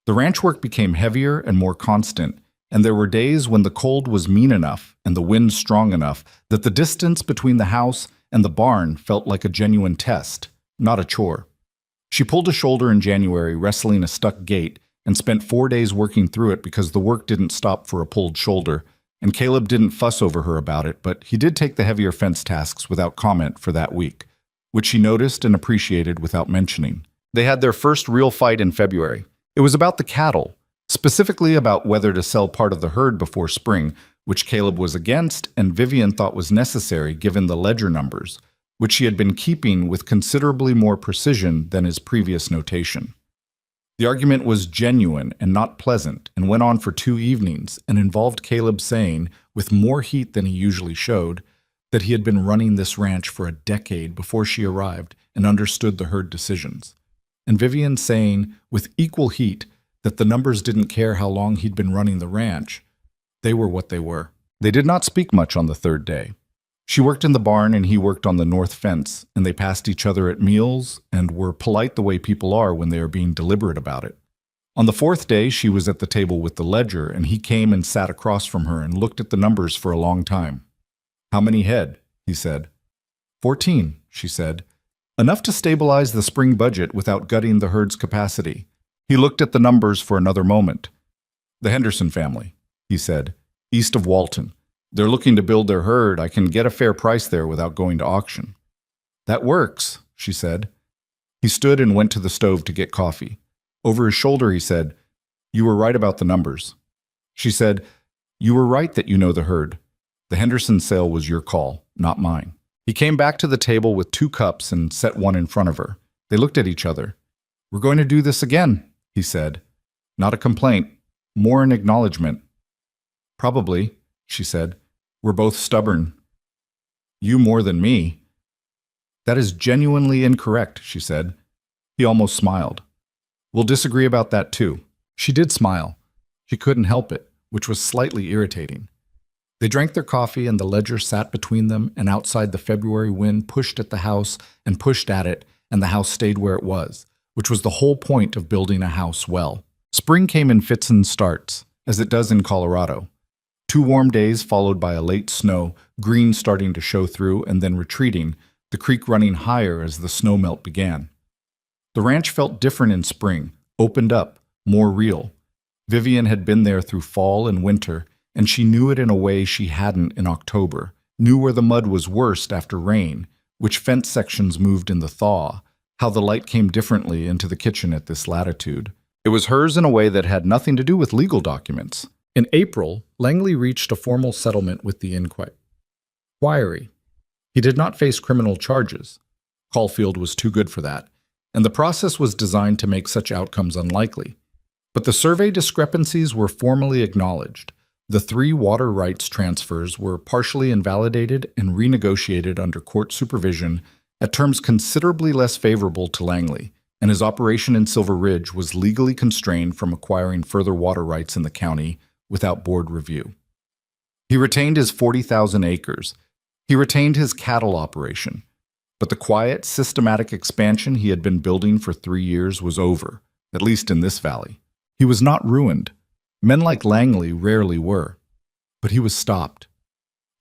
The ranch work became heavier and more constant, and there were days when the cold was mean enough and the wind strong enough that the distance between the house and the barn felt like a genuine test, not a chore. She pulled a shoulder in January, wrestling a stuck gate, and spent 4 days working through it because the work didn't stop for a pulled shoulder, and Caleb didn't fuss over her about it, but he did take the heavier fence tasks without comment for that week, which she noticed and appreciated without mentioning. They had their first real fight in February. It was about the cattle, specifically about whether to sell part of the herd before spring, which Caleb was against and Vivian thought was necessary given the ledger numbers, which she had been keeping with considerably more precision than his previous notation. The argument was genuine and not pleasant and went on for 2 evenings and involved Caleb saying, with more heat than he usually showed, that he had been running this ranch for a decade before she arrived and understood the herd decisions. And Vivian saying, with equal heat, that the numbers didn't care how long he'd been running the ranch. They were what they were. They did not speak much on the 3rd day. She worked in the barn and he worked on the north fence, and they passed each other at meals and were polite the way people are when they are being deliberate about it. On the 4th day, she was at the table with the ledger, and he came and sat across from her and looked at the numbers for a long time. "How many head?" he said. 14, she said. "Enough to stabilize the spring budget without gutting the herd's capacity." He looked at the numbers for another moment. "The Henderson family," he said, "east of Walton. They're looking to build their herd. I can get a fair price there without going to auction." "That works," she said. He stood and went to the stove to get coffee. Over his shoulder, he said, "You were right about the numbers." She said, "You were right that you know the herd. The Henderson sale was your call, not mine." He came back to the table with 2 cups and set one in front of her. They looked at each other. "We're going to do this again," he said. "Not a complaint, more an acknowledgement." "Probably," she said. "We're both stubborn." "You more than me." "That is genuinely incorrect," she said. He almost smiled. "We'll disagree about that too." She did smile. She couldn't help it, which was slightly irritating. They drank their coffee and the ledger sat between them, and outside the February wind pushed at the house and pushed at it, and the house stayed where it was, which was the whole point of building a house well. Spring came in fits and starts, as it does in Colorado. 2 warm days followed by a late snow, green starting to show through and then retreating, the creek running higher as the snowmelt began. The ranch felt different in spring, opened up, more real. Vivian had been there through fall and winter, and she knew it in a way she hadn't in October, knew where the mud was worst after rain, which fence sections moved in the thaw, how the light came differently into the kitchen at this latitude. It was hers in a way that had nothing to do with legal documents. In April, Langley reached a formal settlement with the inquiry. He did not face criminal charges. Caulfield was too good for that, and the process was designed to make such outcomes unlikely. But the survey discrepancies were formally acknowledged. The 3 water rights transfers were partially invalidated and renegotiated under court supervision at terms considerably less favorable to Langley, and his operation in Silver Ridge was legally constrained from acquiring further water rights in the county without board review. He retained his 40,000 acres. He retained his cattle operation. But the quiet, systematic expansion he had been building for 3 years was over, at least in this valley. He was not ruined. Men like Langley rarely were. But he was stopped.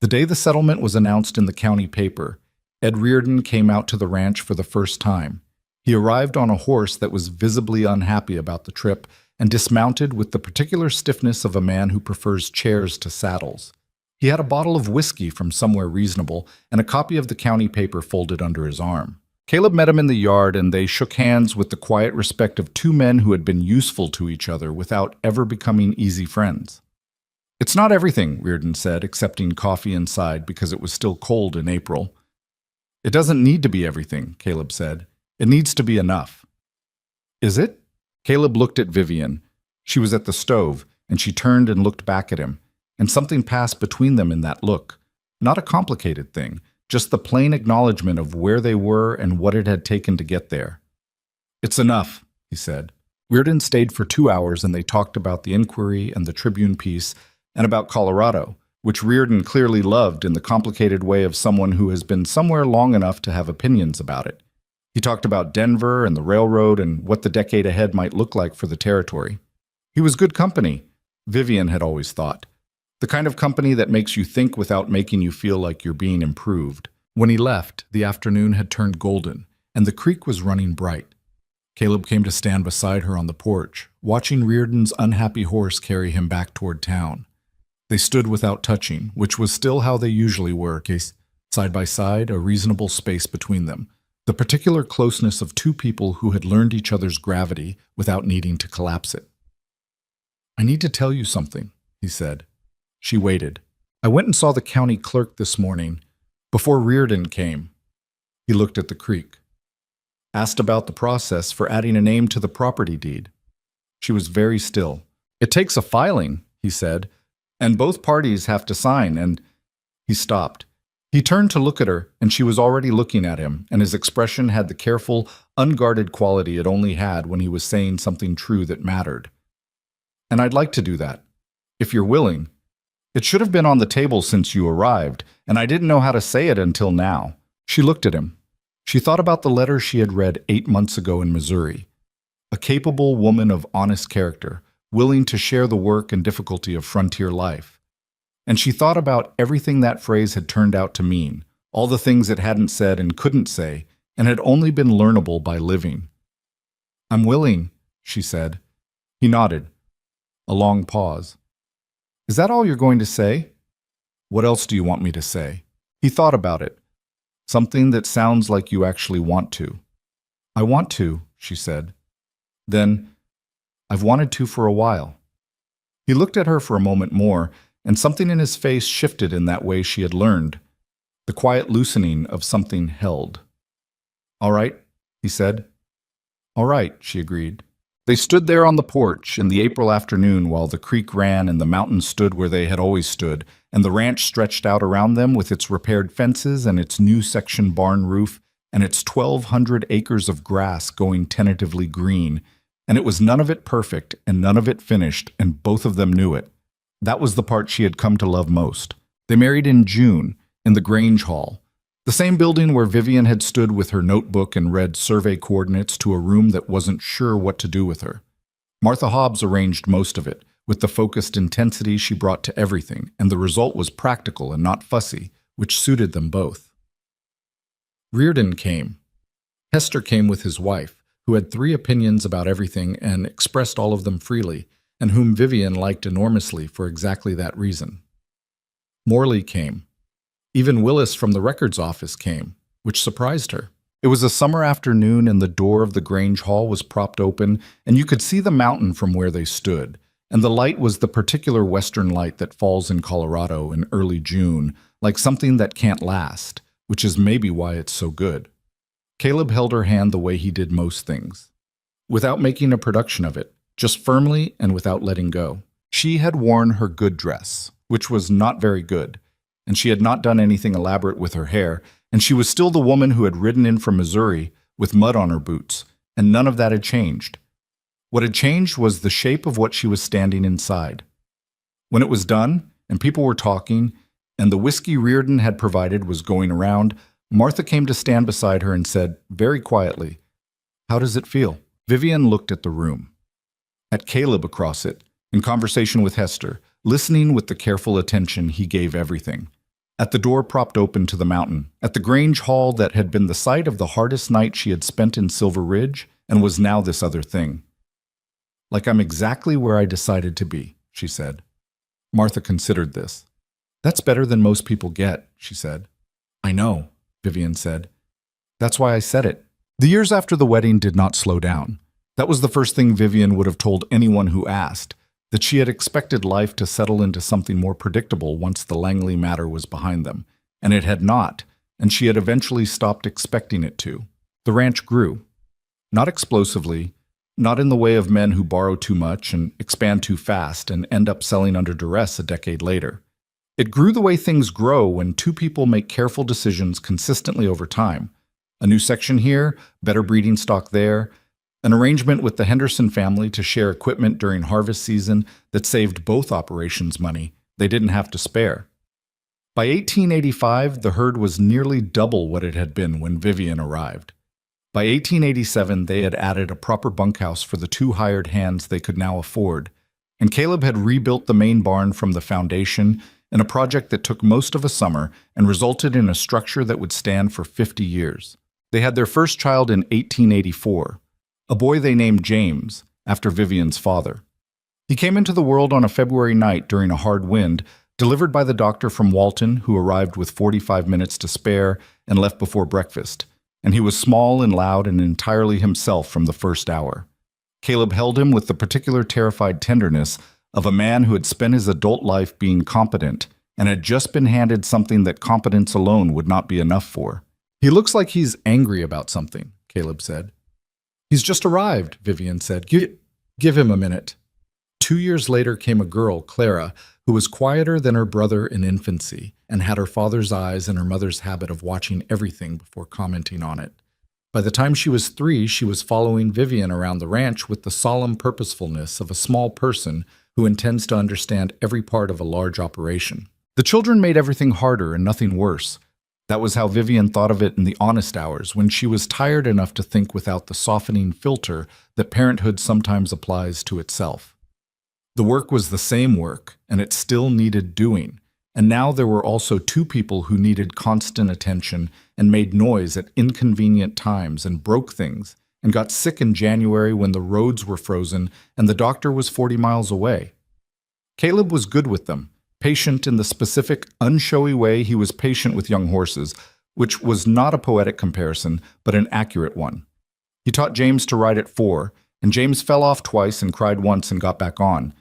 The day the settlement was announced in the county paper, Ed Reardon came out to the ranch for the first time. He arrived on a horse that was visibly unhappy about the trip and dismounted with the particular stiffness of a man who prefers chairs to saddles. He had a bottle of whiskey from somewhere reasonable and a copy of the county paper folded under his arm. Caleb met him in the yard and they shook hands with the quiet respect of 2 men who had been useful to each other without ever becoming easy friends. "It's not everything," Reardon said, accepting coffee inside because it was still cold in April. "It doesn't need to be everything," Caleb said. "It needs to be enough." "Is it?" Caleb looked at Vivian. She was at the stove, and she turned and looked back at him, and something passed between them in that look. Not a complicated thing, just the plain acknowledgement of where they were and what it had taken to get there. "It's enough," he said. Reardon stayed for 2 hours and they talked about the inquiry and the Tribune piece and about Colorado, which Reardon clearly loved in the complicated way of someone who has been somewhere long enough to have opinions about it. He talked about Denver and the railroad and what the decade ahead might look like for the territory. He was good company, Vivian had always thought. The kind of company that makes you think without making you feel like you're being improved. When he left, the afternoon had turned golden, and the creek was running bright. Caleb came to stand beside her on the porch, watching Reardon's unhappy horse carry him back toward town. They stood without touching, which was still how they usually were, side by side, a reasonable space between them. The particular closeness of 2 people who had learned each other's gravity without needing to collapse it. "I need to tell you something," he said. She waited. "I went and saw the county clerk this morning, before Reardon came." He looked at the creek. Asked about the process for adding a name to the property deed. She was very still. "It takes a filing," he said, "and both parties have to sign, and—" He stopped. He turned to look at her, and she was already looking at him, and his expression had the careful, unguarded quality it only had when he was saying something true that mattered. "And I'd like to do that, if you're willing. It should have been on the table since you arrived, and I didn't know how to say it until now." She looked at him. She thought about the letter she had read 8 months ago in Missouri. A capable woman of honest character, willing to share the work and difficulty of frontier life. And she thought about everything that phrase had turned out to mean, all the things it hadn't said and couldn't say, and had only been learnable by living. "I'm willing," she said. He nodded. A long pause. "Is that all you're going to say?" "What else do you want me to say?" He thought about it. "Something that sounds like you actually want to." "I want to," she said. Then, "I've wanted to for a while." He looked at her for a moment more, and something in his face shifted in that way she had learned, the quiet loosening of something held. "All right," he said. "All right," she agreed. They stood there on the porch in the April afternoon while the creek ran and the mountains stood where they had always stood, and the ranch stretched out around them with its repaired fences and its new section barn roof and its 1,200 acres of grass going tentatively green, and it was none of it perfect and none of it finished, and both of them knew it. That was the part she had come to love most. They married in June, in the Grange Hall, the same building where Vivian had stood with her notebook and read survey coordinates to a room that wasn't sure what to do with her. Martha Hobbs arranged most of it, with the focused intensity she brought to everything, and the result was practical and not fussy, which suited them both. Reardon came. Hester came with his wife, who had 3 opinions about everything and expressed all of them freely, and whom Vivian liked enormously for exactly that reason. Morley came. Even Willis from the records office came, which surprised her. It was a summer afternoon, and the door of the Grange Hall was propped open, and you could see the mountain from where they stood. And the light was the particular western light that falls in Colorado in early June, like something that can't last, which is maybe why it's so good. Caleb held her hand the way he did most things, without making a production of it, just firmly and without letting go. She had worn her good dress, which was not very good, and she had not done anything elaborate with her hair, and she was still the woman who had ridden in from Missouri with mud on her boots, and none of that had changed. What had changed was the shape of what she was standing inside. When it was done, and people were talking, and the whiskey Reardon had provided was going around, Martha came to stand beside her and said, very quietly, "How does it feel?" Vivian looked at the room, at Caleb across it, in conversation with Hester, listening with the careful attention he gave everything. At the door propped open to the mountain, at the Grange Hall that had been the site of the hardest night she had spent in Silver Ridge and was now this other thing. "Like I'm exactly where I decided to be," she said. Martha considered this. "That's better than most people get," she said. "I know," Vivian said. "That's why I said it." The years after the wedding did not slow down. That was the first thing Vivian would have told anyone who asked, that she had expected life to settle into something more predictable once the Langley matter was behind them, and it had not, and she had eventually stopped expecting it to. The ranch grew. Not explosively, not in the way of men who borrow too much and expand too fast and end up selling under duress a decade later. It grew the way things grow when two people make careful decisions consistently over time. A new section here, better breeding stock there, an arrangement with the Henderson family to share equipment during harvest season that saved both operations money they didn't have to spare. By 1885, the herd was nearly double what it had been when Vivian arrived. By 1887, they had added a proper bunkhouse for the two hired hands they could now afford, and Caleb had rebuilt the main barn from the foundation in a project that took most of a summer and resulted in a structure that would stand for 50 years. They had their first child in 1884. A boy they named James, after Vivian's father. He came into the world on a February night during a hard wind, delivered by the doctor from Walton, who arrived with 45 minutes to spare and left before breakfast, and he was small and loud and entirely himself from the first hour. Caleb held him with the particular terrified tenderness of a man who had spent his adult life being competent and had just been handed something that competence alone would not be enough for. "He looks like he's angry about something," Caleb said. "He's just arrived," Vivian said. Give him a minute." 2 years later came a girl, Clara, who was quieter than her brother in infancy and had her father's eyes and her mother's habit of watching everything before commenting on it. By the time she was 3, she was following Vivian around the ranch with the solemn purposefulness of a small person who intends to understand every part of a large operation. The children made everything harder and nothing worse. That was how Vivian thought of it in the honest hours, when she was tired enough to think without the softening filter that parenthood sometimes applies to itself. The work was the same work, and it still needed doing. And now there were also two people who needed constant attention and made noise at inconvenient times and broke things and got sick in January when the roads were frozen and the doctor was 40 miles away. Caleb was good with them. Patient in the specific, unshowy way he was patient with young horses, which was not a poetic comparison, but an accurate one. He taught James to ride at 4, and James fell off twice and cried once and got back on.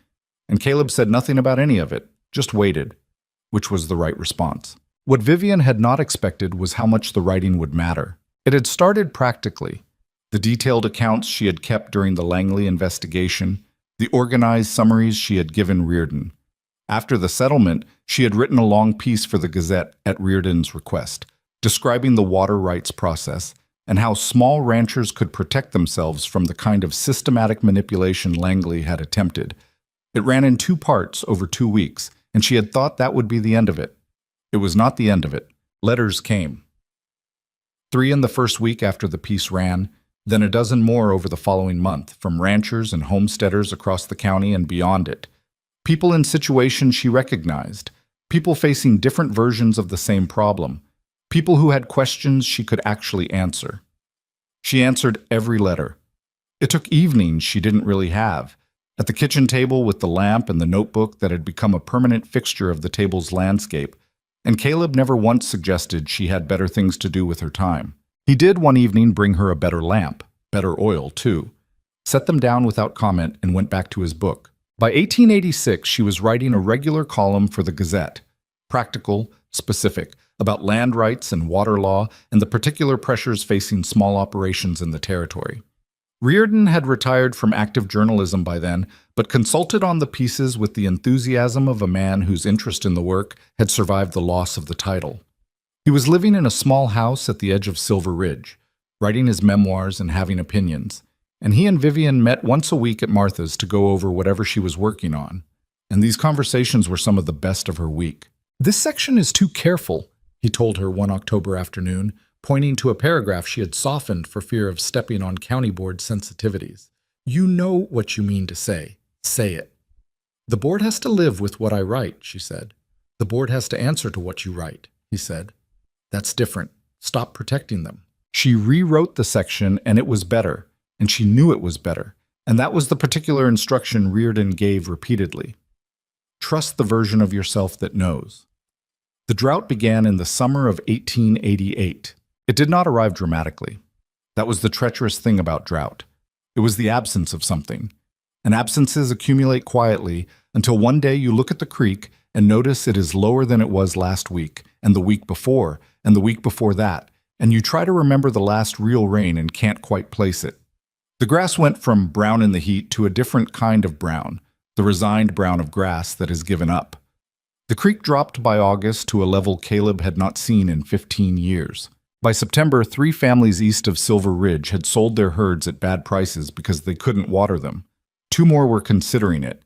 And Caleb said nothing about any of it, just waited, which was the right response. What Vivian had not expected was how much the writing would matter. It had started practically. The detailed accounts she had kept during the Langley investigation, the organized summaries she had given Reardon. After the settlement, she had written a long piece for the Gazette at Reardon's request, describing the water rights process and how small ranchers could protect themselves from the kind of systematic manipulation Langley had attempted. It ran in 2 parts over 2 weeks, and she had thought that would be the end of it. It was not the end of it. Letters came. 3 in the first week after the piece ran, then a dozen more over the following month, from ranchers and homesteaders across the county and beyond it. People in situations she recognized, people facing different versions of the same problem, people who had questions she could actually answer. She answered every letter. It took evenings she didn't really have, at the kitchen table with the lamp and the notebook that had become a permanent fixture of the table's landscape, and Caleb never once suggested she had better things to do with her time. He did one evening bring her a better lamp, better oil too, set them down without comment, and went back to his book. By 1886, she was writing a regular column for the Gazette, practical, specific, about land rights and water law and the particular pressures facing small operations in the territory. Reardon had retired from active journalism by then, but consulted on the pieces with the enthusiasm of a man whose interest in the work had survived the loss of the title. He was living in a small house at the edge of Silver Ridge, writing his memoirs and having opinions, and he and Vivian met once a week at Martha's to go over whatever she was working on, and these conversations were some of the best of her week. "This section is too careful," he told her one October afternoon, pointing to a paragraph she had softened for fear of stepping on county board sensitivities. "You know what you mean to say. Say it." "The board has to live with what I write," she said. "The board has to answer to what you write," he said. "That's different. Stop protecting them." She rewrote the section, and it was better, and she knew it was better, and that was the particular instruction Reardon gave repeatedly. Trust the version of yourself that knows. The drought began in the summer of 1888. It did not arrive dramatically. That was the treacherous thing about drought. It was the absence of something. And absences accumulate quietly until one day you look at the creek and notice it is lower than it was last week, and the week before, and the week before that, and you try to remember the last real rain and can't quite place it. The grass went from brown in the heat to a different kind of brown, the resigned brown of grass that has given up. The creek dropped by August to a level Caleb had not seen in 15 years. By September, 3 families east of Silver Ridge had sold their herds at bad prices because they couldn't water them. 2 more were considering it.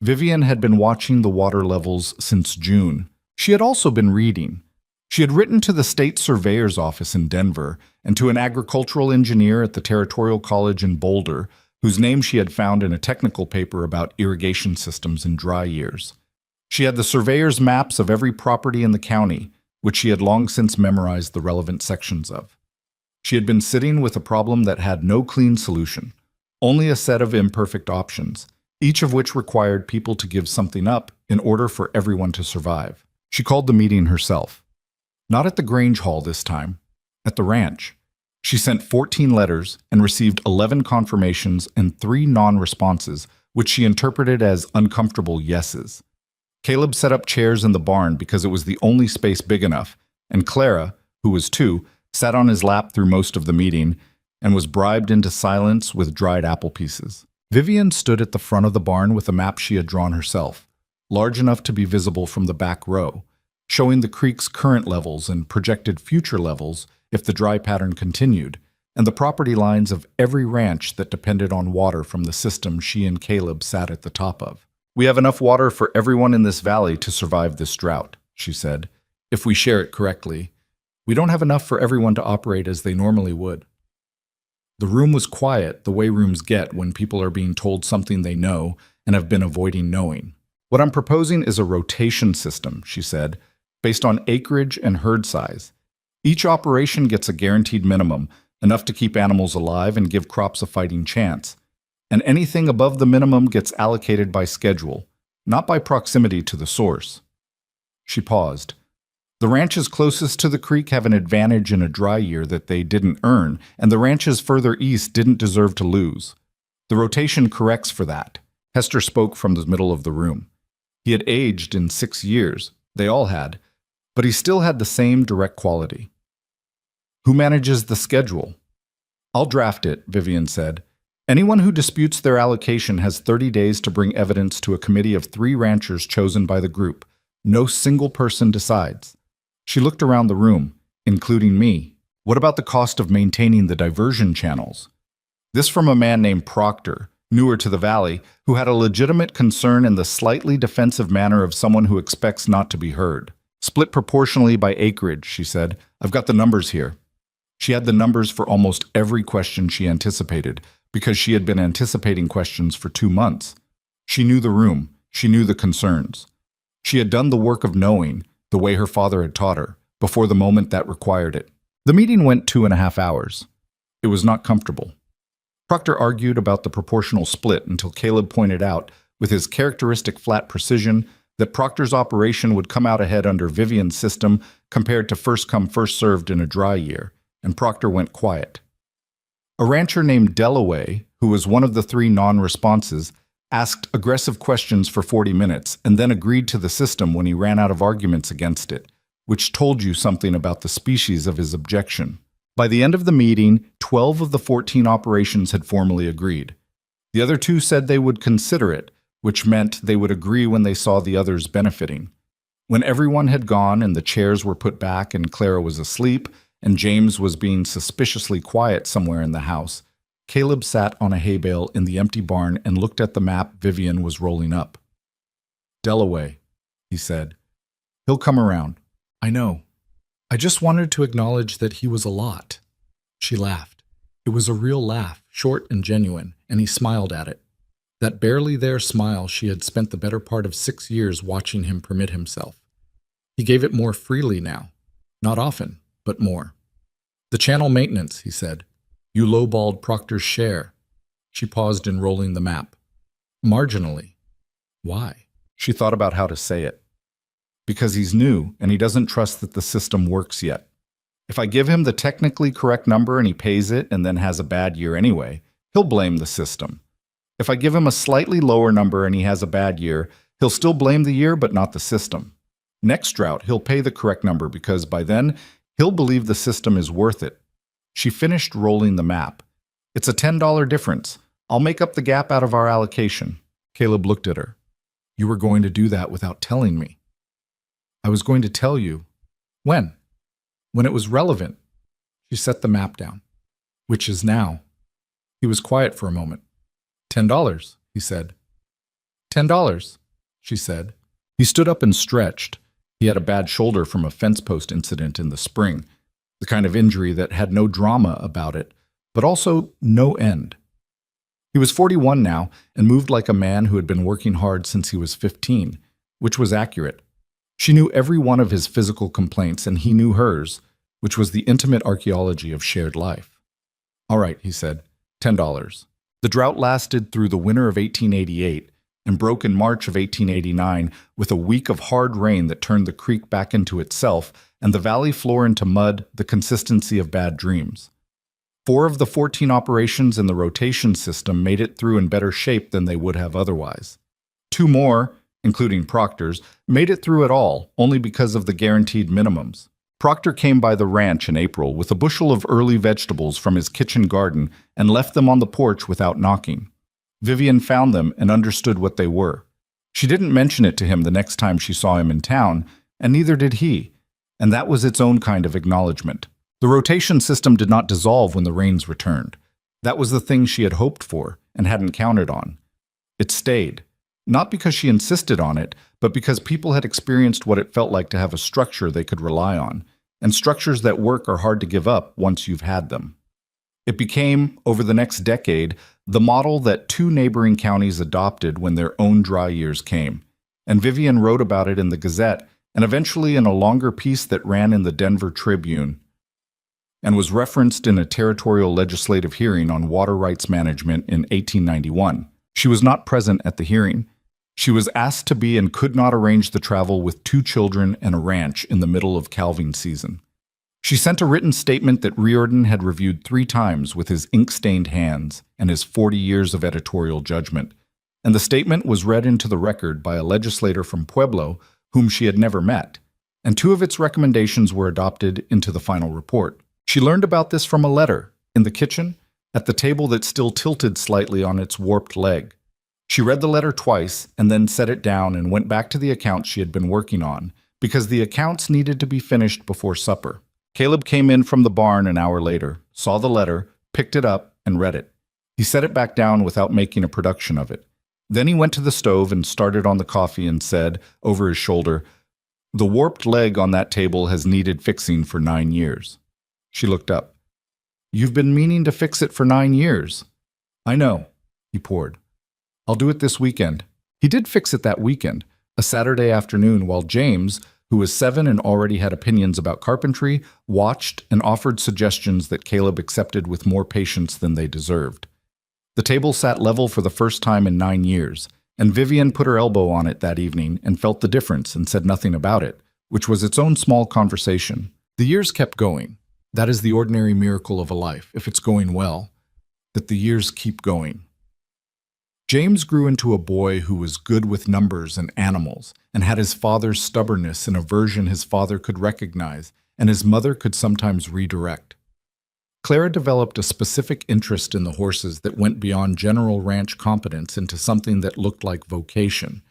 Vivian had been watching the water levels since June. She had also been reading. She had written to the state surveyor's office in Denver and to an agricultural engineer at the Territorial College in Boulder, whose name she had found in a technical paper about irrigation systems in dry years. She had the surveyor's maps of every property in the county, which she had long since memorized the relevant sections of. She had been sitting with a problem that had no clean solution, only a set of imperfect options, each of which required people to give something up in order for everyone to survive. She called the meeting herself. Not at the Grange Hall this time, at the ranch. She sent 14 letters and received 11 confirmations and 3 non-responses, which she interpreted as uncomfortable yeses. Caleb set up chairs in the barn because it was the only space big enough, and Clara, who was 2, sat on his lap through most of the meeting and was bribed into silence with dried apple pieces. Vivian stood at the front of the barn with a map she had drawn herself, large enough to be visible from the back row, showing the creek's current levels and projected future levels if the dry pattern continued, and the property lines of every ranch that depended on water from the system she and Caleb sat at the top of. "We have enough water for everyone in this valley to survive this drought," she said, "if we share it correctly. We don't have enough for everyone to operate as they normally would." The room was quiet, the way rooms get when people are being told something they know and have been avoiding knowing. "What I'm proposing is a rotation system," she said, "based on acreage and herd size. Each operation gets a guaranteed minimum, enough to keep animals alive and give crops a fighting chance. And anything above the minimum gets allocated by schedule, not by proximity to the source." She paused. "The ranches closest to the creek have an advantage in a dry year that they didn't earn, and the ranches further east didn't deserve to lose. The rotation corrects for that." Hester spoke from the middle of the room. He had aged in 6 years. They all had. But he still had the same direct quality. "Who manages the schedule?" "I'll draft it," Vivian said. "Anyone who disputes their allocation has 30 days to bring evidence to a committee of 3 ranchers chosen by the group. No single person decides." She looked around the room, including me. "What about the cost of maintaining the diversion channels?" This from a man named Proctor, newer to the valley, who had a legitimate concern in the slightly defensive manner of someone who expects not to be heard. "Split proportionally by acreage," she said. "I've got the numbers here." She had the numbers for almost every question she anticipated, because she had been anticipating questions for 2 months. She knew the room. She knew the concerns. She had done the work of knowing, the way her father had taught her, before the moment that required it. The meeting went 2.5 hours. It was not comfortable. Proctor argued about the proportional split until Caleb pointed out, with his characteristic flat precision, that Proctor's operation would come out ahead under Vivian's system compared to first come first served in a dry year. and Proctor went quiet. A rancher named Delaway, who was one of the three non-responses, asked aggressive questions for 40 minutes and then agreed to the system when he ran out of arguments against it, which told you something about the species of his objection. By the end of the meeting, 12 of the 14 operations had formally agreed. The other two said they would consider it, which meant they would agree when they saw the others benefiting. When everyone had gone and the chairs were put back and Clara was asleep and James was being suspiciously quiet somewhere in the house, Caleb sat on a hay bale in the empty barn and looked at the map Vivian was rolling up. "Delaway," he said. "He'll come around." "I know. I just wanted to acknowledge that he was a lot." She laughed. It was a real laugh, short and genuine, and he smiled at it. That barely there smile she had spent the better part of 6 years watching him permit himself. He gave it more freely now. Not often, but more. "The channel maintenance," he said. "You lowballed Proctor's share." She paused in rolling the map. "Marginally." "Why?" She thought about how to say it. "Because he's new, and he doesn't trust that the system works yet. If I give him the technically correct number and he pays it and then has a bad year anyway, he'll blame the system. If I give him a slightly lower number and he has a bad year, he'll still blame the year but not the system. Next drought, he'll pay the correct number because by then, he'll believe the system is worth it." She finished rolling the map. "It's a $10 difference. I'll make up the gap out of our allocation." Caleb looked at her. "You were going to do that without telling me." "I was going to tell you." "When?" "When it was relevant." She set the map down. "Which is now." He was quiet for a moment. $10, he said. $10, she said. He stood up and stretched. He had a bad shoulder from a fence post incident in the spring, the kind of injury that had no drama about it, but also no end. He was 41 now and moved like a man who had been working hard since he was 15, which was accurate. She knew every one of his physical complaints, and he knew hers, which was the intimate archaeology of shared life. "All right," he said, $10. The drought lasted through the winter of 1888 and broke in March of 1889 with a week of hard rain that turned the creek back into itself and the valley floor into mud, the consistency of bad dreams. 4 of the 14 operations in the rotation system made it through in better shape than they would have otherwise. 2 more, including Proctor's, made it through at all, only because of the guaranteed minimums. Proctor came by the ranch in April with a bushel of early vegetables from his kitchen garden and left them on the porch without knocking. Vivian found them and understood what they were. She didn't mention it to him the next time she saw him in town, and neither did he, and that was its own kind of acknowledgement. The rotation system did not dissolve when the rains returned. That was the thing she had hoped for and hadn't counted on. It stayed, not because she insisted on it, but because people had experienced what it felt like to have a structure they could rely on, and structures that work are hard to give up once you've had them. It became, over the next decade, the model that 2 neighboring counties adopted when their own dry years came, and Vivian wrote about it in the Gazette and eventually in a longer piece that ran in the Denver Tribune and was referenced in a territorial legislative hearing on water rights management in 1891. She was not present at the hearing. She was asked to be and could not arrange the travel with 2 children and a ranch in the middle of calving season. She sent a written statement that Riordan had reviewed 3 times with his ink-stained hands and his 40 years of editorial judgment, and the statement was read into the record by a legislator from Pueblo whom she had never met, and 2 of its recommendations were adopted into the final report. She learned about this from a letter, in the kitchen, at the table that still tilted slightly on its warped leg. She read the letter twice and then set it down and went back to the accounts she had been working on, because the accounts needed to be finished before supper. Caleb came in from the barn an hour later, saw the letter, picked it up, and read it. He set it back down without making a production of it. Then he went to the stove and started on the coffee and said, over his shoulder, "The warped leg on that table has needed fixing for 9 years." She looked up. "You've been meaning to fix it for 9 years." "I know," he poured. "I'll do it this weekend." He did fix it that weekend, a Saturday afternoon, while James, who was 7 and already had opinions about carpentry, watched and offered suggestions that Caleb accepted with more patience than they deserved. The table sat level for the first time in 9 years, and Vivian put her elbow on it that evening and felt the difference and said nothing about it, which was its own small conversation. The years kept going. That is the ordinary miracle of a life, if it's going well, that the years keep going. James grew into a boy who was good with numbers and animals, and had his father's stubbornness and aversion his father could recognize, and his mother could sometimes redirect. Clara developed a specific interest in the horses that went beyond general ranch competence into something that looked like vocation.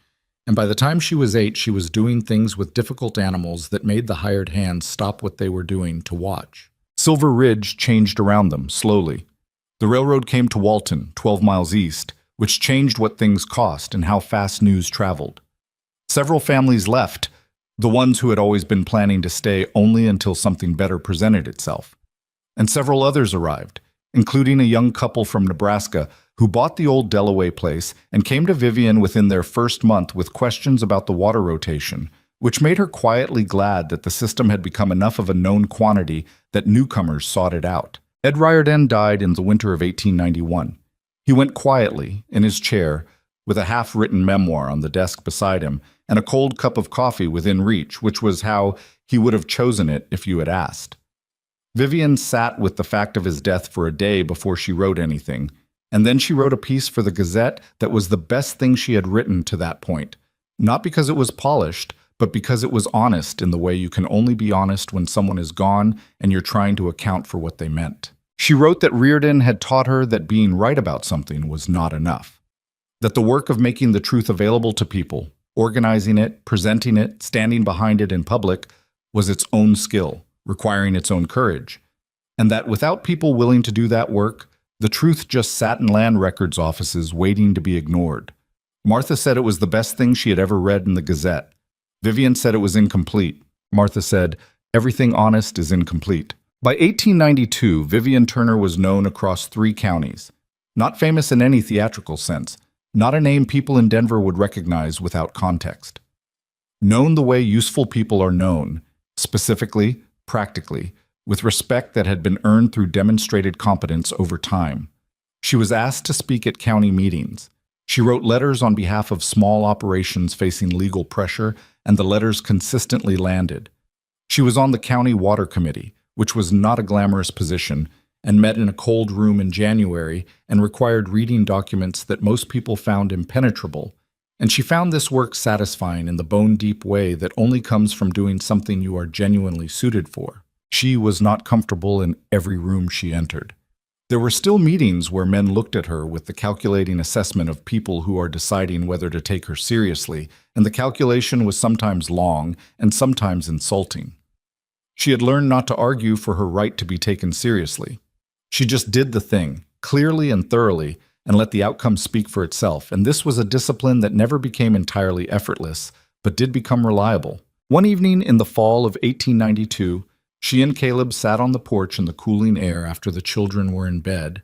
And by the time she was 8, she was doing things with difficult animals that made the hired hands stop what they were doing to watch. Silver Ridge changed around them, slowly. The railroad came to Walton, 12 miles east, which changed what things cost and how fast news traveled. Several families left, the ones who had always been planning to stay only until something better presented itself. And several others arrived, including a young couple from Nebraska who bought the old Delaware place and came to Vivian within their first month with questions about the water rotation, which made her quietly glad that the system had become enough of a known quantity that newcomers sought it out. Ed Riordan died in the winter of 1891. He went quietly, in his chair, with a half-written memoir on the desk beside him and a cold cup of coffee within reach, which was how he would have chosen it if you had asked. Vivian sat with the fact of his death for a day before she wrote anything, and then she wrote a piece for the Gazette that was the best thing she had written to that point, not because it was polished, but because it was honest in the way you can only be honest when someone is gone and you're trying to account for what they meant. She wrote that Riordan had taught her that being right about something was not enough, that the work of making the truth available to people, organizing it, presenting it, standing behind it in public, was its own skill, requiring its own courage, and that without people willing to do that work, the truth just sat in land records offices waiting to be ignored. Martha said it was the best thing she had ever read in the Gazette. Vivian said it was incomplete. Martha said, everything honest is incomplete. By 1892, Vivian Turner was known across 3 counties. Not famous in any theatrical sense, not a name people in Denver would recognize without context. Known the way useful people are known, specifically, practically, with respect that had been earned through demonstrated competence over time. She was asked to speak at county meetings. She wrote letters on behalf of small operations facing legal pressure, and the letters consistently landed. She was on the county water committee, which was not a glamorous position, and met in a cold room in January and required reading documents that most people found impenetrable. And she found this work satisfying in the bone-deep way that only comes from doing something you are genuinely suited for. She was not comfortable in every room she entered. There were still meetings where men looked at her with the calculating assessment of people who are deciding whether to take her seriously, and the calculation was sometimes long and sometimes insulting. She had learned not to argue for her right to be taken seriously. She just did the thing, clearly and thoroughly, and let the outcome speak for itself, and this was a discipline that never became entirely effortless, but did become reliable. One evening in the fall of 1892, she and Caleb sat on the porch in the cooling air after the children were in bed,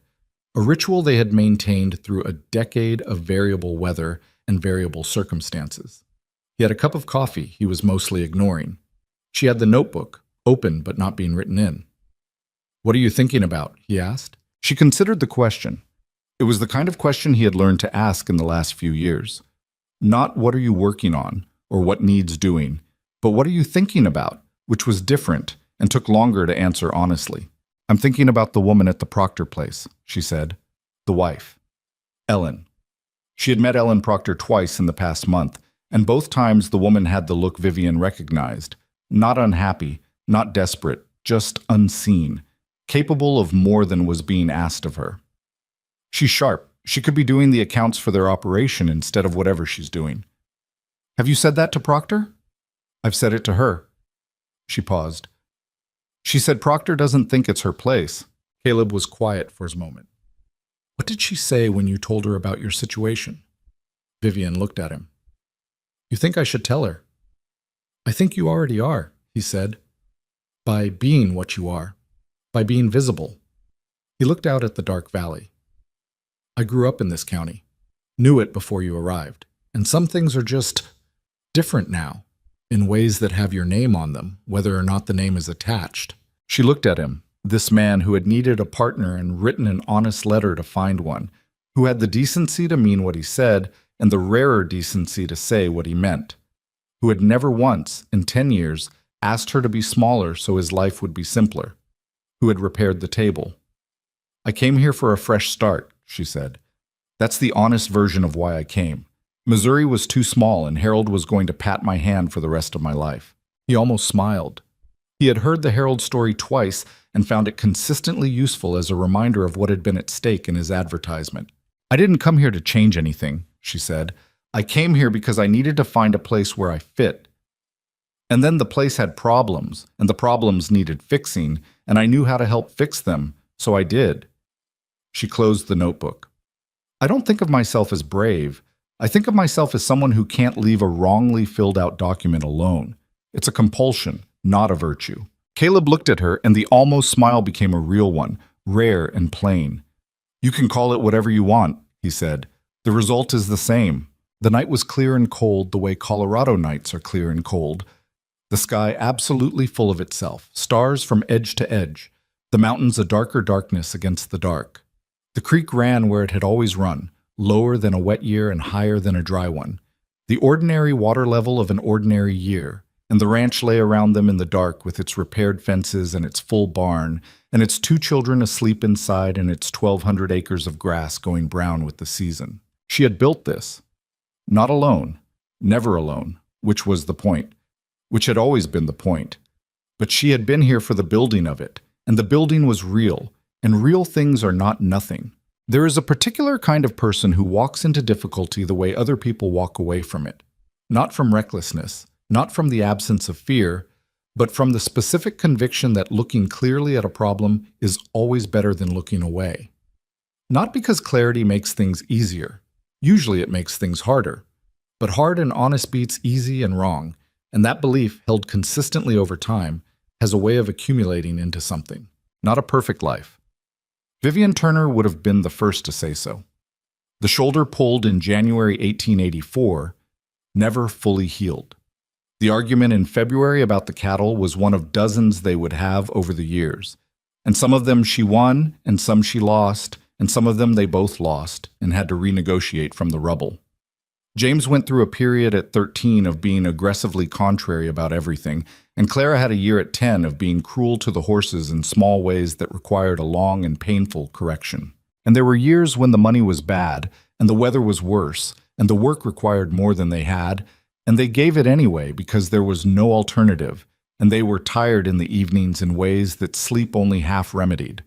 a ritual they had maintained through a decade of variable weather and variable circumstances. He had a cup of coffee he was mostly ignoring. She had the notebook, open but not being written in. "What are you thinking about?" he asked. She considered the question. It was the kind of question he had learned to ask in the last few years. Not what are you working on, or what needs doing, but what are you thinking about, which was different and took longer to answer honestly. "I'm thinking about the woman at the Proctor place," she said. "The wife. Ellen." She had met Ellen Proctor twice in the past month, and both times the woman had the look Vivian recognized. Not unhappy, not desperate, just unseen, capable of more than was being asked of her. She's sharp. She could be doing the accounts for their operation instead of whatever she's doing. "Have you said that to Proctor?" "I've said it to her." She paused. "She said Proctor doesn't think it's her place." Caleb was quiet for a moment. "What did she say when you told her about your situation?" Vivian looked at him. "You think I should tell her?" "I think you already are," he said. "By being what you are. By being visible." He looked out at the dark valley. "I grew up in this county. Knew it before you arrived. And some things are just different now, in ways that have your name on them, whether or not the name is attached." She looked at him, this man who had needed a partner and written an honest letter to find one, who had the decency to mean what he said and the rarer decency to say what he meant, who had never once, in 10 years, asked her to be smaller so his life would be simpler. who had repaired the table. "I came here for a fresh start," she said. "That's the honest version of why I came. Missouri was too small, and Harold was going to pat my hand for the rest of my life." He almost smiled. He had heard the Harold story twice and found it consistently useful as a reminder of what had been at stake in his advertisement. "I didn't come here to change anything," she said. "I came here because I needed to find a place where I fit. And then the place had problems, and the problems needed fixing, and I knew how to help fix them, so I did." She closed the notebook. "I don't think of myself as brave. I think of myself as someone who can't leave a wrongly filled out document alone. It's a compulsion, not a virtue." Caleb looked at her, and the almost smile became a real one, rare and plain. "You can call it whatever you want," he said. "The result is the same." The night was clear and cold the way Colorado nights are clear and cold. The sky absolutely full of itself, stars from edge to edge, the mountains a darker darkness against the dark. The creek ran where it had always run, lower than a wet year and higher than a dry one. The ordinary water level of an ordinary year, and the ranch lay around them in the dark with its repaired fences and its full barn, and its 2 children asleep inside and its 1,200 acres of grass going brown with the season. She had built this. Not alone, never alone, which was the point. Which had always been the point. But she had been here for the building of it, and the building was real, and real things are not nothing. There is a particular kind of person who walks into difficulty the way other people walk away from it. Not from recklessness, not from the absence of fear, but from the specific conviction that looking clearly at a problem is always better than looking away. Not because clarity makes things easier. Usually it makes things harder. But hard and honest beats easy and wrong. And that belief, held consistently over time, has a way of accumulating into something. Not a perfect life. Vivian Turner would have been the first to say so. The shoulder pulled in January 1884, never fully healed. The argument in February about the cattle was one of dozens they would have over the years. And some of them she won, and some she lost, and some of them they both lost, and had to renegotiate from the rubble. James went through a period at 13 of being aggressively contrary about everything, and Clara had a year at 10 of being cruel to the horses in small ways that required a long and painful correction. And there were years when the money was bad, and the weather was worse, and the work required more than they had, and they gave it anyway because there was no alternative, and they were tired in the evenings in ways that sleep only half remedied.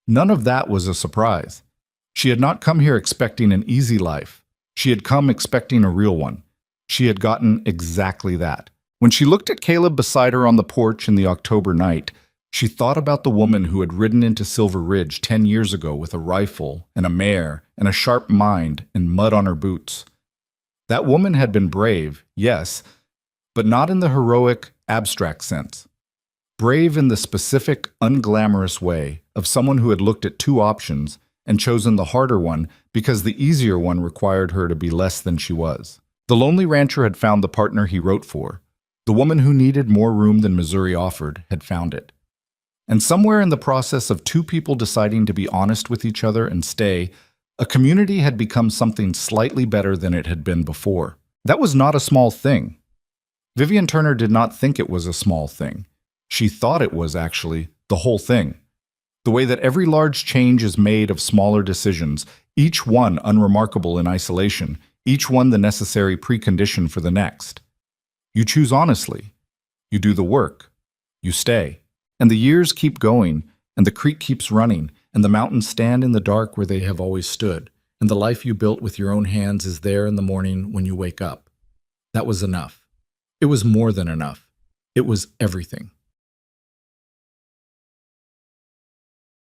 None of that was a surprise. She had not come here expecting an easy life. She had come expecting a real one. She had gotten exactly that. When she looked at Caleb beside her on the porch in the October night, she thought about the woman who had ridden into Silver Ridge 10 years ago with a rifle and a mare and a sharp mind and mud on her boots. That woman had been brave, yes, but not in the heroic, abstract sense. Brave in the specific, unglamorous way of someone who had looked at 2 options and chosen the harder one because the easier one required her to be less than she was. The lonely rancher had found the partner he wrote for. The woman who needed more room than Missouri offered had found it. And somewhere in the process of 2 people deciding to be honest with each other and stay, a community had become something slightly better than it had been before. That was not a small thing. Vivian Turner did not think it was a small thing. She thought it was actually the whole thing. The way that every large change is made of smaller decisions, each one unremarkable in isolation, each one the necessary precondition for the next. You choose honestly. You do the work. You stay. And the years keep going, and the creek keeps running, and the mountains stand in the dark where they have always stood, and the life you built with your own hands is there in the morning when you wake up. That was enough. It was more than enough. It was everything.